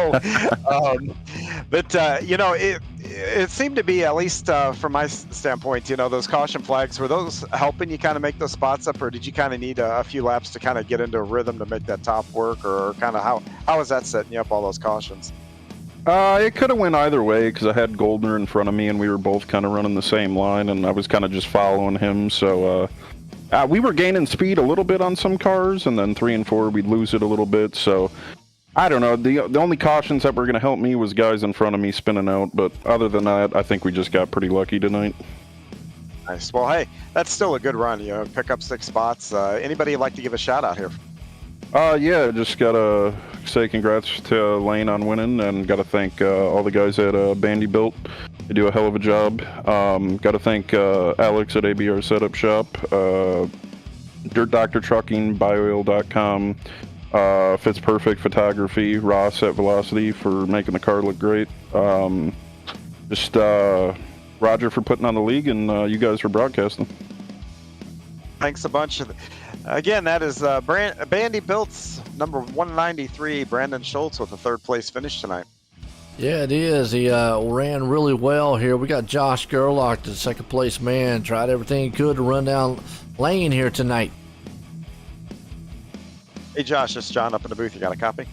but you know, it seemed to be, at least from my standpoint, you know, those caution flags, were those helping you kind of make those spots up, or did you kind of need a few laps to kind of get into a rhythm to make that top work, or kind of how was that setting you up, all those cautions? It could have went either way because I had Goldner in front of me and we were both kind of running the same line and I was kind of just following him. So we were gaining speed a little bit on some cars, and then 3 and 4 we'd lose it a little bit. So I don't know. The only cautions that were going to help me was guys in front of me spinning out. But other than that, I think we just got pretty lucky tonight. Nice. Well, hey, that's still a good run. You know, pick up 6 spots. Anybody you'd like to give a shout out here? Yeah, just gotta say congrats to Lane on winning, and gotta thank all the guys at Bandybuilt. They do a hell of a job. Gotta thank Alex at ABR Setup Shop, Dirt Doctor Trucking, Bioil.com, Fits Perfect Photography, Ross at Velocity for making the car look great. Just Roger for putting on the league, and you guys for broadcasting. Thanks a bunch. Again, that is Bandybuilt's number 193, Brandon Schultz, with a 3rd place finish tonight. Yeah, it is. He ran really well here. We got Josh Gerlach, the 2nd place man, tried everything he could to run down Lane here tonight. Hey, Josh, it's John up in the booth. You got a copy?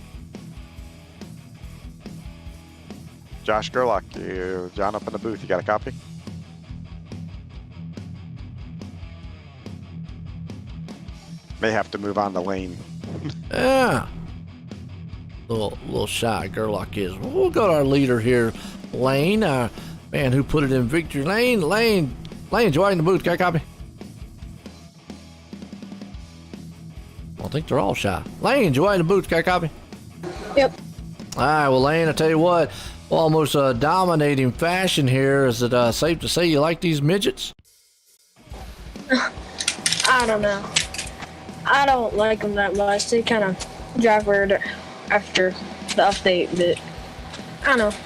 Josh Gerlach, John up in the booth. You got a copy? May have to move on to Lane. Yeah. Little shy Gerlach is. We'll go to our leader here, Lane. Man who put it in victory. Lane, Joy in the booth. Got a copy? I think they're all shy. Lane, Joy in the booth. Got a copy? Yep. All right, well, Lane, I tell you what, almost dominating fashion here. Is it safe to say you like these midgets? I don't know. I don't like them that much. They kind of drive weird after the update, but I don't know.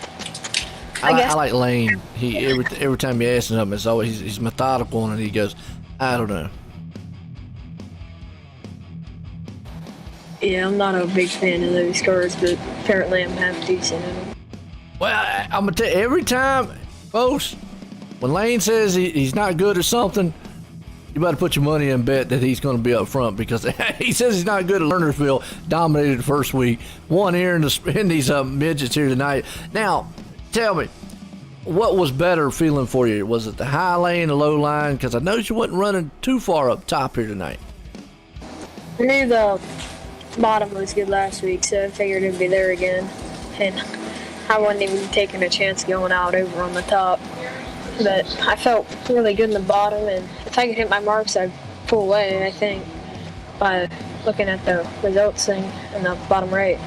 I like Lane. He every time you ask him something, it's always he's methodical, and he goes, I don't know. Yeah, I'm not a big fan of those cars, but apparently I'm half decent in them. Well, I'm gonna tell you, every time, folks, when Lane says he's not good at something, you better put your money in bet that he's going to be up front, because he says he's not good at Lernerville, dominated the first week, won here in these midgets here tonight. Now, tell me, what was better feeling for you? Was it the high lane, the low line? Because I noticed you wasn't running too far up top here tonight. I knew the bottom was good last week, so I figured it'd be there again. And I wasn't even taking a chance going out over on the top. But I felt really good in the bottom, and if I could hit my marks, I'd pull away, I think, by looking at the results thing in the bottom right.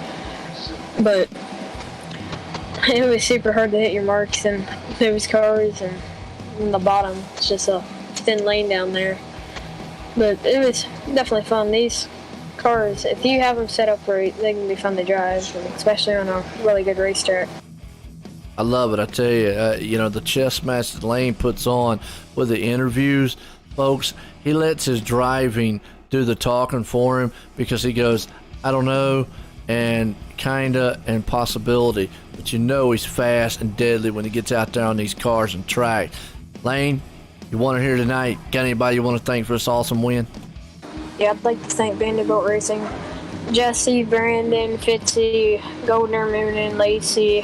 But it was super hard to hit your marks in those cars, and in the bottom, it's just a thin lane down there. But it was definitely fun. These cars, if you have them set up right, they can be fun to drive, especially on a really good racetrack. I love it. I tell you, you know, the chess match that Lane puts on with the interviews, folks, he lets his driving do the talking for him, because he goes, I don't know, and kinda, and possibility. But you know he's fast and deadly when he gets out there on these cars and track. Lane, you want to hear tonight? Got anybody you want to thank for this awesome win? Yeah, I'd like to thank Bandit Boat Racing, Jesse, Brandon, Fitzy, Goldner, Moonin, Lacey,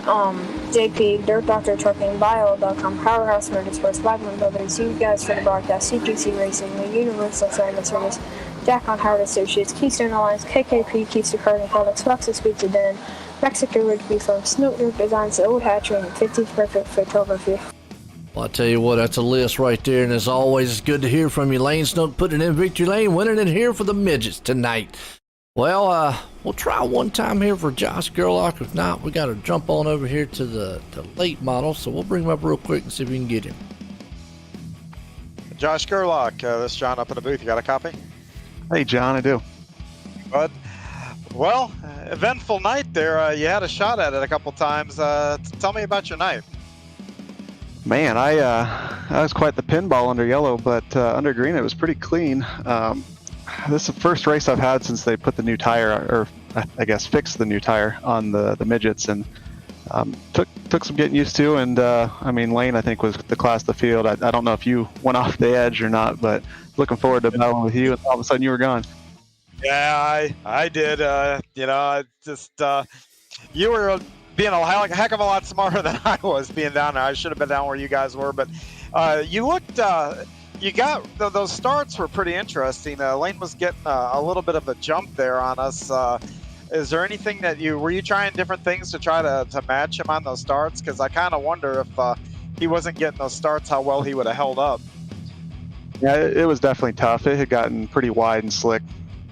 JP, Dirt Doctor Trucking, Bio.com, Powerhouse Motorsports, Blackman Brothers, you guys for the broadcast, CGC Racing, the Universal Assignment Service, Jack on Howard Associates, Keystone Alliance, KKP, Keystone Carding Products, Fox's Pizza Den, Mexico Ridge Beef Farm, Snoop Designs, The Old Hatchery, and 50's Perfect Photography. Well, I tell you what, that's a list right there, and as always, it's good to hear from you, Lane Snook, putting it in victory lane, winning it here for the midgets tonight. Well, we'll try one time here for Josh Gerlach. If not, we got to jump on over here to the late model, so we'll bring him up real quick and see if we can get him. Josh Gerlach, this is John up in the booth. You got a copy? Hey, John, I do. Good. Well, eventful night there. You had a shot at it a couple times. Tell me about your night. Man, I was quite the pinball under yellow, but under green it was pretty clean. This is the first race I've had since they put the new tire, or I guess fixed the new tire on the midgets, and took some getting used to. And I mean, Lane, I think, was the class of the field. I don't know if you went off the edge or not, but looking forward to battling with you, and all of a sudden you were gone. Yeah, I did. You were being a heck of a lot smarter than I was being down there. I should have been down where you guys were, but you looked. You got those starts were pretty interesting. Lane was getting a little bit of a jump there on us. Is there anything that were you trying different things to try to match him on those starts? Because I kind of wonder if he wasn't getting those starts, how well he would have held up. Yeah, it was definitely tough. It had gotten pretty wide and slick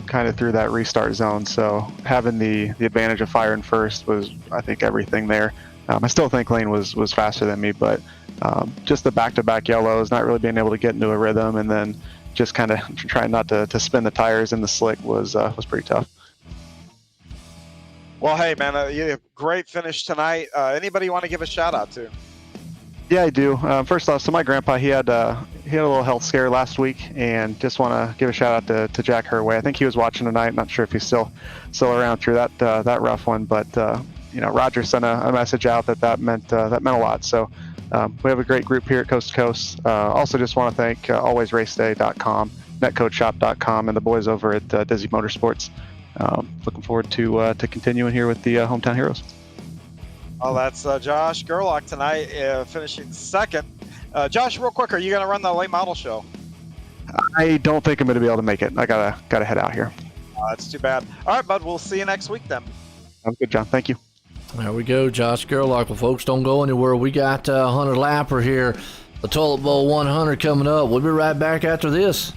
kind of through that restart zone. So having the advantage of firing first was, I think, everything there. I still think Lane was faster than me, but just the back-to-back yellows, not really being able to get into a rhythm, and then just kind of trying not to spin the tires in the slick was pretty tough. Well, hey, man, you had a great finish tonight. Anybody you want to give a shout-out to? Yeah, I do. First off, so my grandpa, he had a little health scare last week, and just want to give a shout out to Jack Herway. I think he was watching tonight. Not sure if he's still around through that rough one, but Roger sent a message out that meant a lot. So we have a great group here at Coast to Coast. Also, just want to thank alwaysraceday.com, netcodeshop.com, and the boys over at Dizzy Motorsports. Looking forward to continuing here with the Hometown Heroes. Well, that's Josh Gerlach tonight, finishing second. Josh, real quick, are you going to run the late model show? I don't think I'm going to be able to make it. I gotta head out here. That's too bad. All right, bud, we'll see you next week then. Sounds good, John. Thank you. There we go, Josh Gerlach. Well, folks, don't go anywhere. We got 100 Lapper here, the Toilet Bowl 100 coming up. We'll be right back after this.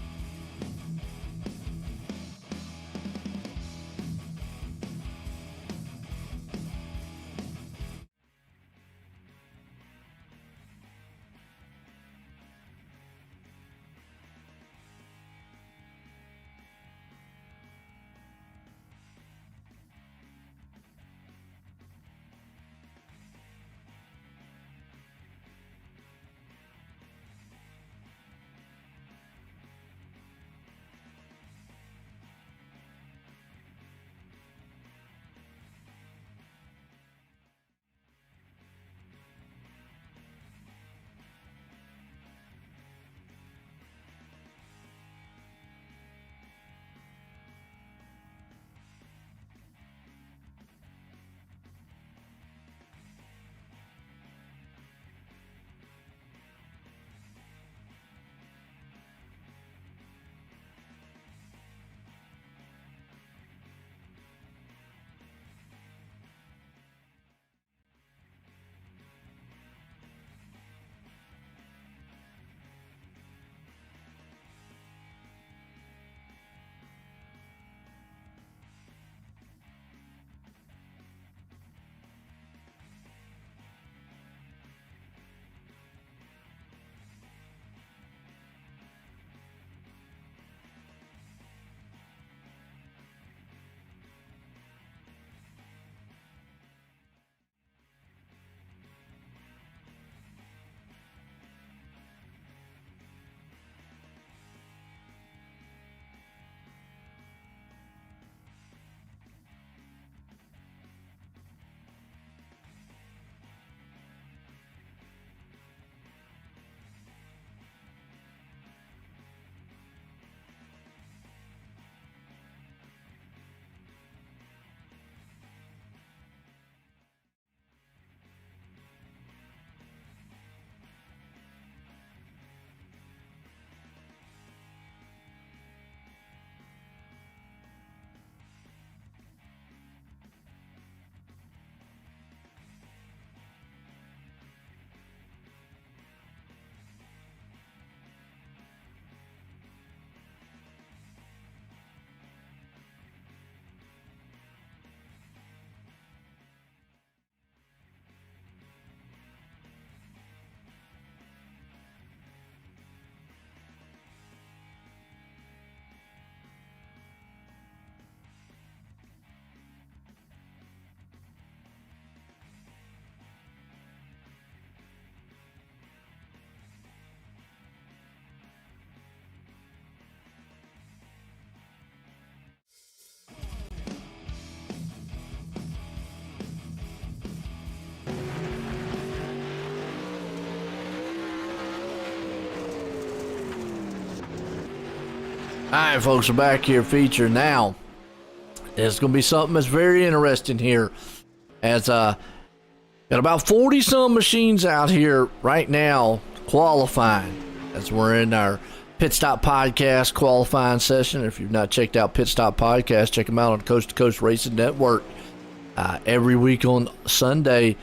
All right, folks, we're back here featuring now. There's going to be something that's very interesting here. As got about 40-some machines out here right now qualifying. As we're in our Pit Stop Podcast qualifying session. If you've not checked out Pit Stop Podcast, check them out on Coast2Coast Racing Network. Every week on Sunday,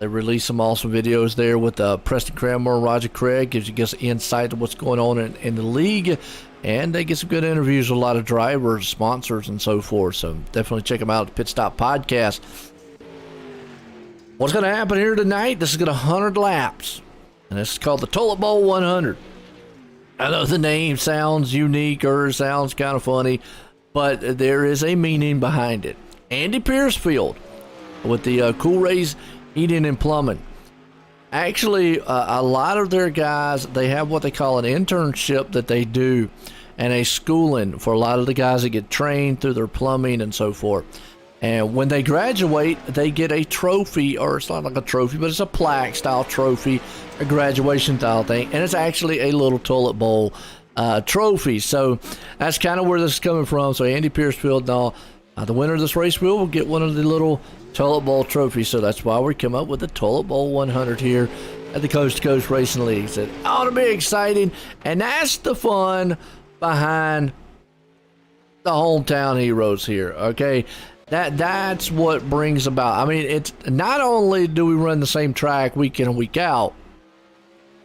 they release some awesome videos there with Preston Cranmer and Roger Craig. Gives you guys insight to what's going on in the league. And they get some good interviews with a lot of drivers, sponsors, and so forth. So definitely check them out at Pit Stop Podcast. What's going to happen here tonight? This is going to 100 laps. And this is called the Toilet Bowl 100. I know the name sounds unique or sounds kind of funny, but there is a meaning behind it. Andy Piercefield with the Cool Rays Heating and Plumbing. Actually, a lot of their guys, they have what they call an internship that they do and a schooling for a lot of the guys that get trained through their plumbing and so forth. And when they graduate, they get a trophy, or it's not like a trophy, but it's a plaque style trophy, a graduation style thing. And it's actually a little toilet bowl trophy. So that's kind of where this is coming from. So Andy Piercefield, the winner of this race will get one of the little toilet bowl trophies. So that's why we come up with the Toilet Bowl 100 here at the Coast2Coast Racing League. It ought to be exciting. And that's the fun behind the hometown heroes here, okay? That's what brings about. I mean, it's not only do we run the same track week in and week out,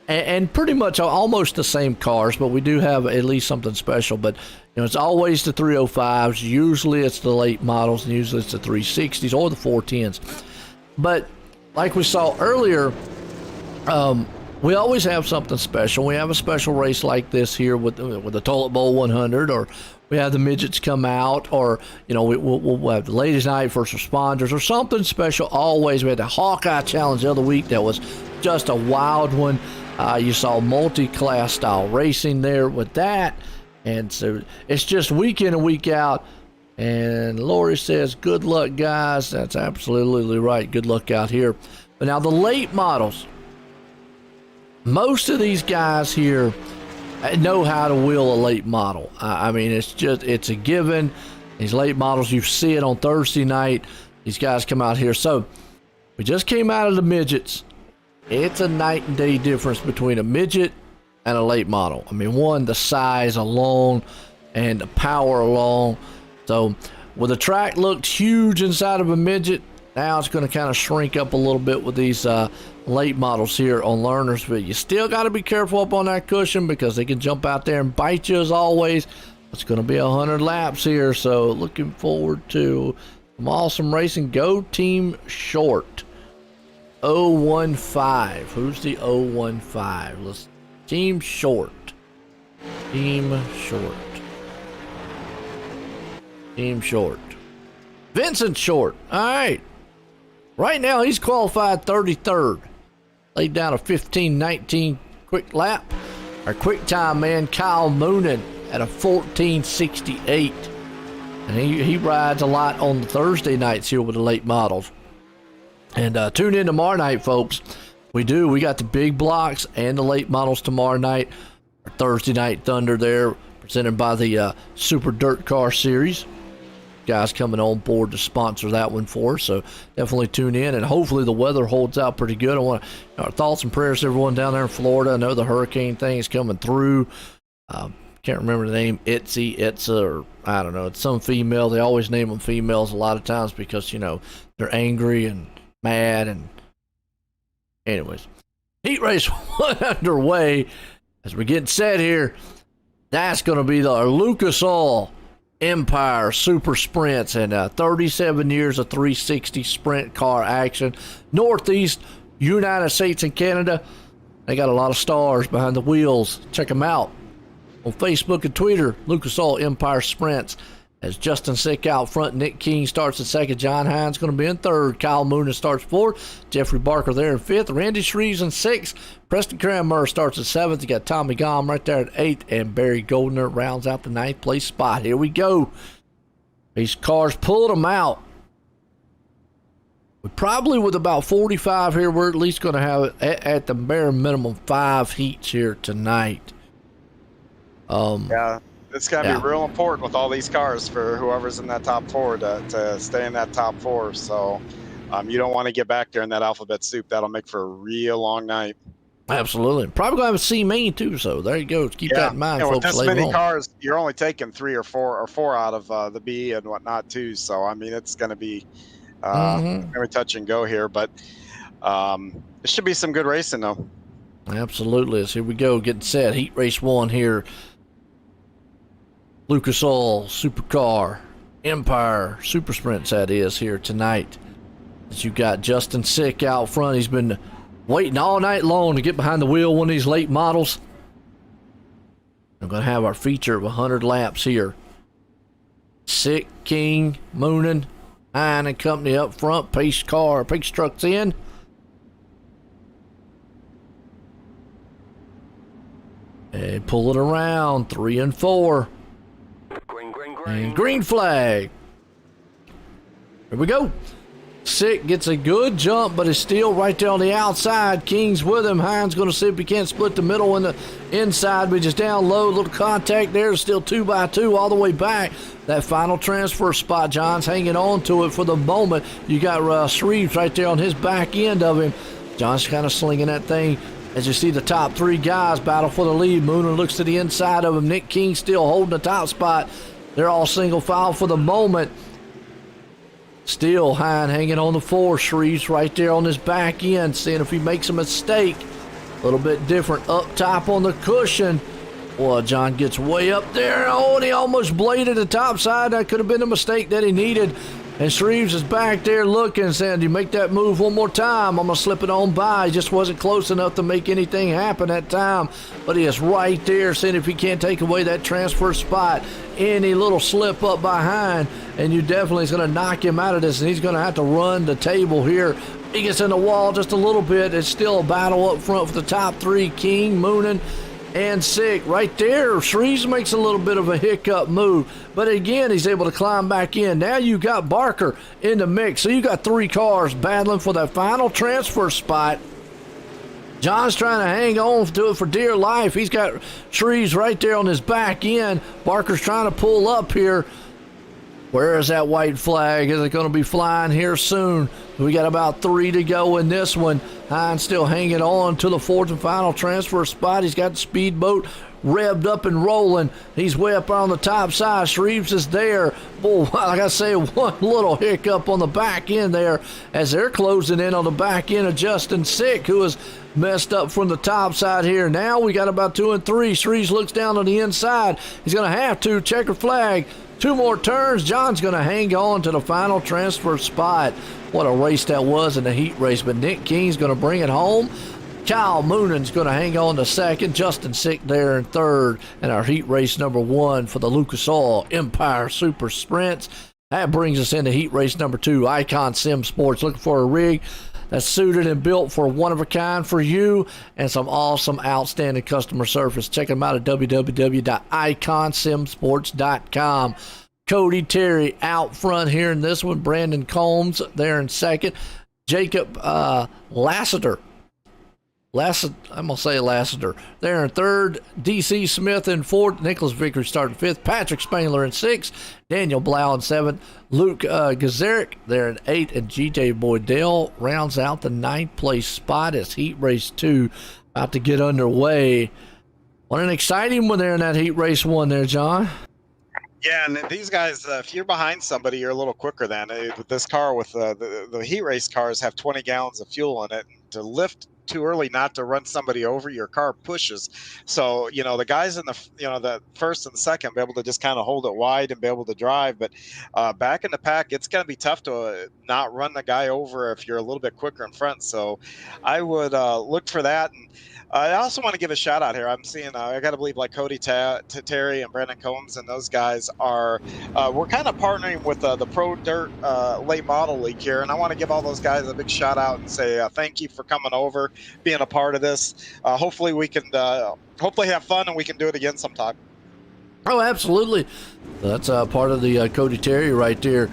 and pretty much almost the same cars, but we do have at least something special. But it's always the 305s. Usually it's the late models, and usually it's the 360s or the 410s. But like we saw earlier, we always have something special. We have a special race like this here with the Toilet Bowl 100, or we have the midgets come out, or we'll have the ladies' night, first responders, or something special. Always, we had the Hawkeye Challenge the other week that was just a wild one. You saw multi-class style racing there with that, and so it's just week in and week out. And Lori says, "Good luck, guys." That's absolutely right. Good luck out here. But now the late models. Most of these guys here know how to wheel a late model. I mean, it's a given. These late models, you see it on Thursday night. These guys come out here. So we just came out of the midgets. It's a night and day difference between a midget and a late model. I mean, one, the size alone and the power alone. So where the track looked huge inside of a midget, now it's going to kind of shrink up a little bit with these late models here on Lernerville. You still got to be careful up on that cushion because they can jump out there and bite you as always. It's going to be 100 laps here, so looking forward to some awesome racing. Go Team Short. 015. Who's the 015? Let's Team Short. Team Short. Team Short. Vincent Short. All right. Right now, he's qualified 33rd. Laid down a 15:19 quick lap. Our quick time man, Kyle Moonen, at a 14:68. And he rides a lot on the Thursday nights here with the late models. And tune in tomorrow night, folks. We got the big blocks and the late models tomorrow night. Our Thursday Night Thunder there, presented by the Super Dirt Car Series. Guys coming on board to sponsor that one for us, so definitely tune in, and hopefully the weather holds out pretty good. I want our thoughts and prayers to everyone down there in Florida. I know the hurricane thing is coming through. Can't remember the name, Itza, or I don't know. It's some female. They always name them females a lot of times because they're angry and mad. And anyways, heat race one underway as we're getting set here. That's going to be the Lucas Oil Empire Super Sprints, and 37 years of 360 sprint car action. Northeast United States and Canada. They got a lot of stars behind the wheels. Check them out on Facebook and Twitter. Lucas Oil Empire Sprints. As Justin Sick out front, Nick King starts at second. John Hines going to be in third. Kyle Moonen starts fourth. Jeffrey Barker there in fifth. Randy Shreves in sixth. Preston Cranmer starts at seventh. You got Tommy Gom right there at eighth. And Barry Goldner rounds out the ninth place spot. Here we go. These cars pulled them out. We probably, with about 45 here, we're at least going to have at the bare minimum 5 heats here tonight. Yeah. It's got to be real important with all these cars for whoever's in that top four to stay in that top four. So you don't want to get back there in that alphabet soup. That'll make for a real long night. Absolutely. Probably going to have a C main too, so there you go. Keep that in mind, and folks. with this many cars, you're only taking 3 or 4 out of the B and whatnot too. So I mean, it's going to be very touch and go here, but it should be some good racing though. Absolutely. So here we go, getting set. Heat race 1 here. Lucas Oil Supercar Empire Super Sprints, that is, here tonight. As you got Justin Sick out front. He's been waiting all night long to get behind the wheel one of these late models. I'm going to have our feature of 100 laps here. Sick, King, Moonin, Hine and company up front. Pace truck's in. And pull it around. 3 and 4. And green flag. Here we go. Sick gets a good jump, but is still right there on the outside. King's with him. Hines going to see if he can't split the middle and the inside, but just down low. Little contact there. Still 2x2 all the way back. That final transfer spot, John's hanging on to it for the moment. You got Shreves right there on his back end of him. John's kind of slinging that thing. As you see the top 3 guys battle for the lead. Mooner looks to the inside of him. Nick King still holding the top spot. They're all single file for the moment. Still Hine hanging on the 4. Shreves right there on his back end, seeing if he makes a mistake. A little bit different up top on the cushion. Boy, John gets way up there. Oh, and he almost bladed the top side. That could have been a mistake that he needed. And Shreves is back there looking, saying, you make that move one more time, I'm going to slip it on by. He just wasn't close enough to make anything happen that time. But he is right there, saying if he can't take away that transfer spot, any little slip up behind, and you definitely is going to knock him out of this, and he's going to have to run the table here. He gets in the wall just a little bit. It's still a battle up front for the top 3, King, Moonin, and Sick. Right there, Shreves makes a little bit of a hiccup move, but again, he's able to climb back in. Now you got Barker in the mix, so you got 3 cars battling for that final transfer spot. John's trying to hang on to it for dear life. He's got Shreves right there on his back end. Barker's trying to pull up here. Where is that white flag? Is it going to be flying here soon? We got about 3 to go in this one. Hines still hanging on to the 4th and final transfer spot. He's got the speedboat revved up and rolling. He's way up on the top side. Shreves is there. Boy, like I say, one little hiccup on the back end there as they're closing in on the back end of Justin Sick, who is messed up from the top side here. Now we got about 2 and 3. Shreves looks down on the inside. He's going to have to. Checker flag. 2 more turns. John's going to hang on to the final transfer spot. What a race that was in the heat race, but Nick King's going to bring it home. Kyle Moonin's going to hang on to 2nd. Justin Sick there in 3rd. And our heat race number 1 for the Lucas Oil Empire Super Sprints. That brings us into heat race number 2, Icon Sim Sports. Looking for a rig that's suited and built for one of a kind for you and some awesome, outstanding customer service. Check them out at www.iconsimsports.com. Cody Terry out front here in this one. Brandon Combs there in 2nd. Jacob Lassiter. I'm going to say Lassiter. There in 3rd. DC Smith in 4th. Nicholas Vickers starting 5th. Patrick Spangler in 6th. Daniel Blau in 7th. Luke Gazaric there in 8th. And GJ Boydell rounds out the 9th place spot as Heat Race 2 about to get underway. What an exciting one there in that Heat Race 1 there, John. Yeah, and these guys, if you're behind somebody, you're a little quicker than with this car. With the heat race cars have 20 gallons of fuel in it. To lift too early, not to run somebody over, your car pushes. So the guys in the the 1st and 2nd be able to just kind of hold it wide and be able to drive. But back in the pack, it's going to be tough to not run the guy over if you're a little bit quicker in front. So I would look for that. And I also want to give a shout out here. I'm seeing, I got to believe, like Cody Terry and Brandon Combs and those guys are, we're kind of partnering with the Pro Dirt Late Model League here. And I want to give all those guys a big shout out and say thank you for coming over, being a part of this. Hopefully we can hopefully have fun and we can do it again sometime. Oh, absolutely. That's part of the Cody Terry right there.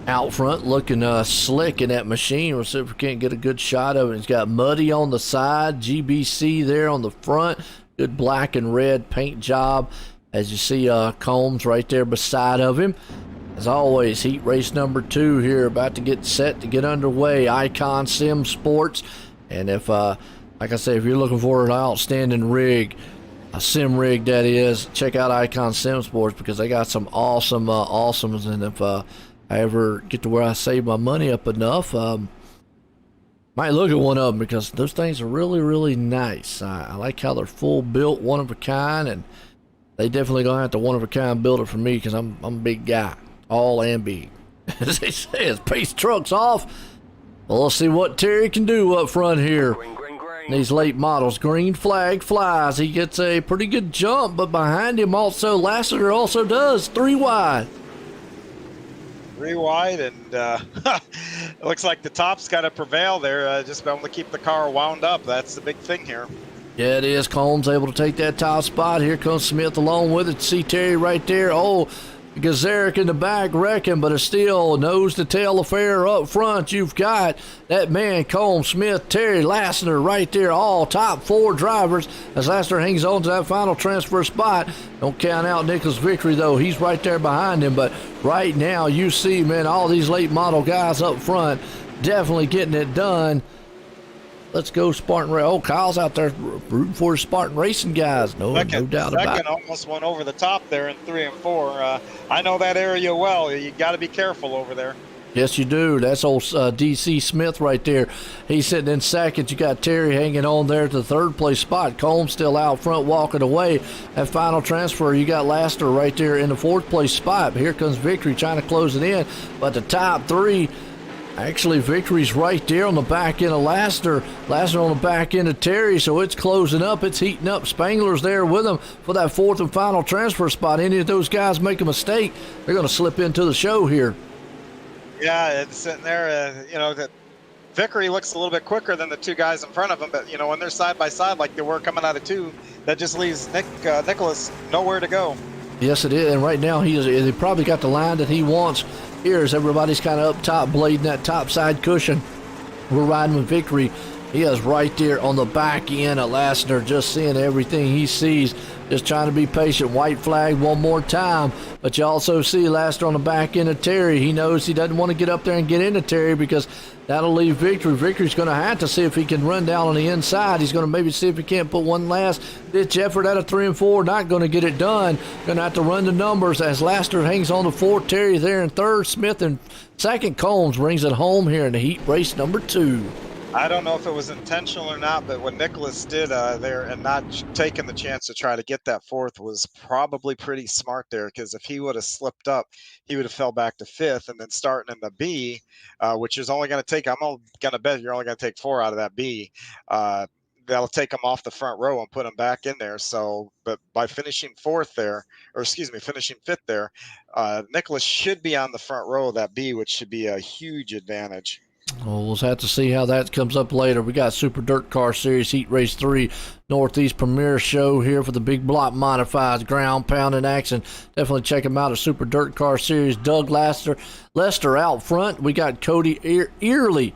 Out front looking slick in that machine. We'll see if we can't get a good shot of it. He's got Muddy on the side, GBC there on the front. Good black and red paint job as you see Combs right there beside of him. As always, heat race number 2 here, about to get set to get underway. Icon Sim Sports. And if, like I say, if you're looking for an outstanding rig, a sim rig that is, check out Icon Sim Sports, because they got some awesome awesomes. And if I ever get to where I save my money up enough, might look at one of them, because those things are really, really nice. I like how they're full built, one of a kind, and they definitely gonna have to one of a kind build it for me, because I'm a big guy, all and big. As they say, his pace truck's off. Well, let's see what Terry can do up front here. These late models. Green flag flies. He gets a pretty good jump, but behind him also Lassiter also does 3 wide. 3 wide, and it looks like the top's got to prevail there. Just be able to keep the car wound up. That's the big thing here. Yeah, it is. Combs able to take that top spot. Here comes Smith along with it. See Terry right there. Oh, Gazaric in the back wrecking, but it's still nose to tail affair up front. You've got that man, Combs, Smith, Terry, Lassiter right there, all top 4 drivers as Lassiter hangs on to that final transfer spot. Don't count out Nicholas Victory, though. He's right there behind him, but right now you see, man, all these late model guys up front definitely getting it done. Let's go Spartan Racing. Oh, Kyle's out there rooting for his Spartan Racing guys. No doubt about it. Second almost went over the top there in 3 and 4. I know that area well. You got to be careful over there. Yes, you do. That's old DC Smith right there. He's sitting in second. You got Terry hanging on there to the 3rd place spot. Combs still out front walking away. That final transfer, you got Lassiter right there in the 4th place spot. Here comes Victory trying to close it in. But the top 3, actually, Victory's right there on the back end of Lassiter. Lassiter on the back end of Terry, so it's closing up. It's heating up. Spangler's there with him for that 4th and final transfer spot. Any of those guys make a mistake, they're going to slip into the show here. Yeah, it's sitting there. That Vickery looks a little bit quicker than the 2 guys in front of him, but, when they're side by side like they were coming out of 2, that just leaves Nicholas nowhere to go. Yes, it is. And right now, he probably got the line that he wants. Here as everybody's kind of up top, blading that top side cushion. We're riding with Victory. He is right there on the back end of Lassiter, just seeing everything he sees, just trying to be patient. White flag one more time. But you also see Lassiter on the back end of Terry. He knows he doesn't want to get up there and get into Terry, because that'll leave Victory. Victory's going to have to see if he can run down on the inside. He's going to maybe see if he can't put one last ditch effort out of 3 and 4. Not going to get it done. Going to have to run the numbers as Lassiter hangs on to 4. Terry there in 3rd. Smith in 2nd. Combs brings it home here in the heat race number 2. I don't know if it was intentional or not, but what Nicholas did there and not taking the chance to try to get that 4th was probably pretty smart there, because if he would have slipped up, he would have fell back to 5th, and then starting in the B, which is only going to take, I'm going to bet you're only going to take 4 out of that B. That'll take him off the front row and put him back in there. So, but by finishing 4th there, finishing 5th there, Nicholas should be on the front row of that B, which should be a huge advantage. Well, we'll have to see how that comes up later. We got Super Dirt Car Series Heat Race 3 Northeast Premier Show here for the big block modifieds, ground pounding action. Definitely check them out at Super Dirt Car Series. Doug Lester out front. We got Cody Early.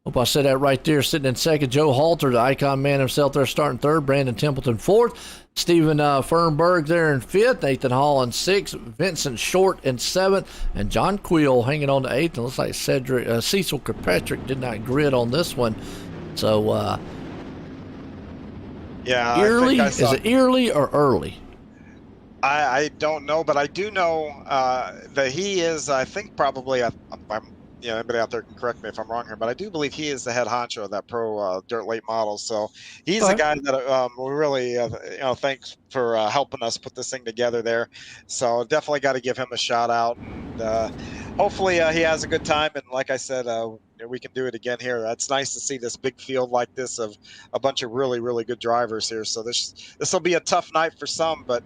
Hope I said that right there. Sitting in 2nd. Joe Halter, the icon man himself, there starting 3rd. Brandon Templeton 4th. Stephen Fernberg there in 5th. Nathan Hall in 6th. Vincent Short in 7th. And John Queel hanging on to 8th. And looks like Cecil Kirkpatrick did not grid on this one. So, yeah. Early? Is it Early or Early? I don't know, but I do know that he is, I think, probably, anybody out there can correct me if I'm wrong here, but I do believe he is the head honcho of that pro dirt late model. So he's the guy that we really, thanks for helping us put this thing together there. So definitely got to give him a shout out. And hopefully he has a good time. And like I said, we can do it again here. It's nice to see this big field like this of a bunch of really, really good drivers here. So this will be a tough night for some, but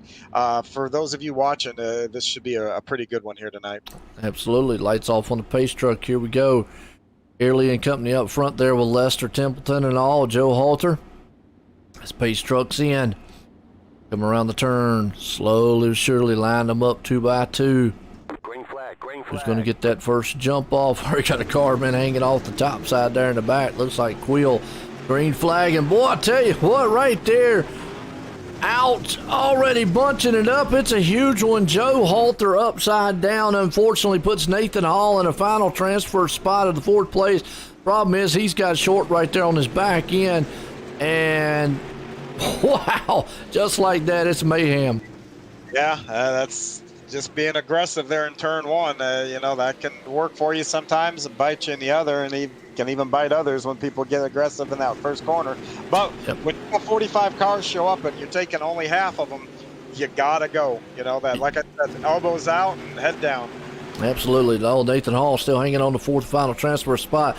for those of you watching, this should be a pretty good one here tonight. Absolutely. Lights off on the pace truck. Here we go. Early and company up front there with Lester Templeton and all. Joe Halter. As pace truck's in. Come around the turn. Slowly but surely line them up 2 by 2. Who's going to get that first jump off? We got a car man hanging off the top side there in the back. Looks like Queel. Green flag. And boy, I tell you what, right there. out, already bunching it up. It's a huge one. Joe Halter upside down, unfortunately puts Nathan Hall in a final transfer spot of the 4th place. Problem is he's got Short right there on his back end, and wow, just like that, it's mayhem. Yeah, that's just being aggressive there in turn 1. You know, that can work for you sometimes and bite you in the other, and he can even bite others when people get aggressive in that first corner. But when 45 cars show up and you're taking only half of them, you gotta go. You know, that, like I said, elbows out and head down. Absolutely. The old Nathan Hall still hanging on the 4th final transfer spot.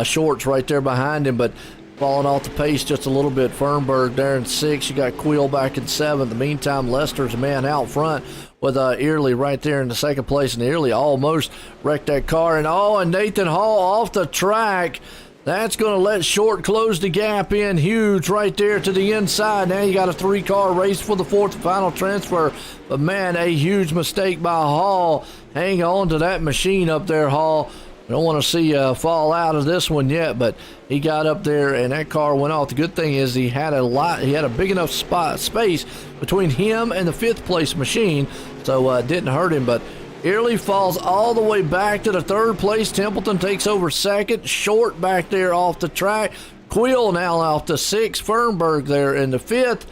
Short's right there behind him, but falling off the pace just a little bit. Fernberg there in 6th. You got Quill back in 7th. In the meantime, Lester's a man out front with Early right there in the 2nd place, and Early almost wrecked that car. And Nathan Hall off the track. That's going to let Short close the gap in huge right there to the inside. Now you got a 3-car race for the 4th final transfer. But, man, a huge mistake by Hall. Hang on to that machine up there, Hall. We don't want to see fall out of this one yet, but he got up there and that car went off. The good thing is he had a big enough space between him and the 5th place machine, so it didn't hurt him. But Early falls all the way back to the 3rd place. Templeton takes over 2nd. Short back there off the track. Quill now off the 6th. Fernberg there in the 5th.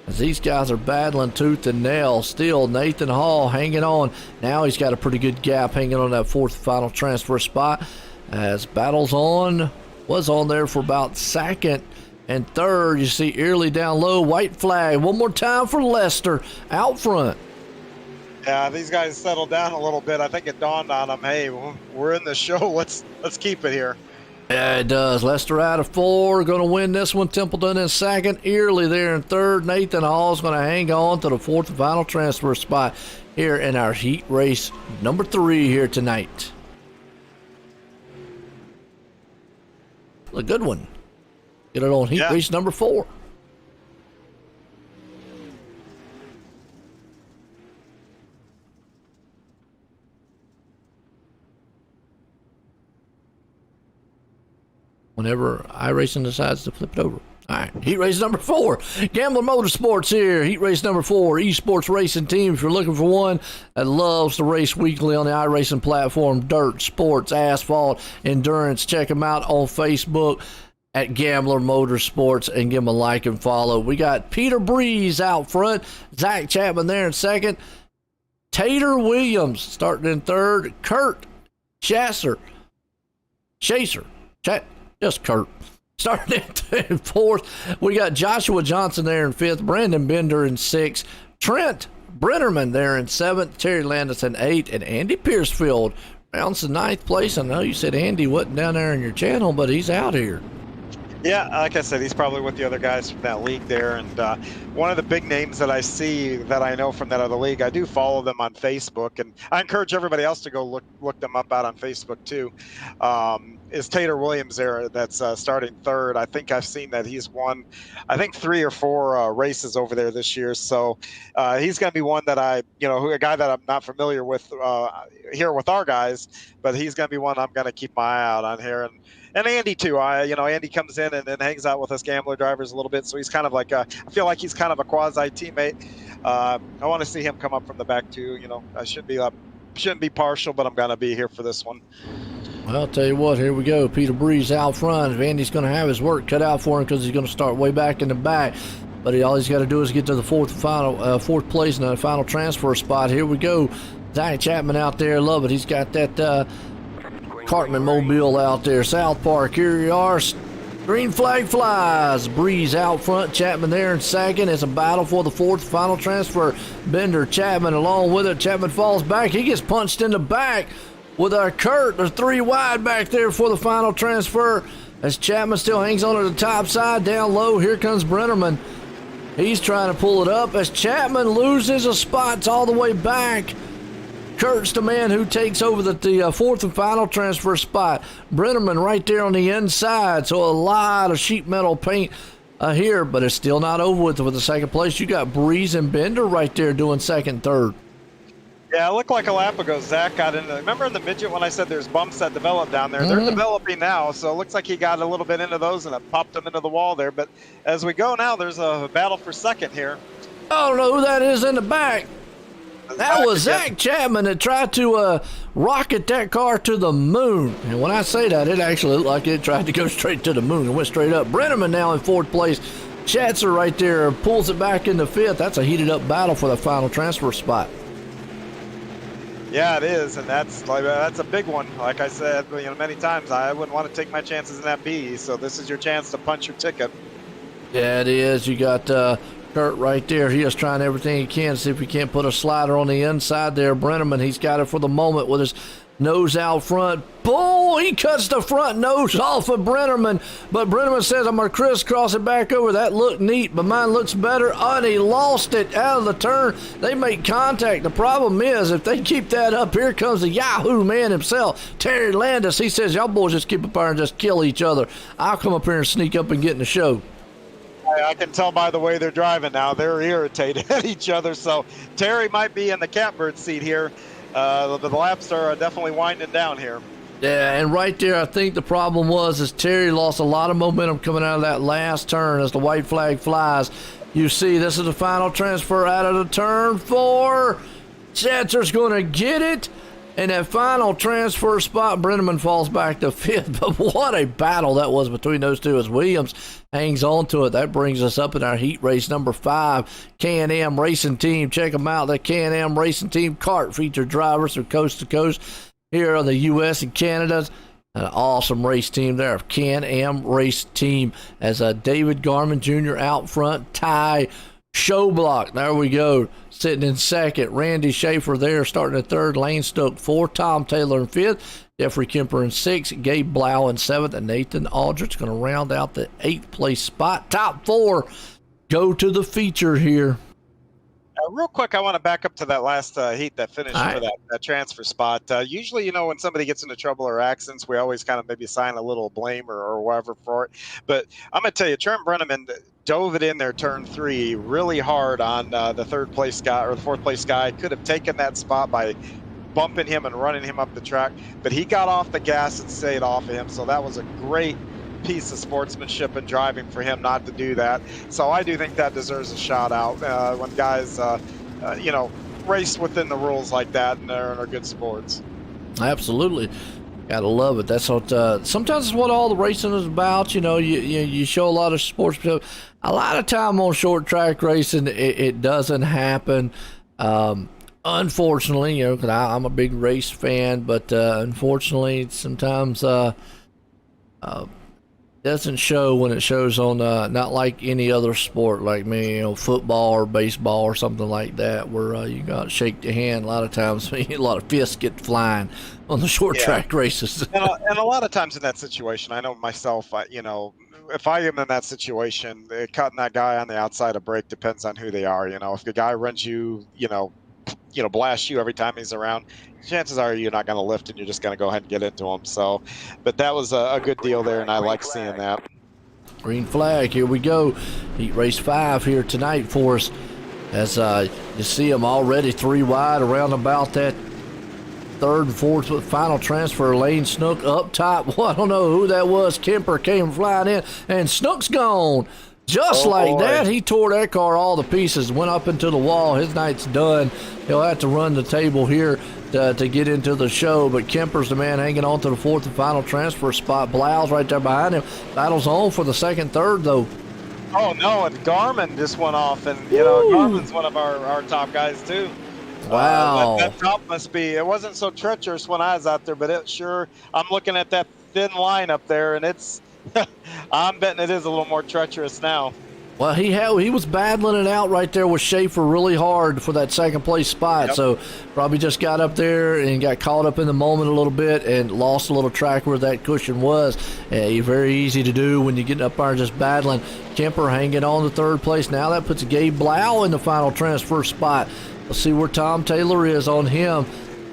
As these guys are battling tooth and nail. Still Nathan Hall hanging on. Now he's got a pretty good gap hanging on that 4th final transfer spot. As battles was on there for about 2nd and 3rd. You see Early down low. White flag. One more time for Lester out front. Yeah, these guys settled down a little bit. I think it dawned on them, hey, we're in the show. Let's keep it here. Yeah, it does. Lester out of 4, going to win this one. Templeton in 2nd. Early there in 3rd. Nathan Hall's going to hang on to the 4th and final transfer spot here in our heat race number 3 here tonight. A good one. Get it on heat race number 4. Whenever iRacing decides to flip it over. All right, heat race number 4. Gambler Motorsports here. Heat race number 4. Esports racing team. If you're looking for one that loves to race weekly on the iRacing platform, dirt, sports, asphalt, endurance, check them out on Facebook at Gambler Motorsports and give them a like and follow. We got Peter Breeze out front. Zach Chapman there in 2nd. Tater Williams starting in 3rd. Kurt Chaser. Just Kurt. Starting in 4th. We got Joshua Johnson there in 5th. Brandon Bender in 6th. Trent Brennerman there in 7th. Terry Landis in 8th. And Andy Piercefield rounds the 9th place. I know you said Andy wasn't down there in your channel, but he's out here. Yeah, like I said, he's probably with the other guys from that league there. And one of the big names that I see that I know from that other league, I do follow them on Facebook. And I encourage everybody else to go look them up out on Facebook too. Is Tater Williams there that's starting 3rd. I think I've seen that he's won, I think 3 or 4 races over there this year. So he's going to be one that a guy that I'm not familiar with here with our guys, but he's going to be one I'm going to keep my eye out on here. And Andy too. Andy comes in and hangs out with us gambler drivers a little bit, so he's kind of like I feel like he's kind of a quasi teammate. I want to see him come up from the back too. I shouldn't be partial, but I'm gonna be here for this one. Well, I'll tell you what. Here we go. Peter Breeze out front. If Andy's going to have his work cut out for him because he's going to start way back in the back. But all he's got to do is get to the 4th place in the final transfer spot. Here we go. Zach Chapman out there. Love it. He's got that Cartman mobile out there. South Park. Here you are. Green flag flies. Breeze out front. Chapman there in 2nd. It's a battle for the 4th final transfer. Bender, Chapman along with it. Chapman falls back. He gets punched in the back with Kurt. There's 3 wide back there for the final transfer. As Chapman still hangs on to the top side. Down low, here comes Brennerman. He's trying to pull it up as Chapman loses a spot all the way back. Kurt's the man who takes over the 4th and final transfer spot. Brennerman right there on the inside. So a lot of sheet metal paint here, but it's still not over with the 2nd place. You got Breeze and Bender right there doing 2nd, 3rd. Yeah, it looked like a lap ago Zach got in. Remember in the midget when I said there's bumps that develop down there? They're developing now, so it looks like he got a little bit into those and it popped him into the wall there. But as we go now, there's a battle for 2nd here. I don't know who that is in the back. That was Zach Chapman that tried to rocket that car to the moon. And when I say that, it actually looked like it tried to go straight to the moon and went straight up. Brenneman now in 4th place. Schatzer right there pulls it back into 5th. That's a heated up battle for the final transfer spot. Yeah, it is, and that's a big one. Like I said, many times, I wouldn't want to take my chances in that B. So this is your chance to punch your ticket. Yeah, it is. You got Kurt right there. He is trying everything he can to see if he can't put a slider on the inside there. Brenneman, he's got it for the moment with his nose out front. Boom! He cuts the front nose off of Brenneman. But Brenneman says, I'm going to crisscross it back over. That looked neat, but mine looks better. And he lost it out of the turn. They make contact. The problem is, if they keep that up, here comes the Yahoo man himself, Terry Landis. He says, y'all boys just keep up there and just kill each other. I'll come up here and sneak up and get in the show. I can tell by the way they're driving now. They're irritated at each other. So Terry might be in the catbird seat here. The laps are definitely winding down here. Yeah, and right there, I think the problem is Terry lost a lot of momentum coming out of that last turn as the white flag flies. You see, this is the final transfer out of the turn 4. Chatzer's going to get it. And that final transfer spot, Brenneman falls back to 5th. But what a battle that was between those two as Williams hangs on to it. That brings us up in our heat race number 5, Can-Am Racing Team. Check them out. The Can-Am Racing Team kart featured drivers from coast to coast here on the U.S. and Canada. An awesome race team there. Can-Am Race Team as David Garman Jr. out front. Ty Showblock, there we go, sitting in 2nd. Randy Schaefer there starting at 3rd. Lane Stoke 4th. Tom Taylor in 5th. Jeffrey Kemper in 6th. Gabe Blau in 7th. And Nathan Aldridge going to round out the 8th place spot. Top 4 go to the feature here. Real quick, I want to back up to that last heat that finished for that transfer spot. Usually, when somebody gets into trouble or accidents, we always kind of maybe assign a little blame or whatever for it. But I'm going to tell you, Trent Brenneman dove it in there turn 3 really hard on the 3rd place guy or the 4th place guy. Could have taken that spot by bumping him and running him up the track, but he got off the gas and stayed off of him. So that was a great piece of sportsmanship and driving for him not to do that. So I do think that deserves a shout out when guys, race within the rules like that and are good sports. Absolutely. Gotta love it. That's what sometimes it's what all the racing is about. You show a lot of sportsmanship. A lot of time on short track racing, it doesn't happen. Unfortunately, because I'm a big race fan, but unfortunately, sometimes doesn't show when it shows on not like any other sport, like football or baseball or something like that, where you got to shake the hand. A lot of times, a lot of fists get flying on the short track races. and a lot of times in that situation, I know myself, if I am in that situation, cutting that guy on the outside of brake depends on who they are. If the guy runs you, blast you every time he's around, chances are you're not going to lift and you're just going to go ahead and get into him. So, but that was a good deal there, and I like seeing that. Green flag, here we go. Heat race 5 here tonight for us. As you see them already 3 wide around about that 3rd and 4th final transfer. Lane Snook up top. Well, I don't know who that was. Kemper came flying in, and Snook's gone. Just like that, he tore that car all to pieces, went up into the wall. His night's done. He'll have to run the table here to get into the show, but Kemper's the man hanging on to the 4th and final transfer spot. Blau's right there behind him. Battle's on for the 2nd, 3rd, though. Oh, no, and Garmin just went off, and, Garmin's one of our top guys, too. Wow. That top must be, it wasn't so treacherous when I was out there, but I'm looking at that thin line up there, and it's, I'm betting it is a little more treacherous now. Well, he was battling it out right there with Schaefer really hard for that 2nd place spot. So probably just got up there and got caught up in the moment a little bit and lost a little track where that cushion was. Very easy to do when you get up there just battling. Kemper hanging on to 3rd place. Now that puts Gabe Blau in the final transfer spot. Let's see where Tom Taylor is on him.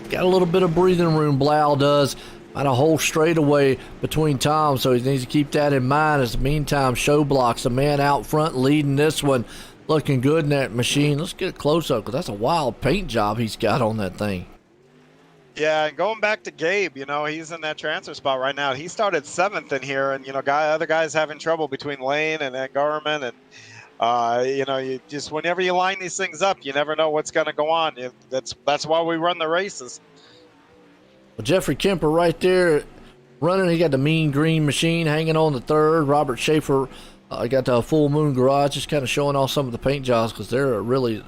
Got a little bit of breathing room, Blau does. About a whole straightaway between Tom, so he needs to keep that in mind. As the meantime, Showblock's the man out front leading this one. Looking good in that machine. Let's get a close-up, because that's a wild paint job he's got on that thing. Yeah, and going back to Gabe, he's in that transfer spot right now. He started 7th in here, and, other guys having trouble between Lane and Garmin, and You just whenever you line these things up, you never know what's going to go on. That's why we run the races. Well, Jeffrey Kemper right there running. He got the Mean Green Machine hanging on the third. Robert Schaefer got the Full Moon Garage, just kind of showing off some of the paint jobs because they're really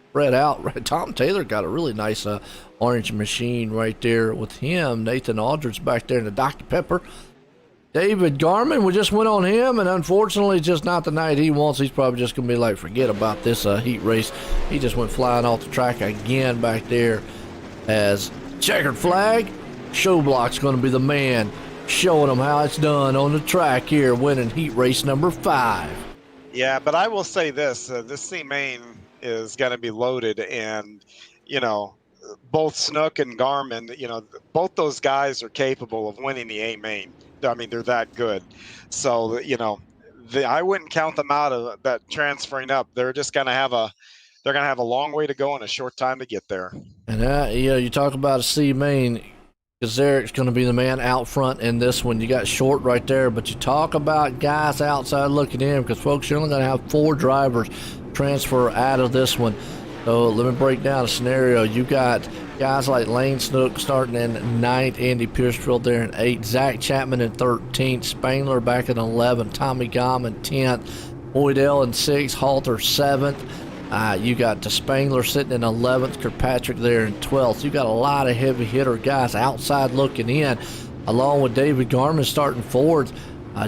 spread out. Tom Taylor got a really nice orange machine right there with him. Nathan Aldridge back there in the Dr. Pepper. David Garman, we just went on him, and unfortunately, just not the night he wants. He's probably just going to be like, forget about this heat race. He just went flying off the track again back there as checkered flag. Showblock's going to be the man showing them how it's done on the track here, winning heat race number 5. Yeah, but I will say this. This C-Main is going to be loaded, and, both Snook and Garmin, both those guys are capable of winning the A-Main. I mean, they're that good. So, I wouldn't count them out of that transferring up. They're just going to have a long way to go and a short time to get there. And you talk about a C-Main, because Eric's going to be the man out front in this one. You got Short right there, but you talk about guys outside looking in, because folks, you're only going to have 4 drivers transfer out of this one. So let me break down a scenario. You got guys like Lane Snook starting in 9th, Andy Piercefield there in 8th, Zach Chapman in 13th, Spangler back in 11th, Tommy Gom in 10th, Boydell in 6th, Halter 7th. You got the Spangler sitting in 11th, Kirkpatrick there in 12th. You got a lot of heavy hitter guys outside looking in, along with David Garman starting 4th,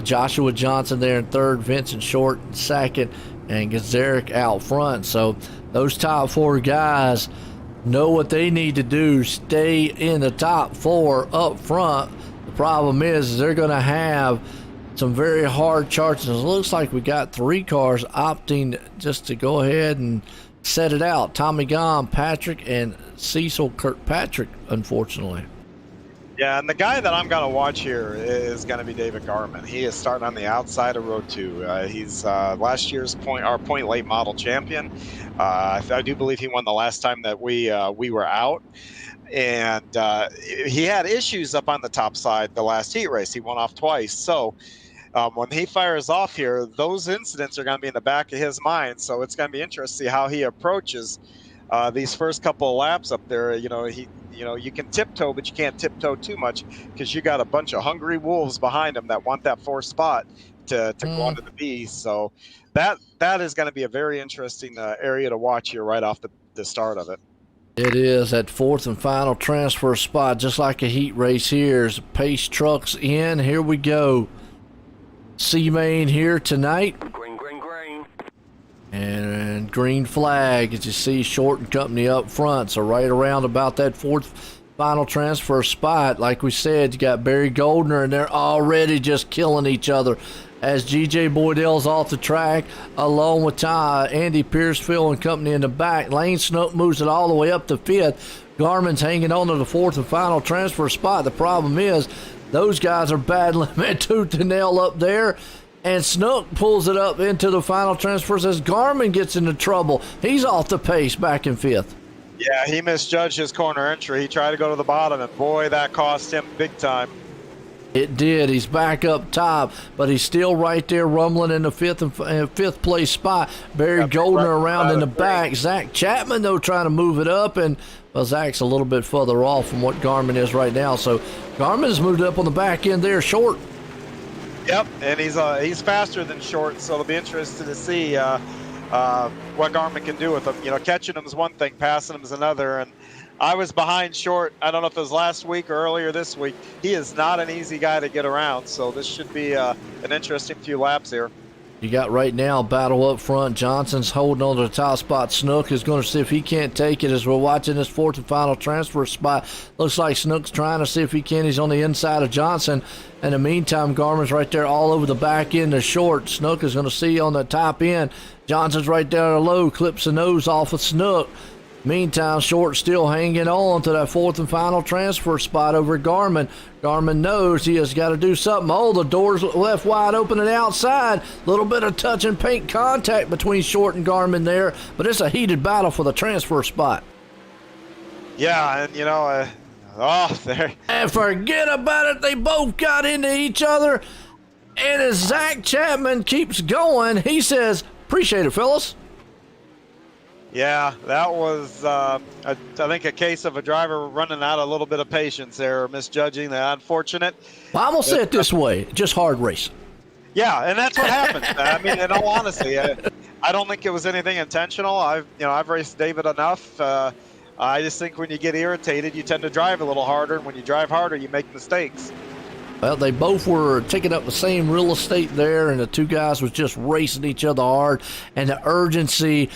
Joshua Johnson there in 3rd, Vincent Short in 2nd, and Gazaric out front. So those top 4 guys know what they need to do, stay in the top 4 up front. The problem is they're going to have some very hard charts. It looks like we got 3 cars opting just to go ahead and set it out. Tommy Gom, Patrick, and Cecil Kirkpatrick, unfortunately. Yeah, and the guy that I'm going to watch here is going to be David Garman. He is starting on the outside of row 2. He's last year's point late model champion. I do believe he won the last time that we were out. And he had issues up on the top side the last heat race. He went off twice. So when he fires off here, those incidents are going to be in the back of his mind. So it's going to be interesting to see how he approaches these first couple of laps up there. You can tiptoe, but you can't tiptoe too much because you got a bunch of hungry wolves behind him that want that 4th spot to go onto the B. So that is going to be a very interesting area to watch here right off the start of it. It is that 4th and final transfer spot, just like a heat race here. As Pace trucks in, here we go. C-Main here tonight. Green. And green flag, as you see Short and company up front. So right around about that 4th final transfer spot, like we said, you got Barry Goldner, and they're already just killing each other as G.J. Boydell's off the track, along with Andy Piercefield and company in the back. Lane Snook moves it all the way up to 5th. Garmin's hanging on to the 4th and final transfer spot. The problem is those guys are battling tooth and nail up there. And Snook pulls it up into the final transfers as Garmin gets into trouble. He's off the pace back in 5th. Yeah, he misjudged his corner entry. He tried to go to the bottom, and boy, that cost him big time. It did. He's back up top, but he's still right there rumbling in the 5th place spot. Barry Goldner around in the back. Zach Chapman, though, trying to move it up, and Zach's a little bit further off from what Garmin is right now. So Garmin's moved up on the back end there, Short. Yep, and he's faster than Short, so it'll be interesting to see what Garmin can do with him. Catching him is one thing, passing him is another. And I was behind Short. I don't know if it was last week or earlier this week. He is not an easy guy to get around, so this should be an interesting few laps here. You got right now battle up front. Johnson's holding on to the top spot. Snook is going to see if he can't take it as we're watching this 4th and final transfer spot. Looks like Snook's trying to see if he can. He's on the inside of Johnson. In the meantime, Garmin's right there all over the back end of Short. Snook is going to see on the top end. Johnson's right there low, clips the nose off of Snook. Meantime, Short still hanging on to that 4th and final transfer spot over Garmin. Garmin knows he has got to do something. Oh, the door's left wide open and outside. A little bit of touch and paint contact between Short and Garmin there, but it's a heated battle for the transfer spot. Yeah, and there. And forget about it, they both got into each other. And as Zach Chapman keeps going, he says, Appreciate it, fellas. Yeah, that was, I think, a case of a driver running out a little bit of patience there, or misjudging. The unfortunate. Well, I'm going to say it this way, just hard racing. Yeah, and that's what happened. I mean, in all honesty, I don't think it was anything intentional. I've raced David enough. I just think when you get irritated, you tend to drive a little harder, and when you drive harder, you make mistakes. Well, they both were taking up the same real estate there, and the two guys was just racing each other hard. And the urgency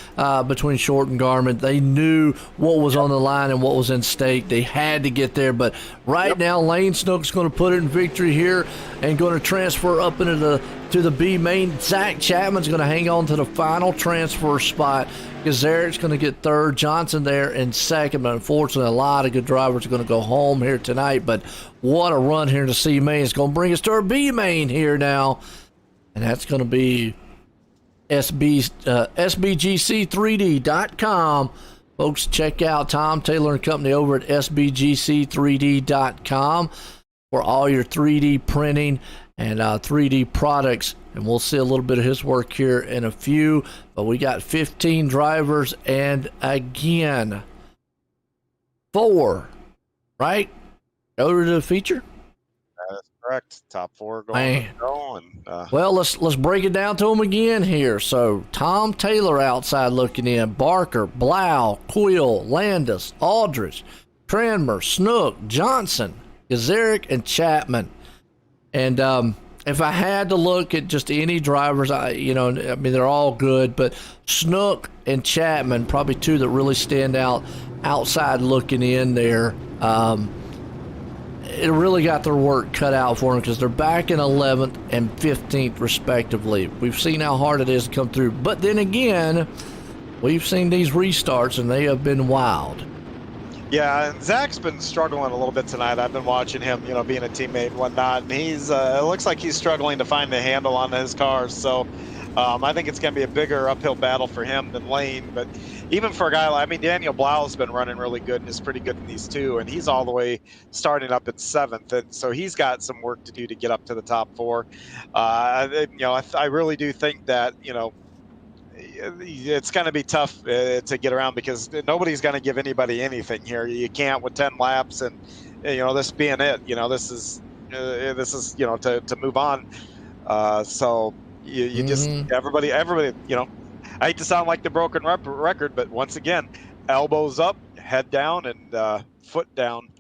between Short and Garmin, they knew what was on the line and what was in stake. They had to get there. But right now, Lane Snook's going to put it in victory here and going to transfer up into the B main. Zach Chapman's going to hang on to the final transfer spot. Gazeric's going to get third. Johnson there in second. But unfortunately, a lot of good drivers are going to go home here tonight. But what a run here to C main. It's going to bring us to our B main here now. And that's going to be SBGC3D.com. Folks, check out Tom Taylor and Company over at SBGC3D.com for all your 3D printing and 3D products. And we'll see a little bit of his work here in a few. But we got 15 drivers and again, 4, right? Go to the feature? That is correct. Top 4 going. Well, let's break it down to them again here. So Tom Taylor outside looking in. Barker, Blau, Quill, Landis, Aldridge, Tranmer, Snook, Johnson, Gazeric, and Chapman. And if I had to look at just any drivers, they're all good, but Snook and Chapman, probably two that really stand out outside looking in there. It really got their work cut out for them because they're back in 11th and 15th respectively. We've seen how hard it is to come through. But then again, we've seen these restarts and they have been wild. Yeah, and Zach's been struggling a little bit tonight. I've been watching him, being a teammate and whatnot, and he's it looks like he's struggling to find the handle on his cars. So I think it's going to be a bigger uphill battle for him than Lane. But even for a guy like, Daniel Blau's been running really good and is pretty good in these two, and he's all the way starting up at 7th, and so he's got some work to do to get up to the top 4. I really do think that it's going to be tough to get around because nobody's going to give anybody anything here. You can't with 10 laps, and this being it. This is to move on. So you just everybody. I hate to sound like the broken record, but once again, elbows up, head down, and foot down.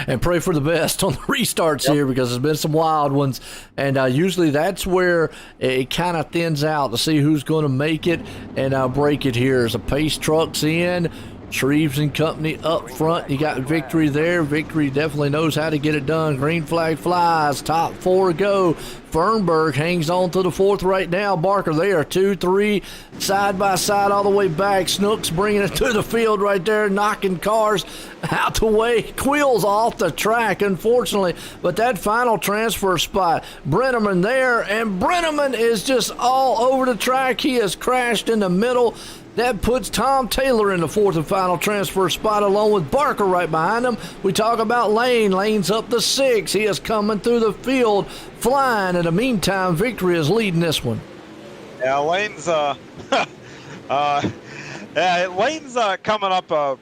And pray for the best on the restarts here because there's been some wild ones. And usually that's where it kind of thins out to see who's going to make it and break it here. As a pace truck's in, Shreves and Company up front. You got Victory there. Victory definitely knows how to get it done. Green flag flies. Top 4 go. Fernberg hangs on to the 4th right now. Barker there. 2, 3, side by side all the way back. Snook's bringing it to the field right there, knocking cars out the way. Quill's off the track, unfortunately. But that final transfer spot, Brenneman there, and Brenneman is just all over the track. He has crashed in the middle. That puts Tom Taylor in the 4th and final transfer spot along with Barker right behind him. We talk about Lane. Lane's up to 6. He is coming through the field flying. In the meantime, Victory is leading this one. Yeah, Lane's Lane's coming up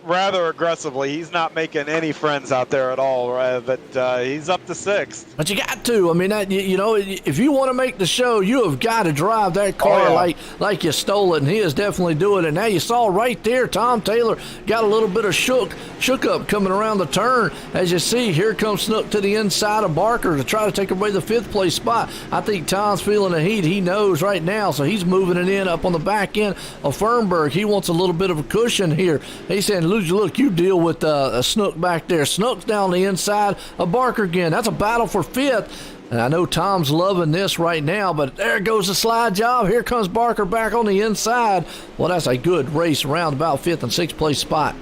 rather aggressively. He's not making any friends out there at all, but he's up to 6th. But you got to. If you want to make the show, you have got to drive that car like you stole it, and he is definitely doing it. Now you saw right there, Tom Taylor got a little bit of shook up coming around the turn. As you see, here comes Snook to the inside of Barker to try to take away the 5th place spot. I think Tom's feeling the heat. He knows right now, so he's moving it in up on the back end of Fernberg. He wants a little bit of a cushion here. He's saying, look, you deal with Snook back there. Snook's down the inside of Barker again. That's a battle for 5th. And I know Tom's loving this right now, but there goes the slide job. Here comes Barker back on the inside. Well, that's a good race around about 5th and 6th place spot.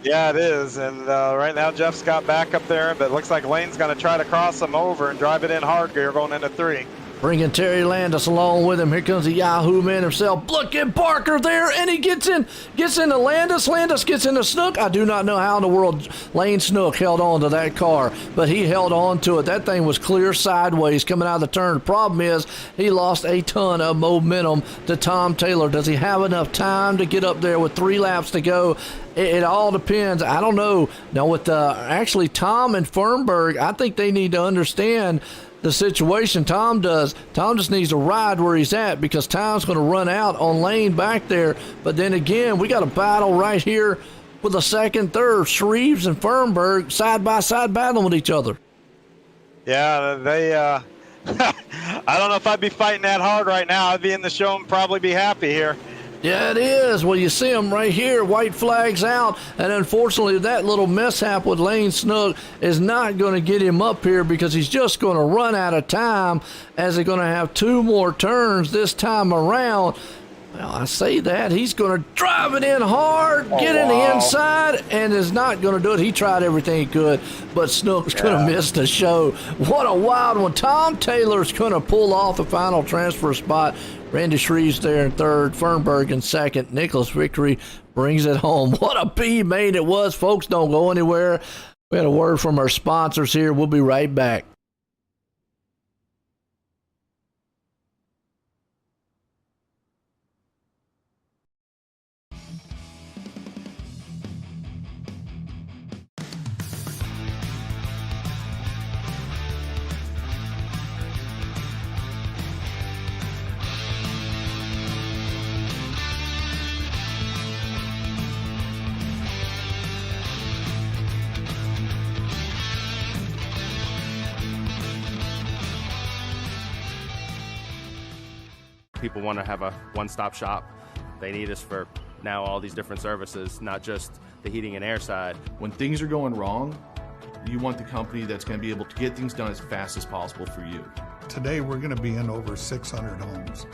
Yeah, it is. And right now Jeff's got back up there, but it looks like Lane's going to try to cross him over and drive it in hard gear going into 3. bringing Terry Landis along with him. Here comes the Yahoo man himself. Look at Barker there, and he gets into Landis. Landis gets into Snook. I do not know how in the world Lane Snook held on to that car, but he held on to it. That thing was clear sideways coming out of the turn. The problem is he lost a ton of momentum to Tom Taylor. Does he have enough time to get up there with 3 laps to go? It all depends. I don't know. Now, with actually Tom and Fernberg, I think they need to understand the situation. Tom does. Tom just needs to ride where he's at because Tom's going to run out on Lane back there. But then again, we got a battle right here with a second, third. Shreves and Fernberg side by side battling with each other. Yeah, they. I don't know if I'd be fighting that hard right now. I'd be in the show and probably be happy here. Yeah, it is. Well, you see him right here, white flags out, and unfortunately that little mishap with Lane Snook is not going to get him up here because he's just going to run out of time as they're going to have 2 more turns this time around. Well, I say that. He's going to drive it in hard, get in the inside, and is not going to do it. He tried everything he could, but Snook's going to miss the show. What a wild one. Tom Taylor's going to pull off the final transfer spot. Randy Shreves there in third, Fernberg in second. Nicholas Victory brings it home. What a B-main it was. Folks, don't go anywhere. We had a word from our sponsors here. We'll be right back. People want to have a one-stop shop. They need us for now all these different services, not just the heating and air side. When things are going wrong, you want the company that's going to be able to get things done as fast as possible for you. Today we're going to be in over 600 homes.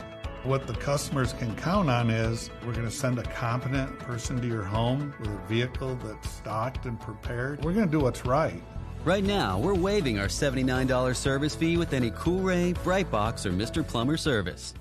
What the customers can count on is we're going to send a competent person to your home with a vehicle that's stocked and prepared. We're going to do what's right. Right now, we're waiving our $79 service fee with any Cool-Ray, Brightbox, or Mr. Plumber service.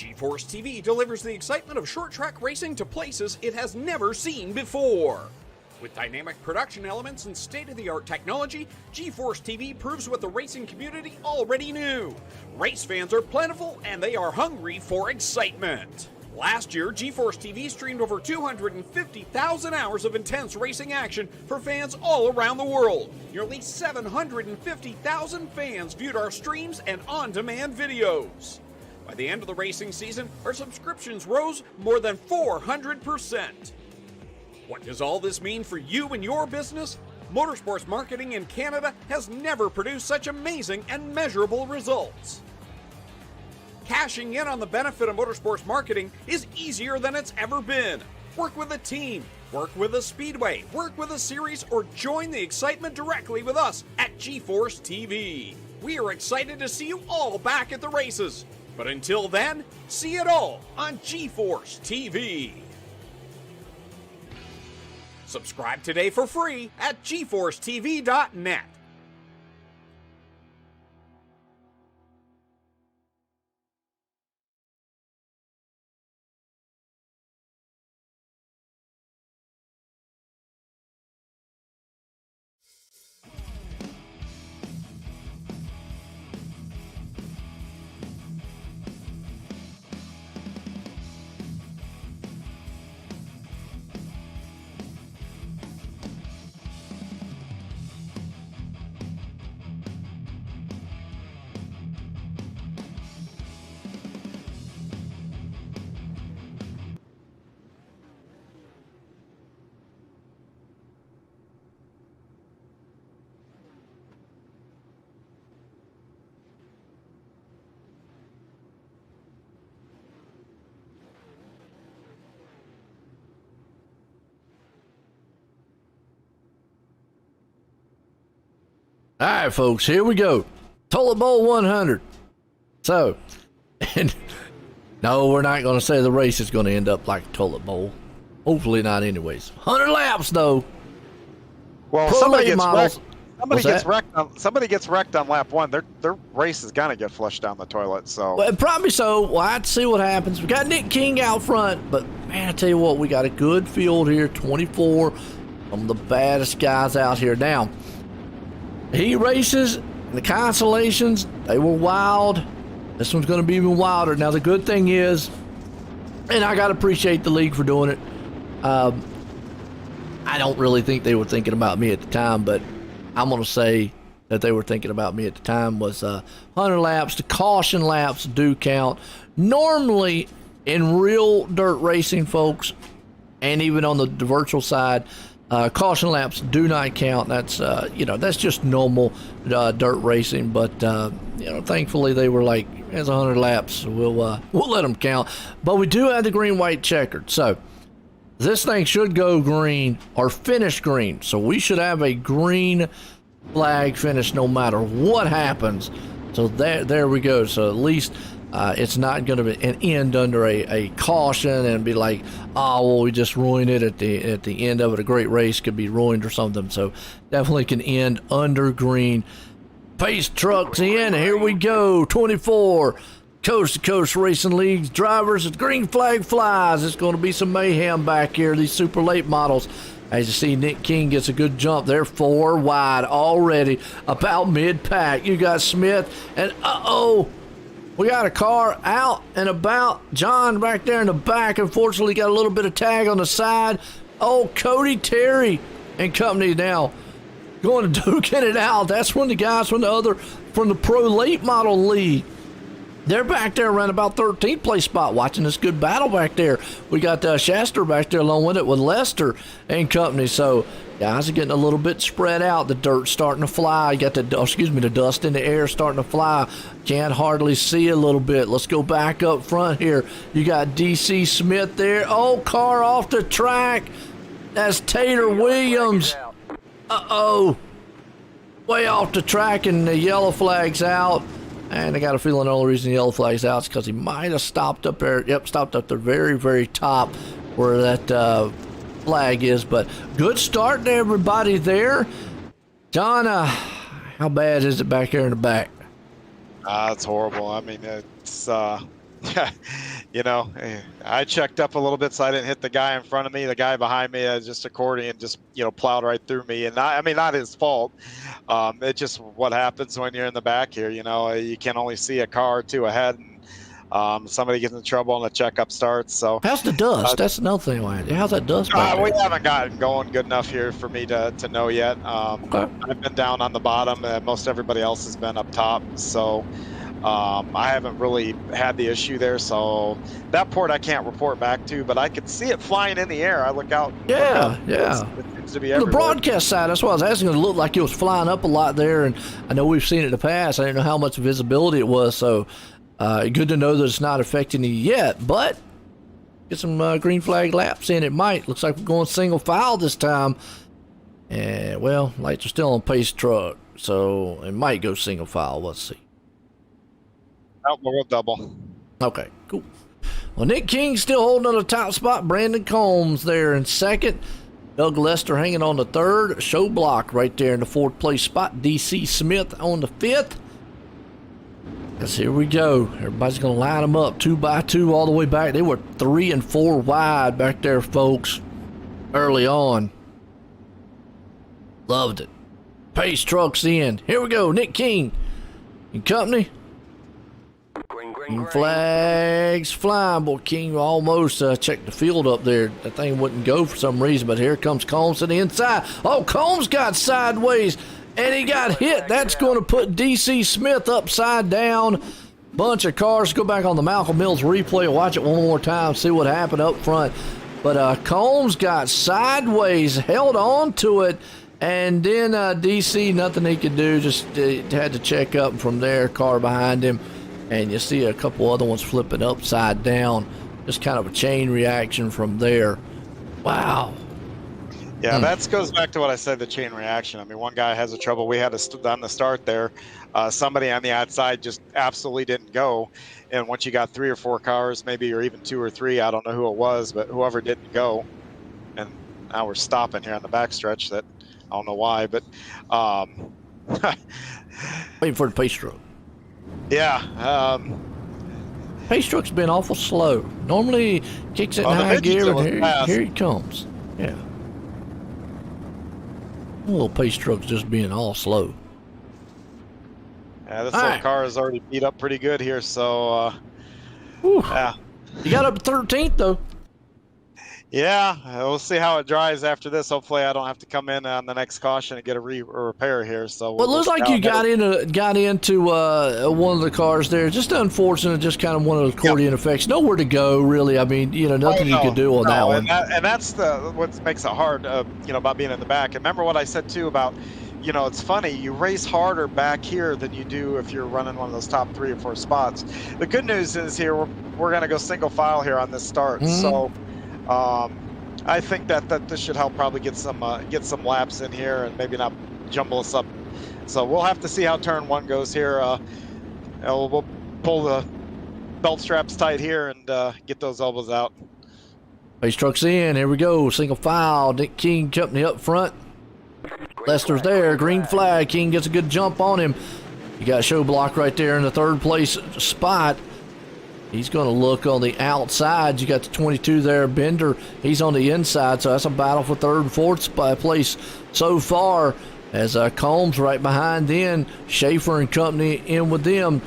GeForce TV delivers the excitement of short track racing to places it has never seen before. With dynamic production elements and state-of-the-art technology, GeForce TV proves what the racing community already knew. Race fans are plentiful and they are hungry for excitement. Last year, GeForce TV streamed over 250,000 hours of intense racing action for fans all around the world. Nearly 750,000 fans viewed our streams and on-demand videos. By the end of the racing season, our subscriptions rose more than 400%. What does all this mean for you and your business? Motorsports marketing in Canada has never produced such amazing and measurable results. Cashing in on the benefit of motorsports marketing is easier than it's ever been. Work with a team, work with a speedway, work with a series, or join the excitement directly with us at GeForce TV. We are excited to see you all back at the races. But until then, see it all on GeForce TV. Subscribe today for free at GeForceTV.net. All right, folks, here we go. Toilet Bowl 100. So, and no, we're not going to say the race is going to end up like a toilet bowl. Hopefully not anyways. 100 laps, though. Well, Pro somebody late gets models. wrecked. Somebody gets wrecked on lap 1. Their race is gonna get flushed down the toilet. So Well, probably so. We'll have to see what happens. We got Nick King out front, but man, I tell you what, we got a good field here. 24, some of the baddest guys out here. Now, heat races, the consolations, they were wild. This one's going to be even wilder. Now, the good thing is, and I got to appreciate the league for doing it. I don't really think they were thinking about me at the time, but I'm going to say that they were thinking about me at the time was 100 laps. The caution laps do count. Normally, in real dirt racing, folks, and even on the virtual side, caution laps do not count. That's that's just normal dirt racing. But thankfully they were like, "It's 100 laps. We'll let them count." But we do have the green, white, checkered. So this thing should go green or finish green. So we should have a green flag finish no matter what happens. So there we go. So at least it's not going to be an end under a caution and be like, oh, well, we just ruined it at the end of it. A great race could be ruined or something. So definitely can end under green. Pace trucks in. Here we go. 24 Coast2Coast Racing League's drivers. The green flag flies. It's going to be some mayhem back here. These super late models. As you see, Nick King gets a good jump there. 4 wide already. About mid-pack. You got Smith. And we got a car out and about. John back there in the back. Unfortunately, got a little bit of tag on the side. Oh, Cody Terry and company now going to duking it out. That's when the guys from the Pro Late Model League. They're back there around about 13th place spot watching this good battle back there. We got Shaster back there along with it with Lester and company. So guys are getting a little bit spread out. The dirt's starting to fly. You got the dust in the air starting to fly. Can't hardly see a little bit. Let's go back up front here. You got DC Smith there. Oh, car off the track. That's Tater Williams. Way off the track and the yellow flag's out. And I got a feeling the only reason the yellow flag's out is because he might have stopped up there. Yep, stopped up the very, very top where that flag is. But good start to everybody there. John, how bad is it back here in the back? It's horrible. I mean, it's You know, I checked up a little bit so I didn't hit the guy in front of me. The guy behind me just accordion, just, you know, plowed right through me. And I mean, not his fault. It's just what happens when you're in the back here. You know, you can only see a car or two ahead, and somebody gets in trouble and the checkup starts. So how's the dust? That's another thing. How's that dust back there? We haven't gotten going good enough here for me to know yet. Okay. I've been down on the bottom. Most everybody else has been up top. So I haven't really had the issue there. So that port I can't report back to, but I could see it flying in the air. I look out. Yeah. It seems to be The everywhere. broadcast side, that's why I was asking. It looked like it was flying up a lot there, and I know we've seen it in the past. I didn't know how much visibility it was, so good to know that it's not affecting you yet, but get some green flag laps in. It might. Looks like we're going single file this time. And, well, lights are still on pace truck, so it might go single file. Let's see. Oh, we'll double. Okay, cool. Well, Nick King still holding on the top spot. Brandon Combs there in second. Doug Lester hanging on the third. Show Block right there in the fourth place spot. DC Smith on the fifth. Yes, here we go. Everybody's going to line them up 2 by 2 all the way back. They were 3 and 4 wide back there, folks, early on. Loved it. Pace trucks in. Here we go. Nick King and company. Green flags flying. Boy, King almost checked the field up there. That thing wouldn't go for some reason, but here comes Combs to the inside. Oh, Combs got sideways, and he got hit. That's going to put DC Smith upside down. Bunch of cars. Go back on the Malcolm Mills replay. Watch it one more time. See what happened up front. But Combs got sideways, held on to it, and then DC, nothing he could do. Just had to check up from there. Car behind him. And you see a couple other ones flipping upside down. Just kind of a chain reaction from there. Wow. Yeah, that goes back to what I said, the chain reaction. I mean, one guy has a trouble. We had on the start there. Somebody on the outside just absolutely didn't go. And once you got 3 or 4 cars, maybe, or even 2 or 3, I don't know who it was, but whoever didn't go. And now we're stopping here on the backstretch. That I don't know why, but waiting for the pace truck. Yeah. Pace truck's been awful slow. Normally kicks it in high gear, and here he comes. Yeah. Little pace truck's just being all slow. Yeah, this little car is already beat up pretty good here, so yeah. You got up to 13th though. Yeah, we'll see how it dries after this. Hopefully, I don't have to come in on the next caution and get a repair here. So well, it looks like you got into one of the cars there. Just unfortunate, just kind of one of those accordion effects. Nowhere to go, really. I mean, nothing you could do on that one. And that's what makes it hard, about being in the back. And remember what I said too about, it's funny. You race harder back here than you do if you're running one of those top 3 or 4 spots. The good news is here we're going to go single file here on this start. Mm-hmm. So. I think that this should help probably get some laps in here and maybe not jumble us up. So we'll have to see how turn 1 goes here. We'll pull the belt straps tight here and get those elbows out. Pace truck's in. Here we go. Single file. Nick King company up front. Lester's there. Green flag. King gets a good jump on him. You got Show Block right there in the 3rd place spot. He's going to look on the outside. You got the 22 there, Bender. He's on the inside, so that's a battle for 3rd and 4th place so far. As Combs right behind then, Schaefer and company in with them.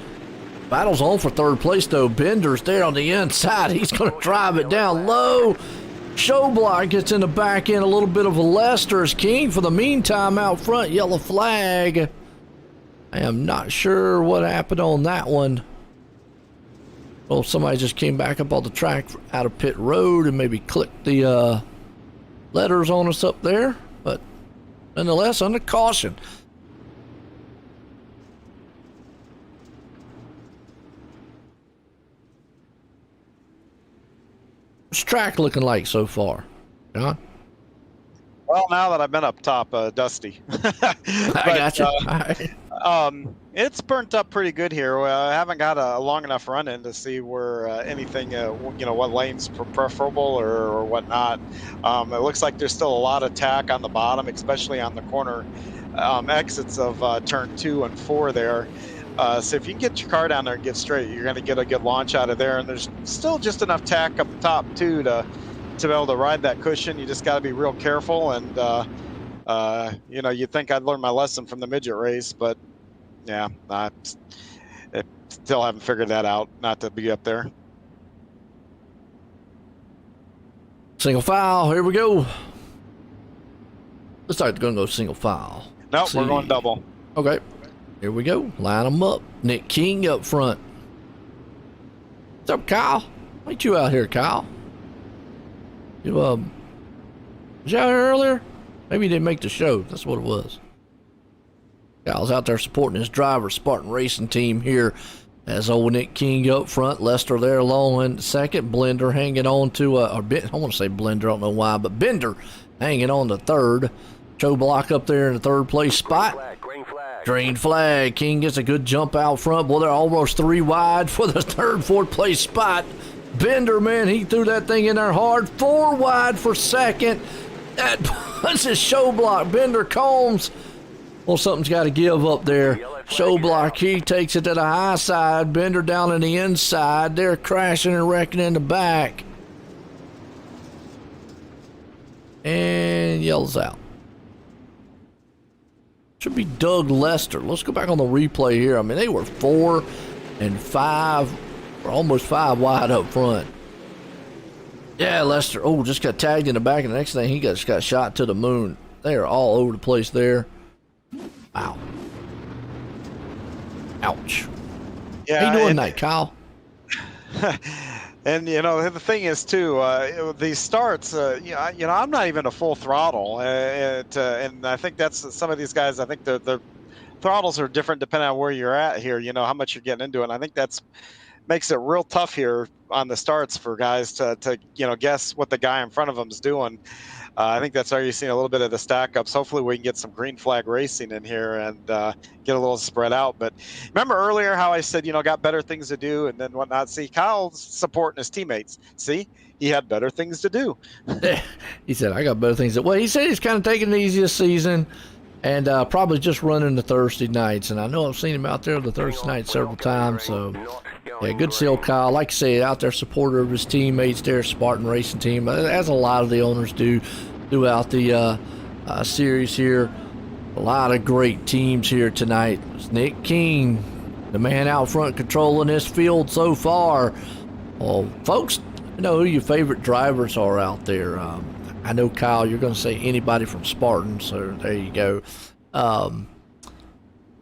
Battle's on for 3rd place, though. Bender's there on the inside. He's going to drive it down low. Show Block gets in the back end. A little bit of a Lester's King for the meantime out front. Yellow flag. I am not sure what happened on that one. Well, somebody just came back up on the track out of pit road and maybe clicked the letters on us up there. But nonetheless, under caution. What's track looking like so far, John? Well, now that I've been up top, dusty. I got you. It's burnt up pretty good here. I haven't got a long enough run in to see where anything, what lane's preferable or whatnot. It looks like there's still a lot of tack on the bottom, especially on the corner exits of turn 2 and 4 there. So if you can get your car down there and get straight, you're going to get a good launch out of there. And there's still just enough tack up top too to be able to ride that cushion. You just got to be real careful. And you know, you'd think I'd learned my lesson from the midget race, but yeah, I still haven't figured that out. Not to be up there. Single file. Here we go. Looks like they're going to go single file. Nope, we're going double. Okay. Here we go. Line them up. Nick King up front. What's up, Kyle? Meet you out here, Kyle. You, was you out here earlier? Maybe you didn't make the show. That's what it was. Kyle's out there supporting his driver, Spartan Racing Team here. As old Nick King up front. Lester there along in second. Blender hanging on to, I want to say Blender, I don't know why, but Bender hanging on to third. Joe Block up there in the third place spot. Green flag. King gets a good jump out front. Boy, they're almost 3 wide for the third, fourth place spot. Bender, man, he threw that thing in there hard. 4 wide for second. That puts his Show Block. Bender Combs. Well, something's got to give up there. Show Block, he takes it to the high side. Bender down in the inside. They're crashing and wrecking in the back. And yells out. Should be Doug Lester. Let's go back on the replay here. I mean, they were 4 and 5, or almost 5 wide up front. Yeah, Lester. Oh, just got tagged in the back, and the next thing he just got shot to the moon. They are all over the place there. Wow. Ouch. Yeah, how you doing tonight, Kyle? And you know, the thing is too, these starts, you know, I'm not even a full throttle, and I think that's some of these guys. I think the throttles are different depending on where you're at here. You know how much you're getting into, and I think that's makes it real tough here on the starts for guys to you know guess what the guy in front of them is doing. I think that's why you're seeing a little bit of the stack ups. Hopefully we can get some green flag racing in here and get a little spread out. But remember earlier how I said, you know, got better things to do and then whatnot. See, Kyle's supporting his teammates. See, he had better things to do. He said, I got better things to do. Well, he said he's kind of taking it easy this season and probably just running the Thursday nights. And I know I've seen him out there the Thursday night several times. So, yeah, good to see old Kyle. Like I say, out there, supporter of his teammates there, Spartan Racing Team, as a lot of the owners do throughout the series here. A lot of great teams here tonight. It's Nick King, the man out front controlling this field so far. Well, folks, you know who your favorite drivers are out there. I know, Kyle, you're going to say anybody from Spartan, so there you go.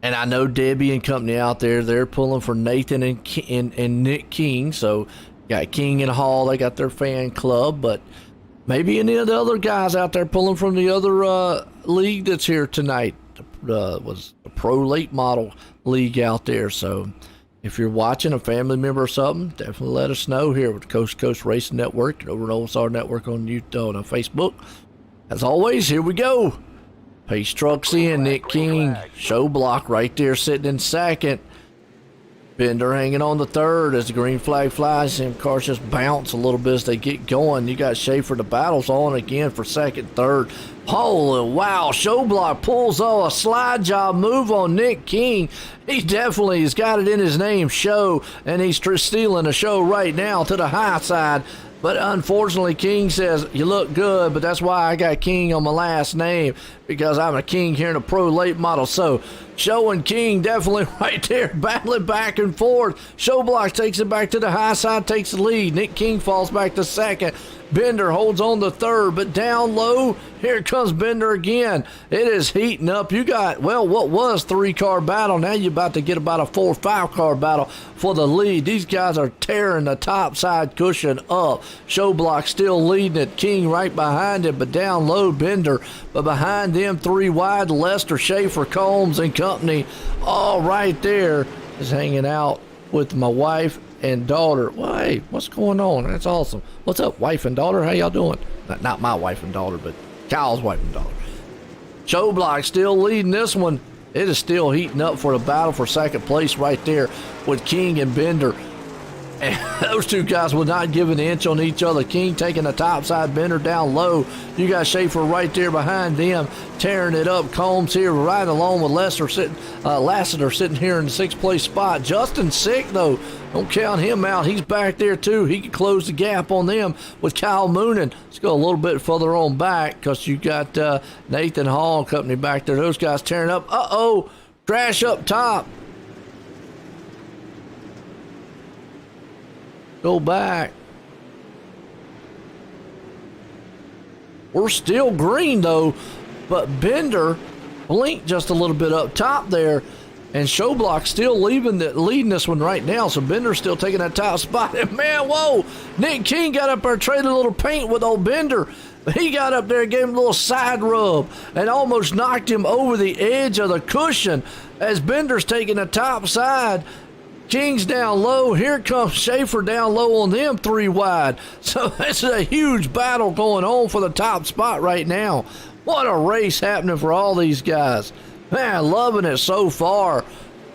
And I know Debbie and company out there, they're pulling for Nathan and Nick King. So got King and Hall, they got their fan club, but maybe any of the other guys out there pulling from the other league that's here tonight. Was the Pro Late Model League out there. So if you're watching, a family member or something, definitely let us know here with the Coast to Coast Racing Network and over at OSR Network on YouTube and Facebook. As always, here we go. Pace trucks in, Nick King, Show Block right there sitting in second. Bender hanging on the third as the green flag flies. Them cars just bounce a little bit as they get going. You got Schaefer. The battle's on again for second, third. Holy wow. Show Block pulls a slide job move on Nick King. He definitely has got it in his name, Show, and he's stealing the show right now to the high side. But unfortunately, King says, you look good, but that's why I got King on my last name, because I'm a King here in a Pro Late Model. So, Show and King definitely right there, battling back and forth. Show Block takes it back to the high side, takes the lead. Nick King falls back to second. Bender holds on to third, but down low, here comes Bender again. It is heating up. You got, well, what was 3-car battle. Now you're about to get about a 4- or 5-car battle for the lead. These guys are tearing the top side cushion up. Show Block still leading it. King right behind him, but down low, Bender. But behind them, 3 wide, Lester, Schaefer, Combs, and company. All right there is hanging out with my wife and daughter. Well, hey, what's going on? That's awesome. What's up, wife and daughter? How y'all doing? Not my wife and daughter, but Kyle's wife and daughter. Show Block still leading this one. It is still heating up for the battle for second place right there with King and Bender. And those two guys will not give an inch on each other. King taking the top side, Bender down low. You got Schaefer right there behind them, tearing it up. Combs here right along with Lassiter sitting here in the 6th place spot. Justin Sick, though, don't count him out. He's back there, too. He can close the gap on them with Kyle Moonen. Let's go a little bit further on back because you got Nathan Hall and company back there. Those guys tearing up. Uh-oh, crash up top. Go back. We're still green, though, but Bender blinked just a little bit up top there, and Showblock still leading this one right now, so Bender's still taking that top spot. And, man, whoa, Nick King got up there, traded a little paint with old Bender. He got up there, gave him a little side rub, and almost knocked him over the edge of the cushion as Bender's taking the top side. King's down low. Here comes Schaefer down low on them 3 wide. So it's a huge battle going on for the top spot right now. What a race happening for all these guys. Man, loving it so far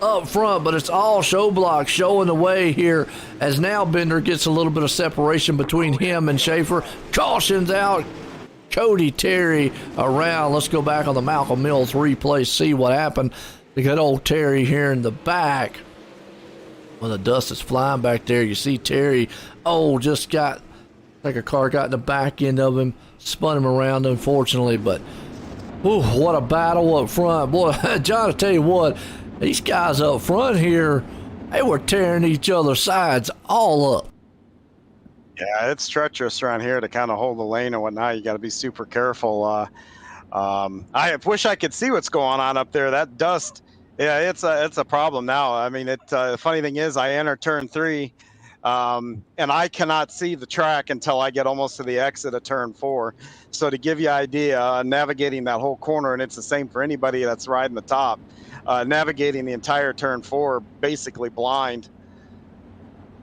up front, but it's all Showblock showing the way here as now Bender gets a little bit of separation between him and Schaefer. Cautions out. Cody Terry around. Let's go back on the Malcolm Mills replay, see what happened. The good old Terry here in the back. When the dust is flying back there, you see Terry, just got, like a car got in the back end of him, spun him around, unfortunately. But, what a battle up front. Boy, John, I tell you what, these guys up front here, they were tearing each other's sides all up. Yeah, it's treacherous around here to kind of hold the lane and whatnot. You got to be super careful. I wish I could see what's going on up there. That dust. Yeah, it's a problem now. I mean, the funny thing is I enter turn 3, and I cannot see the track until I get almost to the exit of turn 4. So to give you an idea, navigating that whole corner, and it's the same for anybody that's riding the top, navigating the entire turn 4, basically blind.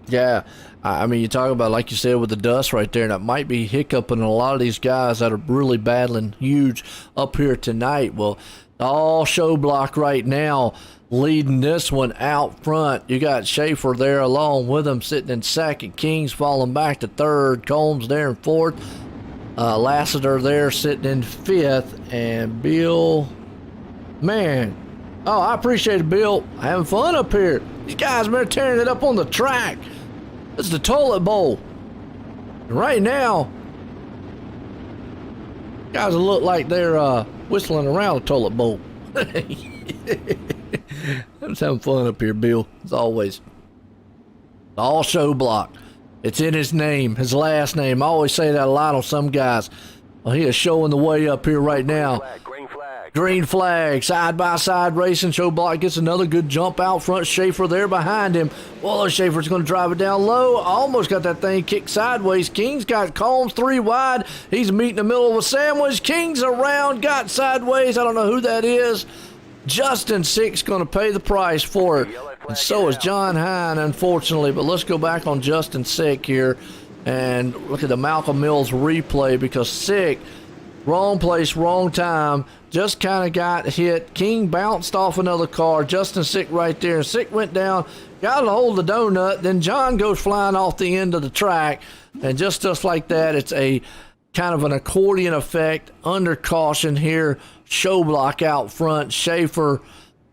Yeah, I mean, you talk about, like you said, with the dust right there, and that might be hiccuping a lot of these guys that are really battling huge up here tonight. Well, all Showblock right now leading this one out front. You got Schaefer there along with him sitting in 2nd. King's falling back to 3rd. Combs there in 4th. Lassiter there sitting in 5th. And Bill, man, I appreciate it, Bill. Having fun up here. These guys are tearing it up on the track. It's the toilet bowl. And right now, guys look like they're whistling around the toilet bowl. I'm just having fun up here, Bill, as always. All Showblock. It's in his name, his last name. I always say that a lot on some guys. Well, he is showing the way up here right now. Green flag, side-by-side racing. Showblock gets another good jump out front. Schaefer there behind him. Well, Schaefer's going to drive it down low. Almost got that thing kicked sideways. King's got Combs 3 wide. He's meeting in the middle of a sandwich. King's around, got sideways. I don't know who that is. Justin Sick's going to pay the price for it. And so is John Hine, unfortunately. But let's go back on Justin Sick here and look at the Malcolm Mills replay because Sick, wrong place, wrong time. Just kind of got hit. King bounced off another car. Justin Sick right there. And Sick went down, got a hold of the donut. Then John goes flying off the end of the track. And just like that, it's a kind of an accordion effect under caution here. Showblock out front. Schaefer.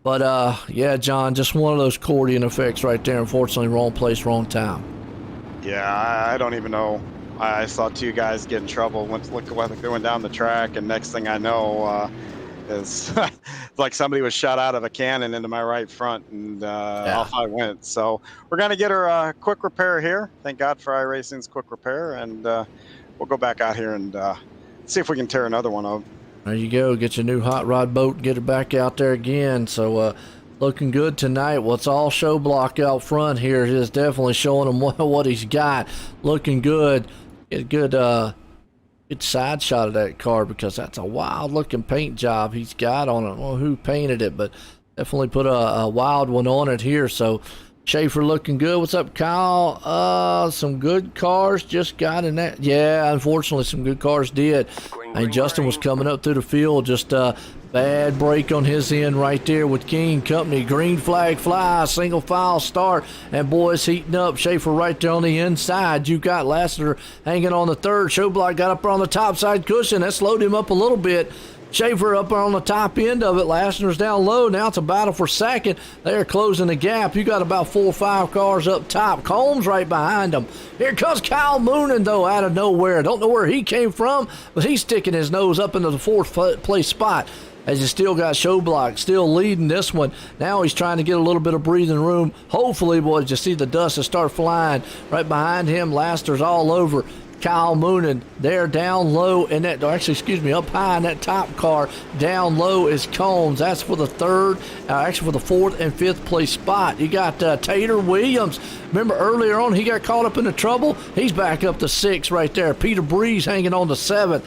But, yeah, John, just one of those accordion effects right there. Unfortunately, wrong place, wrong time. Yeah, I don't even know. I saw 2 guys get in trouble. Look like they went down the track, and next thing I know is like somebody was shot out of a cannon into my right front, and off I went. So we're going to get her quick repair here. Thank God for iRacing's quick repair, and we'll go back out here and see if we can tear another one up. There you go. Get your new hot rod boat and get her back out there again. So looking good tonight. Well, it's all Showblock out front here. He is definitely showing him what he's got. Looking good. Get a good side shot of that car because that's a wild looking paint job he's got on it. I don't know who painted it, but definitely put a wild one on it here. So Schaefer looking good. What's up, Kyle? Some good cars just got in that. Yeah, unfortunately some good cars did. And Justin was coming up through the field, just Bad break on his end right there with King Company. Green flag fly, single file start, and boys heating up. Schaefer right there on the inside. You got Lassiter hanging on the third. Showblock got up on the top side cushion. That slowed him up a little bit. Schaefer up on the top end of it. Lassiter's down low. Now it's a battle for second. They're closing the gap. You got about 4 or 5 cars up top. Combs right behind them. Here comes Kyle Moonen, though, out of nowhere. Don't know where he came from, but he's sticking his nose up into the 4th place spot. As you still got Showblock still leading this one. Now he's trying to get a little bit of breathing room. Hopefully, boys, you see the dust will start flying. Right behind him, Lassiter's all over. Kyle Moonen there down low in that, up high in that top car. Down low is Combs. That's for the for the 4th and 5th place spot. You got Tater Williams. Remember earlier on he got caught up in the trouble? He's back up to 6 right there. Peter Breeze hanging on to 7th.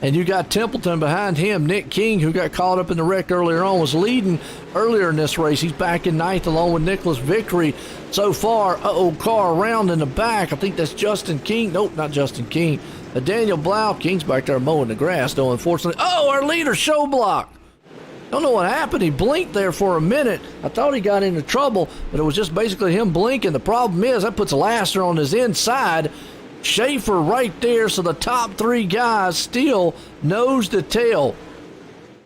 And you got Templeton behind him. Nick King, who got caught up in the wreck earlier on, was leading earlier in this race. He's back in 9th along with Nicholas Victory. So far, car around in the back. I think that's Justin King. Nope, not Justin King. Daniel Blau. King's back there mowing the grass, though, unfortunately. Oh, our leader, Showblock. Don't know what happened. He blinked there for a minute. I thought he got into trouble, but it was just basically him blinking. The problem is that puts Lassiter on his inside. Schaefer right there, so the top 3 guys still nose to tail.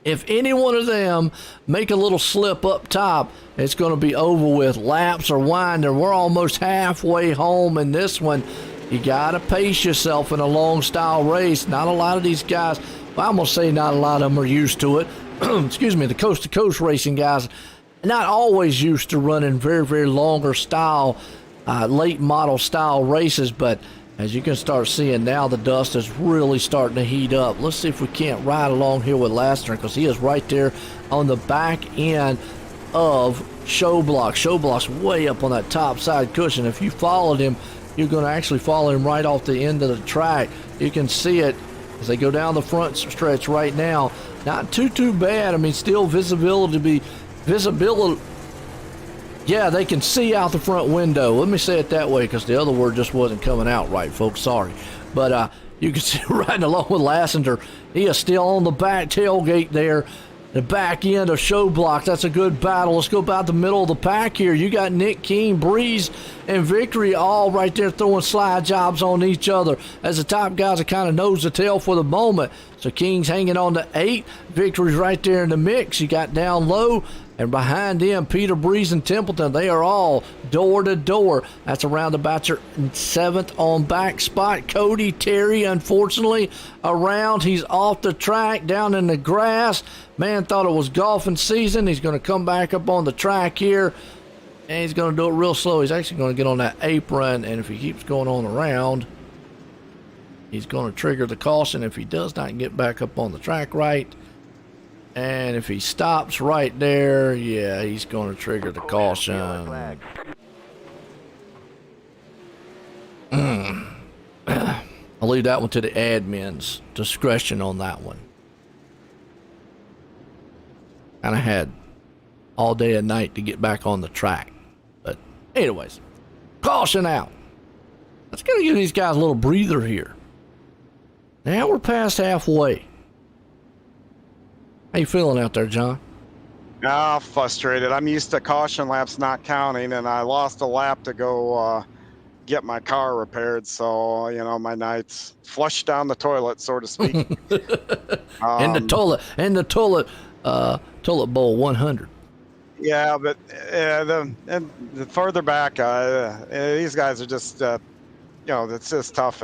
If any one of them make a little slip up top, it's going to be over with. Laps are winding. We're almost halfway home in this one. You got to pace yourself in a long style race. Not a lot of these guys, well, I'm going to say not a lot of them are used to it. Excuse me, the Coast2Coast Racing guys, not always used to running very, very longer style, late model style races, but as you can start seeing now, the dust is really starting to heat up. Let's see if we can't ride along here with Lassiter, because he is right there on the back end of Showblock. Showblock's way up on that top side cushion. If you followed him, you're going to actually follow him right off the end of the track. You can see it as they go down the front stretch right now. Not too bad. I mean, still visibility. Yeah, they can see out the front window. Let me say it that way, because the other word just wasn't coming out right, folks. Sorry. But you can see riding along with Lassiter. He is still on the back tailgate there. The back end of Showblock. That's a good battle. Let's go about the middle of the pack here. You got Nick King, Breeze, and Victory all right there throwing slide jobs on each other as the top guys are kind of nose to tail for the moment. So King's hanging on to 8. Victory's right there in the mix. You got down low. And behind them, Peter Breeze and Templeton, they are all door to door. That's around about your 7th on back spot. Cody Terry, unfortunately, around. He's off the track, down in the grass. Man thought it was golfing season. He's going to come back up on the track here, and he's going to do it real slow. He's actually going to get on that apron, and if he keeps going on around, he's going to trigger the caution if he does not get back up on the track right. And if he stops right there, yeah, he's going to trigger the caution. I'll leave that one to the admin's discretion on that one. Kind of had all day and night to get back on the track. But anyways, caution out. Let's go give these guys a little breather here. Now we're past halfway. How you feeling out there, John? Frustrated. I'm used to caution laps not counting, and I lost a lap to go get my car repaired. So, my night's flushed down the toilet, so to speak. In the toilet bowl 100. Yeah, but the further back, these guys are just, it's just tough.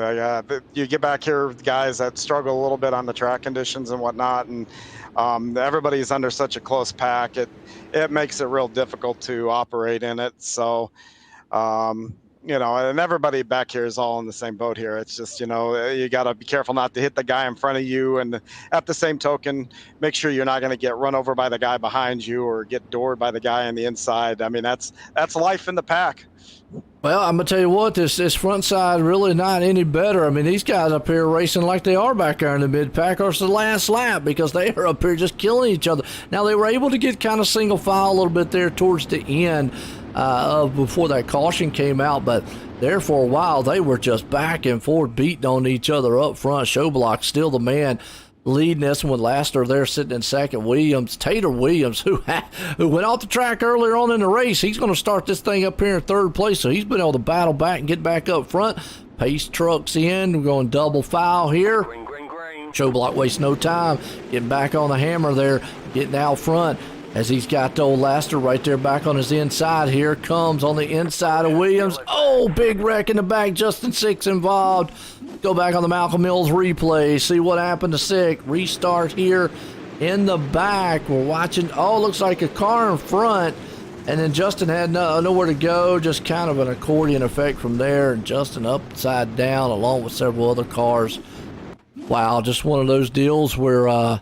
You get back here, guys that struggle a little bit on the track conditions and whatnot, and everybody's under such a close pack. It makes it real difficult to operate in it. So, and everybody back here is all in the same boat here. It's just, you got to be careful not to hit the guy in front of you. And at the same token, make sure you're not going to get run over by the guy behind you or get doored by the guy on the inside. I mean, that's life in the pack. Well, I'm going to tell you what, this front side really not any better. I mean, these guys up here racing like they are back there in the mid-pack, or it's the last lap, because they are up here just killing each other. Now, they were able to get kind of single file a little bit there towards the end before that caution came out, but there for a while, they were just back and forth beating on each other up front. Showblock still the man leading this one with Laster there sitting in second. Williams, Tater Williams, who went off the track earlier on in the race, he's going to start this thing up here in third place, so he's been able to battle back and get back up front. Pace trucks in. We're going double foul here. Showblock wastes no time. Getting back on the hammer there, getting out front as he's got the old Laster right there back on his inside. Here comes on the inside of Williams. Oh, big wreck in the back. Justin Sick involved. Go back on the Malcolm Mills replay. See what happened to Sick. Restart here in the back. We're watching. Oh, looks like a car in front. And then Justin had nowhere to go. Just kind of an accordion effect from there. And Justin upside down along with several other cars. Wow, just one of those deals where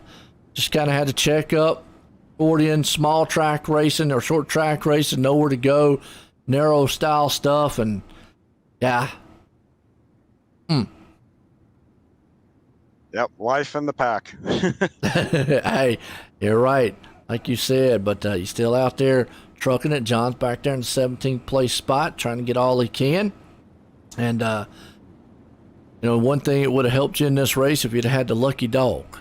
just kind of had to check up. Accordion, small track racing or short track racing, nowhere to go, narrow style stuff, and yeah. Yep, life in the pack. Hey, you're right, like you said, but he's still out there trucking it. John's back there in the 17th place spot, trying to get all he can. And, one thing it would have helped you in this race if you'd had the lucky dog.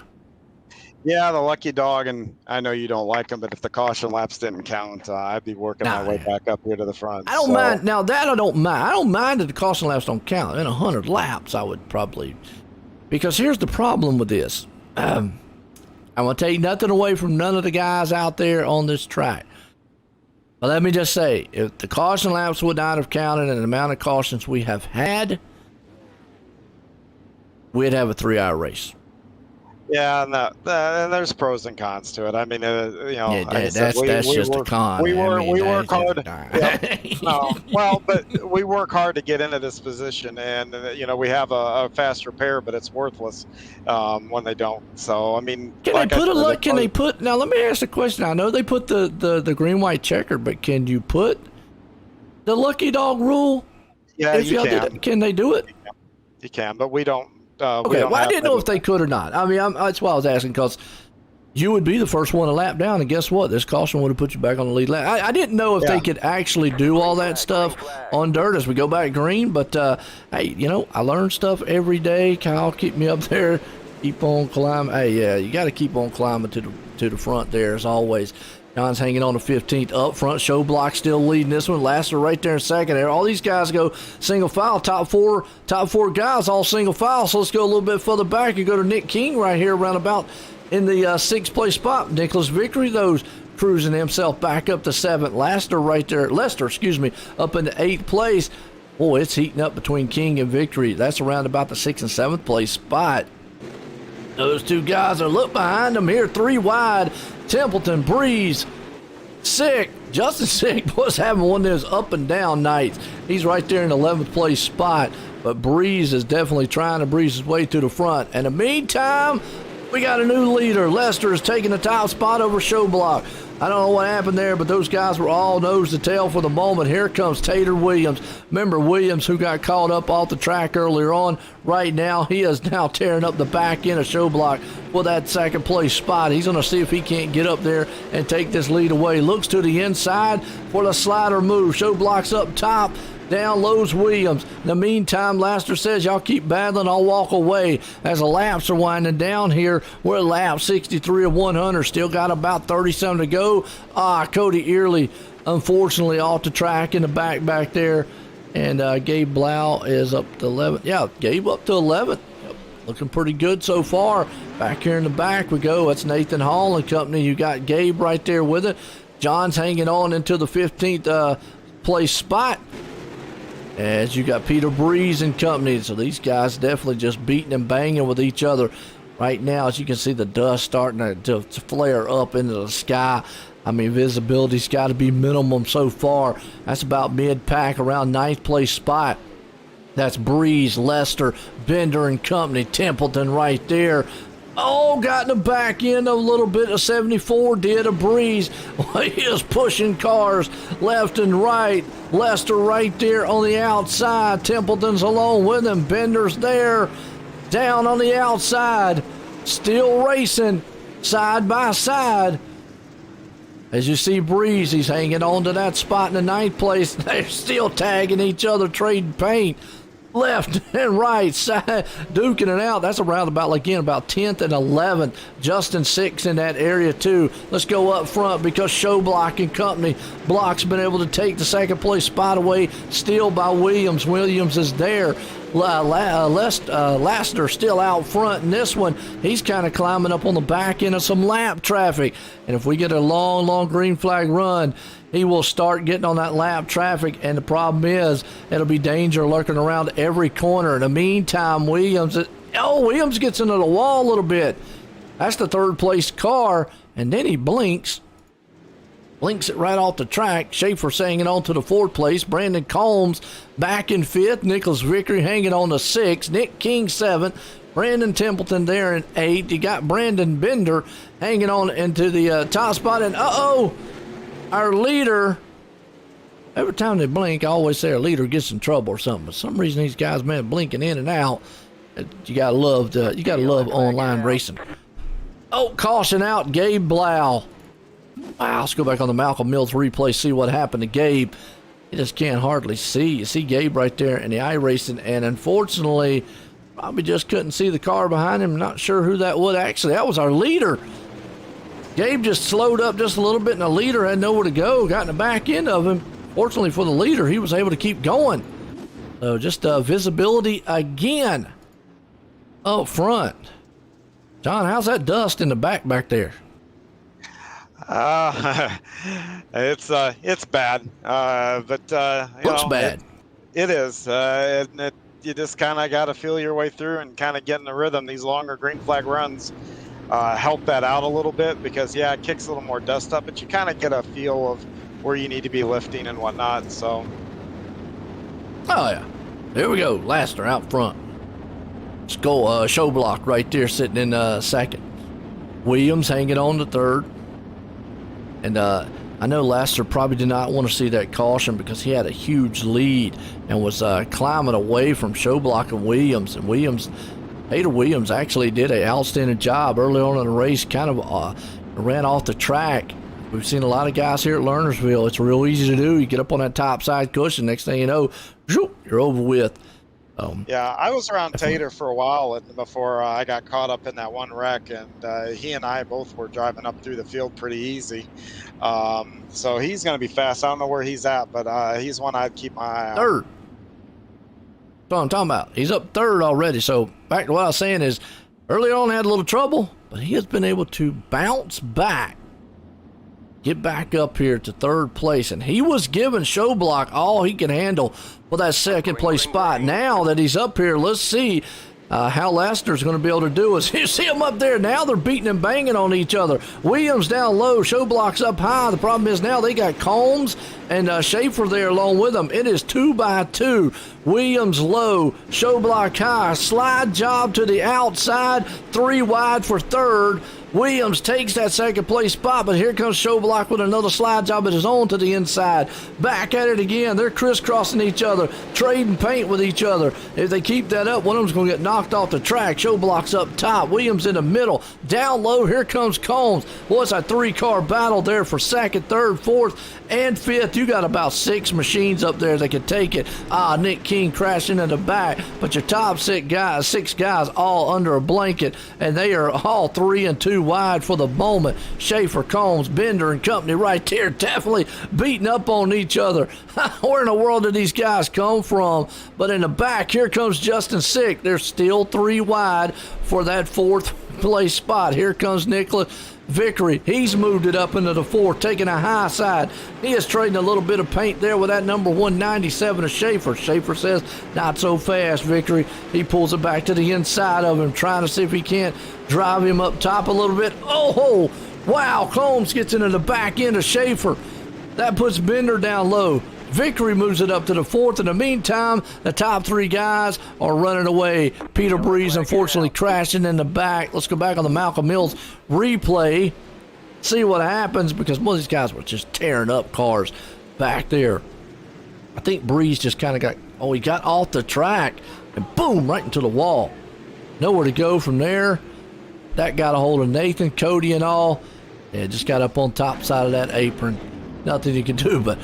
Yeah, the lucky dog, and I know you don't like them, but if the caution laps didn't count, I'd be working my way back up here to the front. I don't mind. Now, that I don't mind. I don't mind that the caution laps don't count. In 100 laps, I would probably. Because here's the problem with this. I'm going to take nothing away from none of the guys out there on this track. But let me just say, if the caution laps would not have counted and the amount of cautions we have had, we'd have a 3-hour race. Yeah, and there's pros and cons to it. I mean, that's just a con. We work hard. But we work hard to get into this position, and we have a fast repair, but it's worthless when they don't. So I mean, Now let me ask a question. I know they put the green-white checker, but can you put the lucky dog rule? Yeah, you can. Can they do it? You can, but we don't. Okay, well, I didn't know if they could or not. I mean, that's why I was asking, because you would be the first one to lap down, and guess what? This caution would have put you back on the lead lap. I didn't know if they could actually do all that stuff on dirt as we go back green, but, hey, I learn stuff every day. Kyle, keep me up there. Keep on climbing. Hey, yeah, you got to keep on climbing to the front there, as always. John's hanging on to 15th up front. Showblock still leading this one. Laster right there in second there. All these guys go single file. Top four guys all single file. So let's go a little bit further back and go to Nick King right here around about in the 6th place spot. Nicholas Victory, those cruising himself back up to 7th. Lester, up into 8th place. Boy, it's heating up between King and Victory. That's around about the 6th and 7th place spot. Those two guys are look behind them here, 3 wide. Templeton, Breeze, Sick. Justin Sick was having one of those up and down nights. He's right there in the 11th place spot, but Breeze is definitely trying to breeze his way to the front. In the meantime, we got a new leader. Lester is taking the top spot over Showblock. I don't know what happened there, but those guys were all nose to tail for the moment. Here comes Tater Williams. Remember Williams, who got caught up off the track earlier on. Right now, he is now tearing up the back end of Showblock for that 2nd place spot. He's going to see if he can't get up there and take this lead away. Looks to the inside for the slider move. Showblock's up top. Down lows Williams. In the meantime, Laster says, y'all keep battling, I'll walk away. As the laps are winding down here, we're at lap 63 of 100. Still got about 30-something to go. Cody Early, unfortunately, off the track in the back there. And Gabe Blau is up to 11th. Yeah, Gabe up to 11th. Yep. Looking pretty good so far. Back here in the back we go. That's Nathan Hall and company. You got Gabe right there with it. John's hanging on into the 15th place spot. As you got Peter Breeze and company. So these guys definitely just beating and banging with each other right now. As you can see, the dust starting to flare up into the sky. I mean, visibility's got to be minimum so far. That's about mid-pack, around 9th place spot. That's Breeze, Lester, Bender and company. Templeton right there. Oh, got in the back end a little bit of 74, did a Breeze. He is pushing cars left and right. Lester right there on the outside. Templeton's along with him. Bender's there. Down on the outside. Still racing side by side. As you see Breeze, he's hanging on to that spot in the 9th place. They're still tagging each other, trading paint. left and right side, duking it out. That's around about 10th and 11th. Justin 6 in that area too. Let's go up front because Showblock and company. Block's been able to take the second place spot away, still by Williams. Williams is there. Lassiter still out front in this one. He's kind of climbing up on the back end of some lap traffic. And if we get a long green flag run, he will start getting on that lap traffic. And the problem is, it'll be danger lurking around every corner. In the meantime, Williams gets into the wall a little bit. That's the third place car. And then he blinks it right off the track. Schaefer hanging on to the fourth place. Brandon Combs back in fifth. Nicholas Vickery hanging on to sixth. Nick King seventh. Brandon Templeton there in eighth. You got Brandon Bender hanging on into the top spot. And our leader, every time they blink, I always say our leader gets in trouble or something. For some reason, these guys, man, blinking in and out. You gotta love online racing. Oh, caution out, Gabe Blau. Wow, let's go back on the Malcolm Mills replay, see what happened to Gabe. You just can't hardly see. You see Gabe right there in the iRacing, and unfortunately, probably just couldn't see the car behind him. Not sure who that was. Actually, that was our leader. Gabe just slowed up just a little bit, and the leader had nowhere to go. Got in the back end of him. Fortunately for the leader, he was able to keep going. So just visibility again up front. John, how's that dust in the back there? It's bad. But looks bad. It is. You just kind of got to feel your way through and kind of get in the rhythm. These longer green flag runs help that out a little bit because it kicks a little more dust up, but you kind of get a feel of where you need to be lifting and whatnot. So. Oh yeah, here we go. Lassiter out front. Let's go. Showblock right there sitting in second. Williams hanging on to third. And I know Lassiter probably did not want to see that caution because he had a huge lead and was climbing away from Showblock and Williams. And Hader Williams actually did an outstanding job early on in the race, kind of ran off the track. We've seen a lot of guys here at Lernerville. It's real easy to do. You get up on that top side cushion, next thing you know, you're over with. I was around Tater for a while before I got caught up in that one wreck, and he and I both were driving up through the field pretty easy. So he's going to be fast. I don't know where he's at, but he's one I'd keep my eye on. Third. That's what I'm talking about. He's up third already. So back to what I was saying is early on had a little trouble, but he has been able to bounce back, get back up here to third place, and he was giving Showblock all he could handle for that second place spot. Now that he's up here, let's see how Lassiter's going to be able to do it. You see him up there now. They're beating and banging on each other. Williams down low, Showblock's up high. The problem is now they got Combs and Schaefer there along with them. It is 2x2. Williams low, Showblock high. Slide job to the outside, 3 wide for third. Williams takes that second place spot, but here comes Showblock with another slide job of his own to the inside. Back at it again. They're crisscrossing each other, trading paint with each other. If they keep that up, one of them's going to get knocked off the track. Showblock's up top. Williams in the middle. Down low, here comes Combs. Boy, it's a 3-car battle there for second, third, fourth, and fifth. You got about 6 machines up there that can take it. Nick King crashing in the back, but your top 6 guys all under a blanket, and they are all 3 and 2 wide for the moment. Schaefer, Combs, Bender, and company right there definitely beating up on each other. Where in the world did these guys come from? But in the back, here comes Justin Sick. They're still 3 wide for that fourth place spot. Here comes Nicholas Vickery. He's moved it up into the fourth, taking a high side. He is trading a little bit of paint there with that number 197 of Schaefer. Schaefer says, not so fast, Vickery. He pulls it back to the inside of him, trying to see if he can't drive him up top a little bit. Oh, wow, Combs gets into the back end of Schaefer. That puts Bender down low. Vickery moves it up to the fourth. In the meantime, the top 3 guys are running away. Peter Breeze, unfortunately, crashing in the back. Let's go back on the Malcolm Mills replay, see what happens, because most of these guys were just tearing up cars back there. I think Breeze just kind of he got off the track, and boom, right into the wall. Nowhere to go from there. That got a hold of Nathan, Cody, and all. Yeah, just got up on top side of that apron. Nothing you can do but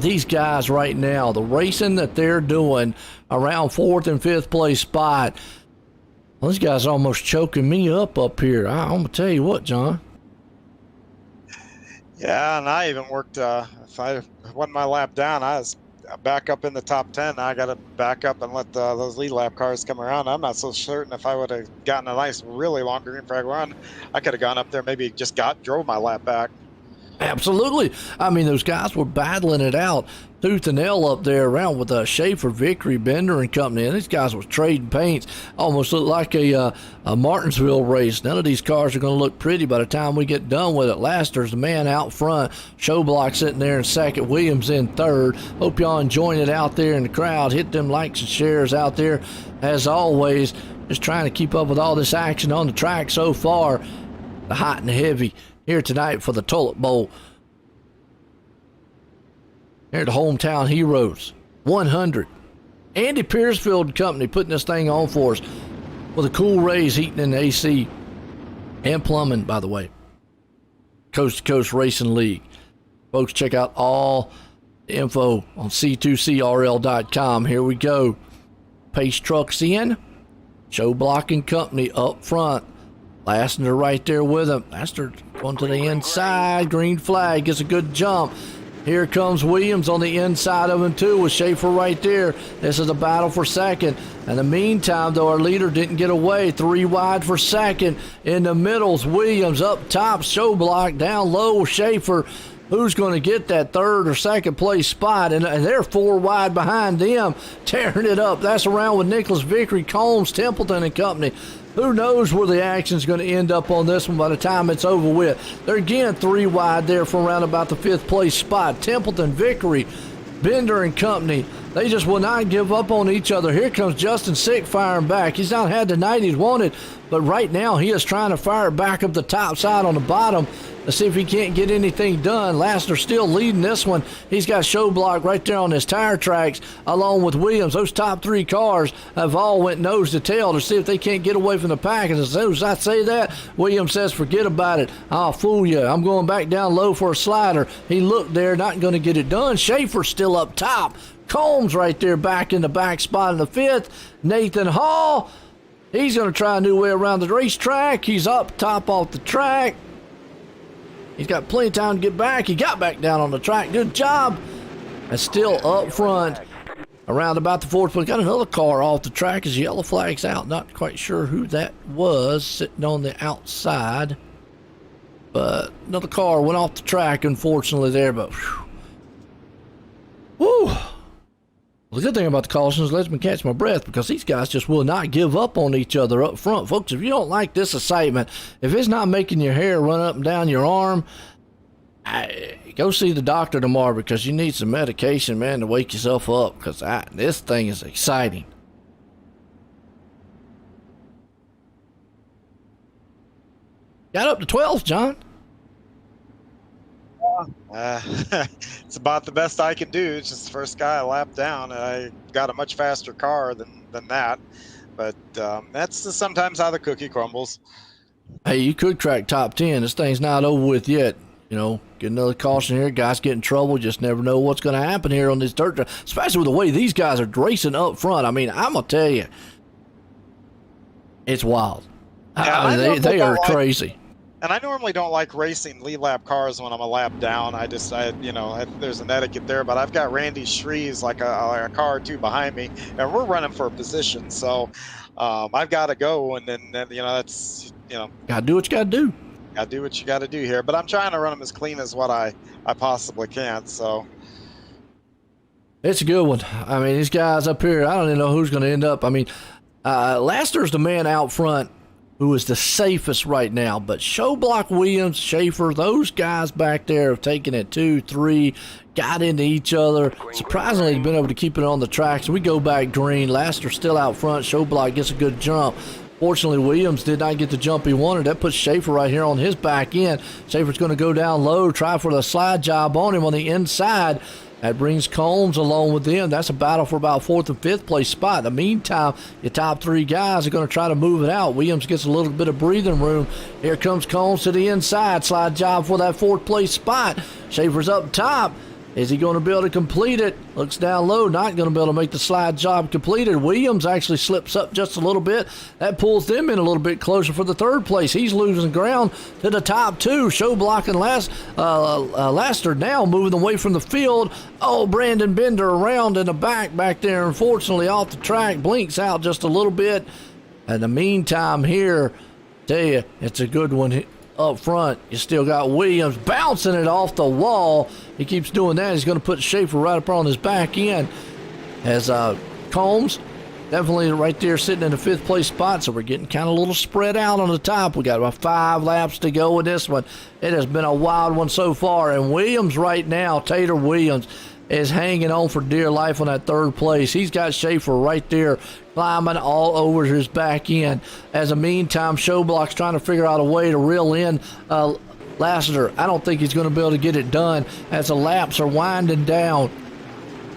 These guys right now, the racing that they're doing around 4th and 5th place spot, well, these guys are almost choking me up here. I'm going to tell you what, John. Yeah, and I even worked, if I wasn't my lap down, I was back up in the top 10. I got to back up and let those lead lap cars come around. I'm not so certain if I would have gotten a nice, really long green flag run, I could have gone up there, maybe just drove my lap back. Absolutely. I mean, those guys were battling it out tooth and nail up there around with Schaefer, Vickery, Bender, and company. And these guys was trading paints. Almost looked like a Martinsville race. None of these cars are going to look pretty by the time we get done with it. Laster's the man out front. Showblock sitting there in second. Williams in third. Hope y'all enjoying it out there in the crowd. Hit them likes and shares out there. As always, just trying to keep up with all this action on the track so far. The hot and the heavy here tonight for the Toilet Bowl. Here at the Hometown Heroes 100. Andy Piercefield and company putting this thing on for us with a Cool Rays heating and AC and plumbing, by the way. Coast2Coast Racing League. Folks, check out all the info on c2crl.com. Here we go. Pace trucks in. Showblock and company up front. Lassiter right there with him. Lassiter going to the inside. Green flag gets a good jump. Here comes Williams on the inside of him too with Schaefer right there. This is a battle for second. In the meantime, though, our leader didn't get away. 3 wide for second. In the middles, Williams up top. Showblock down low. Schaefer. Who's going to get that 3rd or 2nd place spot? And they're 4 wide behind them, tearing it up. That's around with Nicholas, Vickery, Combs, Templeton, and company. Who knows where the action's going to end up on this one by the time it's over with. They're again 3 wide there from around about the 5th place spot. Templeton, Vickery, Bender, and company. They just will not give up on each other. Here comes Justin Sick firing back. He's not had the night he's wanted, but right now he is trying to fire it back up the top side on the bottom to see if he can't get anything done. Lassiter still leading this one. He's got Showblock right there on his tire tracks along with Williams. Those top 3 cars have all went nose to tail to see if they can't get away from the pack. And as soon as I say that, Williams says, forget about it. I'll fool you. I'm going back down low for a slider. He looked there, not going to get it done. Schaefer's still up top. Combs right there back in the back spot in the 5th. Nathan Hall, he's going to try a new way around the racetrack. He's up top off the track. He's got plenty of time to get back. He got back down on the track. Good job. And still up front around about the 4th place. Got another car off the track as yellow flag's out. Not quite sure who that was sitting on the outside. But another car went off the track, unfortunately, there. But, whew. The good thing about the cautions lets me catch my breath because these guys just will not give up on each other up front. Folks, if you don't like this excitement, if it's not making your hair run up and down your arm, go see the doctor tomorrow because you need some medication, man, to wake yourself up because this thing is exciting. Got up to 12th, John. It's about the best I can do. It's just the first guy I lapped down. I got a much faster car than that. But that's just sometimes how the cookie crumbles. Hey, you could crack top 10. This thing's not over with yet. You know, get another caution here. Guys get in trouble. Just never know what's going to happen here on this dirt track, especially with the way these guys are racing up front. I mean, I'm going to tell you, it's wild. Yeah, they are crazy. And I normally don't like racing lead lap cars when I'm a lap down. there's an etiquette there, but I've got Randy Shrees like a car or 2 behind me, and we're running for a position. So I've got to go, and then that's gotta do what you gotta do. Gotta do what you gotta do here. But I'm trying to run them as clean as what I possibly can. So it's a good one. I mean, these guys up here, I don't even know who's going to end up. I mean, Laster's the man out front who is the safest right now. But Showblock, Williams, Schaefer, those guys back there have taken it 2, 3, got into each other. Surprisingly, been able to keep it on the track. So we go back green. Laster still out front. Showblock gets a good jump. Fortunately, Williams did not get the jump he wanted. That puts Schaefer right here on his back end. Schaefer's going to go down low, try for the slide job on him on the inside. That brings Combs along with them. That's a battle for about 4th and 5th place spot. In the meantime, your top 3 guys are going to try to move it out. Williams gets a little bit of breathing room. Here comes Combs to the inside. Slide job for that 4th place spot. Schaefer's up top. Is he going to be able to complete it? Looks down low, not going to be able to make the slide job completed. Williams actually slips up just a little bit. That pulls them in a little bit closer for the third place. He's losing ground to the top two. Showblock and Laster now moving away from the field. Oh, Brandon Bender around in the back there, unfortunately off the track. Blinks out just a little bit. In the meantime here, tell you, it's a good one up front. You still got Williams bouncing it off the wall. He keeps doing that. He's going to put Schaefer right up on his back end. As Combs definitely right there sitting in the 5th place spot. So we're getting kind of a little spread out on the top. We got about 5 laps to go with this one. It has been a wild one so far. And Williams right now, Tater Williams, is hanging on for dear life on that 3rd place. He's got Schaefer right there climbing all over his back end. As a meantime, Showblock's trying to figure out a way to reel in Lassiter. I don't think he's going to be able to get it done as the laps are winding down.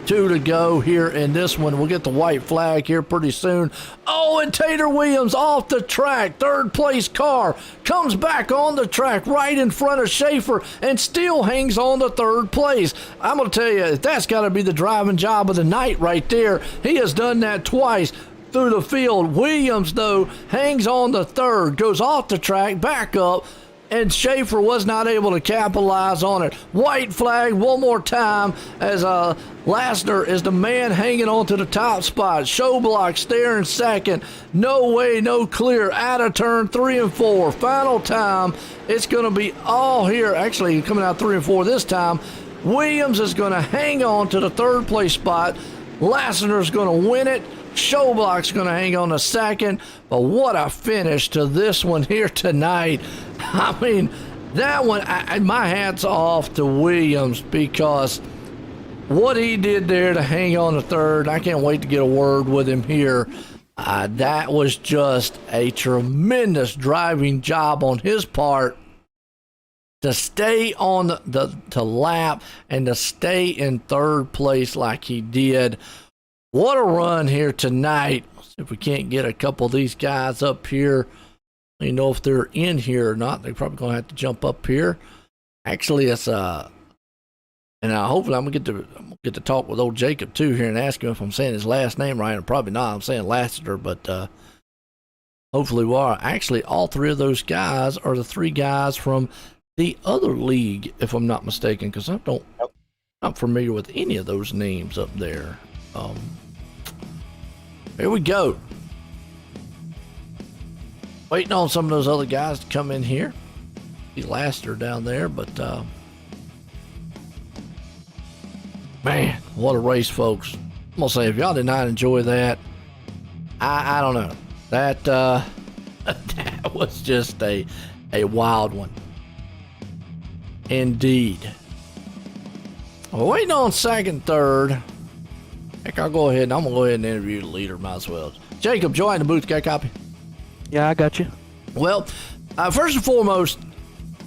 2 to go here in this one. We'll get the white flag here pretty soon. Oh, and Tater Williams off the track. 3rd place car comes back on the track right in front of Schaefer and still hangs on to 3rd place. I'm going to tell you, that's got to be the driving job of the night right there. He has done that twice through the field. Williams, though, hangs on to 3rd, goes off the track, back up, and Schaefer was not able to capitalize on it. White flag one more time as Lassner is the man hanging on to the top spot. Showblock there in 2nd. No way, no clear. Out of turn 3 and 4. Final time. It's going to be all here. Actually, coming out 3 and 4 this time. Williams is going to hang on to the 3rd place spot. Lassner's going to win it. Showblock's going to hang on to 2nd, but what a finish to this one here tonight. I mean, that one, my hat's off to Williams because what he did there to hang on to 3rd, I can't wait to get a word with him here. That was just a tremendous driving job on his part to stay on the lap and to stay in 3rd place like he did. What a run here tonight. Let's see if we can't get a couple of these guys up here. I don't know if they're in here or not. They're probably going to have to jump up here. Actually, it's and hopefully I'm going to get to talk with old Jacob too here and ask him if I'm saying his last name right. And probably not. I'm saying Lassiter, but hopefully we are. Actually, all 3 of those guys are the 3 guys from the other league, if I'm not mistaken, because I'm not familiar with any of those names up there. Here we go. Waiting on some of those other guys to come in here. See Laster down there, but man, what a race, folks. I'm gonna say, if y'all did not enjoy that, I don't know. That that was just a wild one. Indeed. We're waiting on 2nd, 3rd. Heck, I'm going to go ahead and interview the leader, might as well. Jacob, join the booth. Got a copy? Yeah, I got you. Well, first and foremost,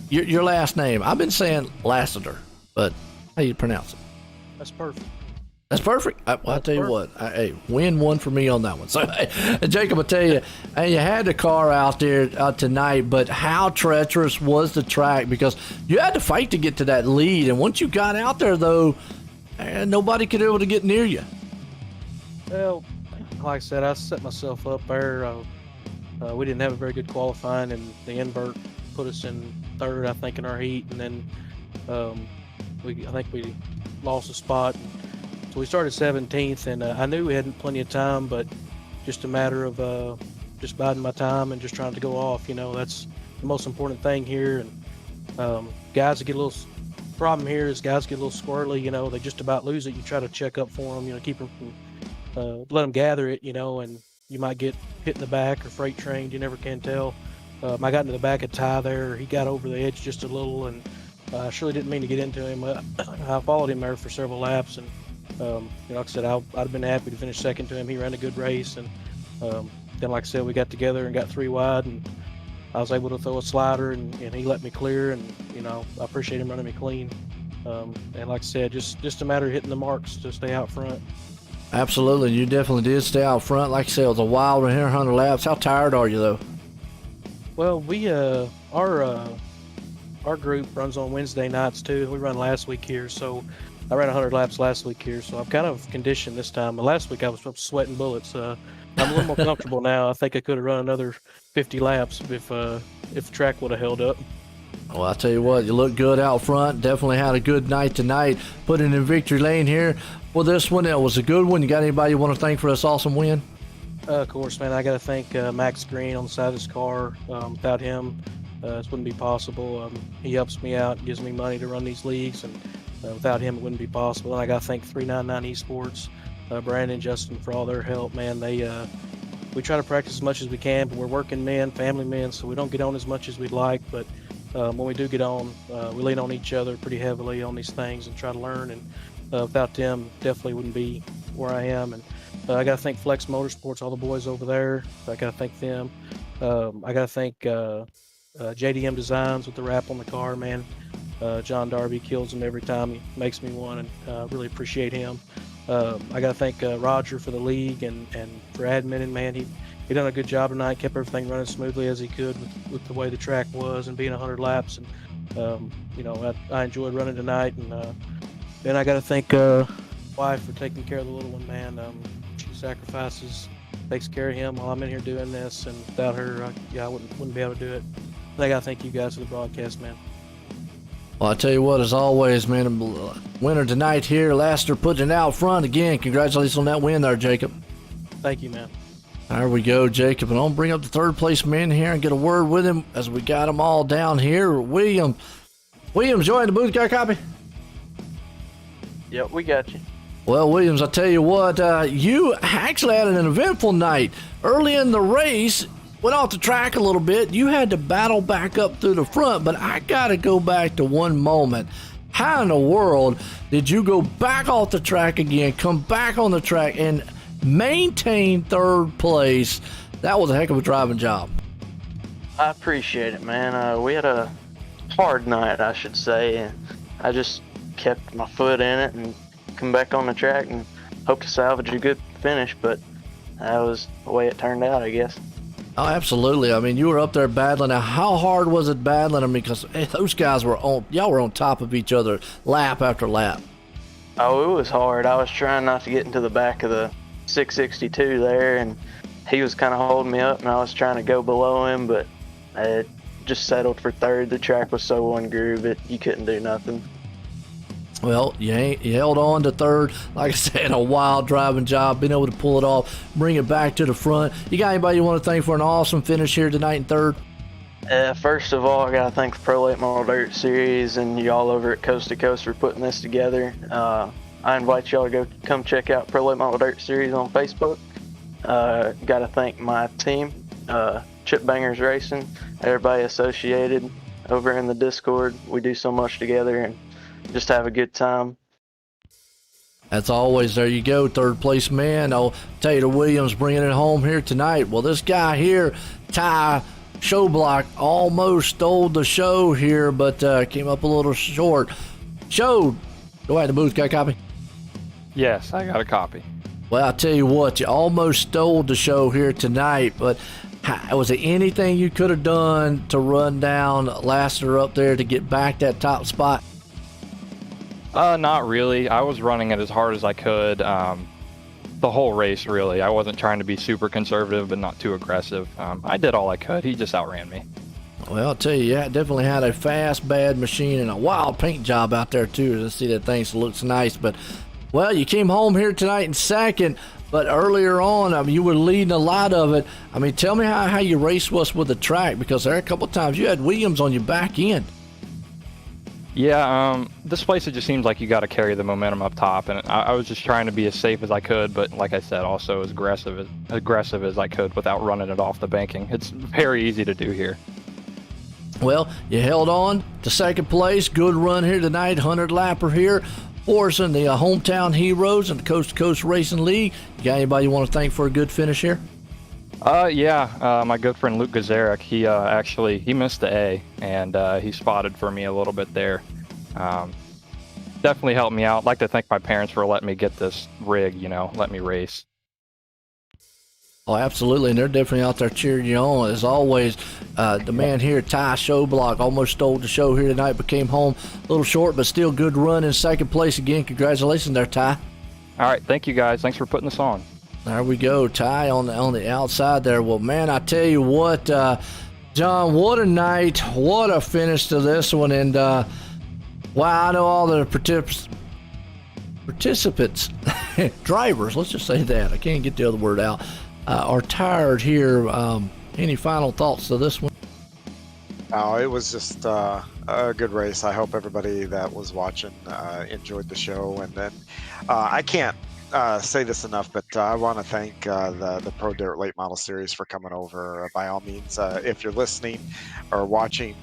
your last name. I've been saying Lassiter, but how do you pronounce it? That's perfect. That's perfect. I'll tell you what. Hey, win one for me on that one. So, Jacob, I'll tell you, you had the car out there tonight, but how treacherous was the track? Because you had to fight to get to that lead, and once you got out there, though, nobody could be able to get near you. Well, like I said, I set myself up there. We didn't have a very good qualifying, and the invert put us in 3rd, I think, in our heat, and then I think we lost a spot. So we started 17th, and I knew we had plenty of time, but just a matter of just biding my time and just trying to go off. That's the most important thing here. And guys that get a little problem here is guys get a little squirrely. They just about lose it. You try to check up for them, keep them from let them gather it, and you might get hit in the back or freight trained. You never can tell. I got into the back of Ty there. He got over the edge just a little, and I surely didn't mean to get into him. I followed him there for several laps, and like I said, I'd have been happy to finish 2nd to him. He ran a good race, and then, like I said, we got together and got 3 wide, and I was able to throw a slider, and he let me clear, and I appreciate him running me clean. And like I said, just a matter of hitting the marks to stay out front. Absolutely, you definitely did stay out front. Like I said, it was a wild 100 laps. How tired are you, though? Well, we our group runs on Wednesday nights too. We run last week here, so I ran 100 laps last week here, so I'm kind of conditioned this time. Last week I was sweating bullets. I'm a little more comfortable now. I think I could have run another 50 laps if the track would have held up. Well, I tell you what, you look good out front. Definitely had a good night tonight. Put it in victory lane here. Well, this one, it was a good one. You got anybody you want to thank for this awesome win? Of course, man. I got to thank Max Green on the side of his car. Without him, this wouldn't be possible. He helps me out, gives me money to run these leagues, and without him, it wouldn't be possible. And I got to thank 399 Esports, Brandon and Justin for all their help, man. We try to practice as much as we can, but we're working men, family men, so we don't get on as much as we'd like. But when we do get on, we lean on each other pretty heavily on these things and try to learn. And without them, definitely wouldn't be where I am. And I got to thank Flex Motorsports, all the boys over there. I got to thank them. I got to thank JDM Designs with the wrap on the car, man. John Darby kills them every time he makes me one, and really appreciate him. I got to thank Roger for the league and for adminning, man. He done a good job tonight, kept everything running smoothly as he could with the way the track was and being 100 laps. And, I enjoyed running tonight. And then I got to thank wife for taking care of the little one, man. She sacrifices, takes care of him while I'm in here doing this, and without her, I wouldn't be able to do it. I got to thank you guys for the broadcast, man. Well, I tell you what, as always, man, winner tonight here. Laster putting it out front again. Congratulations on that win there, Jacob. Thank you, man. There we go, Jacob. And I'll bring up the third place man here and get a word with him as we got them all down here. William, join the booth. Got a copy? Yep, we got you. Well, Williams, I tell you what, you actually had an eventful night. Early in the race, went off the track a little bit. You had to battle back up through the front, but I got to go back to one moment. How in the world did you go back off the track again, come back on the track, and maintain third place? That was a heck of a driving job. I appreciate it, man. We had a hard night, I should say, and I just kept my foot in it and come back on the track and hope to salvage a good finish, but that was the way it turned out, I guess. Oh, absolutely. I mean, you were up there battling. Now, how hard was it battling? I mean, because those guys y'all were on top of each other lap after lap. Oh, it was hard. I was trying not to get into the back of the 662 there, and he was kind of holding me up, and I was trying to go below him, but it just settled for third. The track was so one groove that you couldn't do nothing. Well, you held on to third. Like I said, a wild driving job, being able to pull it off, bring it back to the front. You got anybody you want to thank for an awesome finish here tonight in third? First of all, I got to thank the Pro Late Model Dirt Series and y'all over at Coast to Coast for putting this together. I invite y'all to go come check out Pro Late Model Dirt Series on Facebook. Got to thank my team, Chip Bangers Racing, everybody associated over in the Discord. We do so much together and just have a good time. As always, there you go, third place man. Taylor Williams bringing it home here tonight. Well, this guy here, Ty Showblock, almost stole the show here, but came up a little short. Show, go ahead, the booth, got a copy? Yes, I got a copy. Well, I'll tell you what, you almost stole the show here tonight, but was there anything you could have done to run down Lassiter up there to get back that top spot? Not really. I was running it as hard as I could. The whole race, really. I wasn't trying to be super conservative, but not too aggressive. I did all I could. He just outran me. Well, I'll tell you, yeah, definitely had a fast, bad machine and a wild paint job out there, too. To see that thing looks nice. But, well, you came home here tonight in second, but earlier on, I mean, you were leading a lot of it. I mean, tell me how your race was with the track, because there are a couple of times you had Williams on your back end. Yeah, this place, it just seems like you got to carry the momentum up top, and I was just trying to be as safe as I could, but like I said, also as aggressive as I could without running it off the banking. It's very easy to do here. Well, you held on to second place. Good run here tonight. 100 lapper here. Forcing the hometown heroes in the Coast to Coast Racing League. You got anybody you want to thank for a good finish here? My good friend Luke Gazarek, he missed the A, and he spotted for me a little bit there. Definitely helped me out. I'd like to thank my parents for letting me get this rig, let me race. Oh, absolutely, and they're definitely out there cheering you on. As always, the man here, Ty Showblock, almost stole the show here tonight, but came home a little short, but still good run in second place again. Congratulations there, Ty. All right, thank you guys. Thanks for putting this on. There we go, Ty on the outside there. Well, man, I tell you what, John, what a night, what a finish to this one, and wow, I know all the participants, drivers, let's just say that. I can't get the other word out. Are tired here. Any final thoughts to this one? Oh, it was just a good race. I hope everybody that was watching enjoyed the show. And then I can't say this enough, but I want to thank the Pro Dirt Late Model Series for coming over. By all means, if you're listening or watching,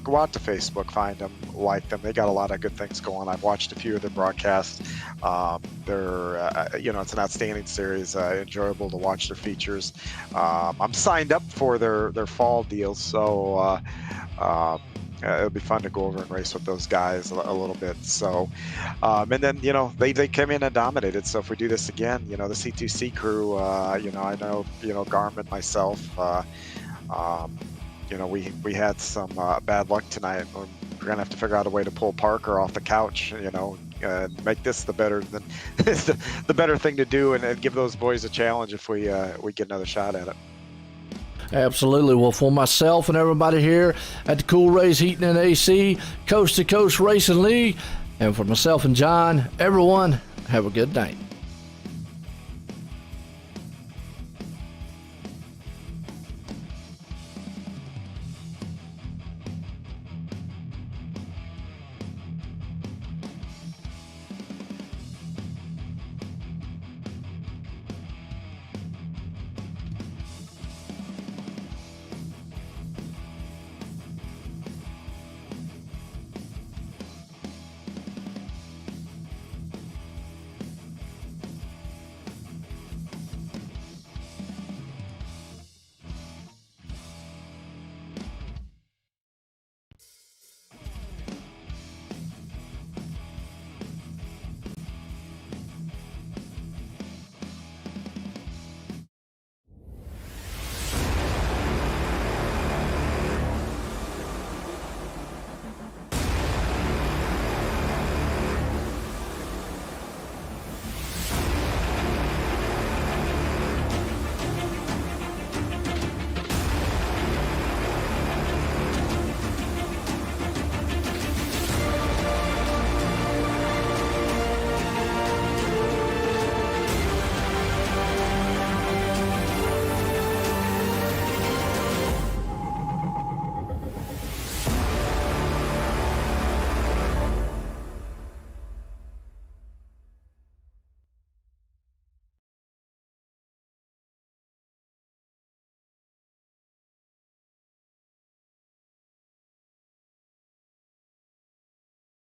go out to Facebook, find them, like them. They got a lot of good things going. I've watched a few of their broadcasts. They're, it's an outstanding series. Enjoyable to watch their features. I'm signed up for their fall deals, so it'll be fun to go over and race with those guys a little bit. So, and then they came in and dominated. So if we do this again, the C2C crew, I know Garmin, myself. We had some bad luck tonight. We're gonna have to figure out a way to pull Parker off the couch, and make this the better thing to do, and give those boys a challenge if we get another shot at it. Absolutely. Well, for myself and everybody here at the Cool Rays Heating and AC Coast to Coast Racing League, and for myself and John, everyone, have a good night.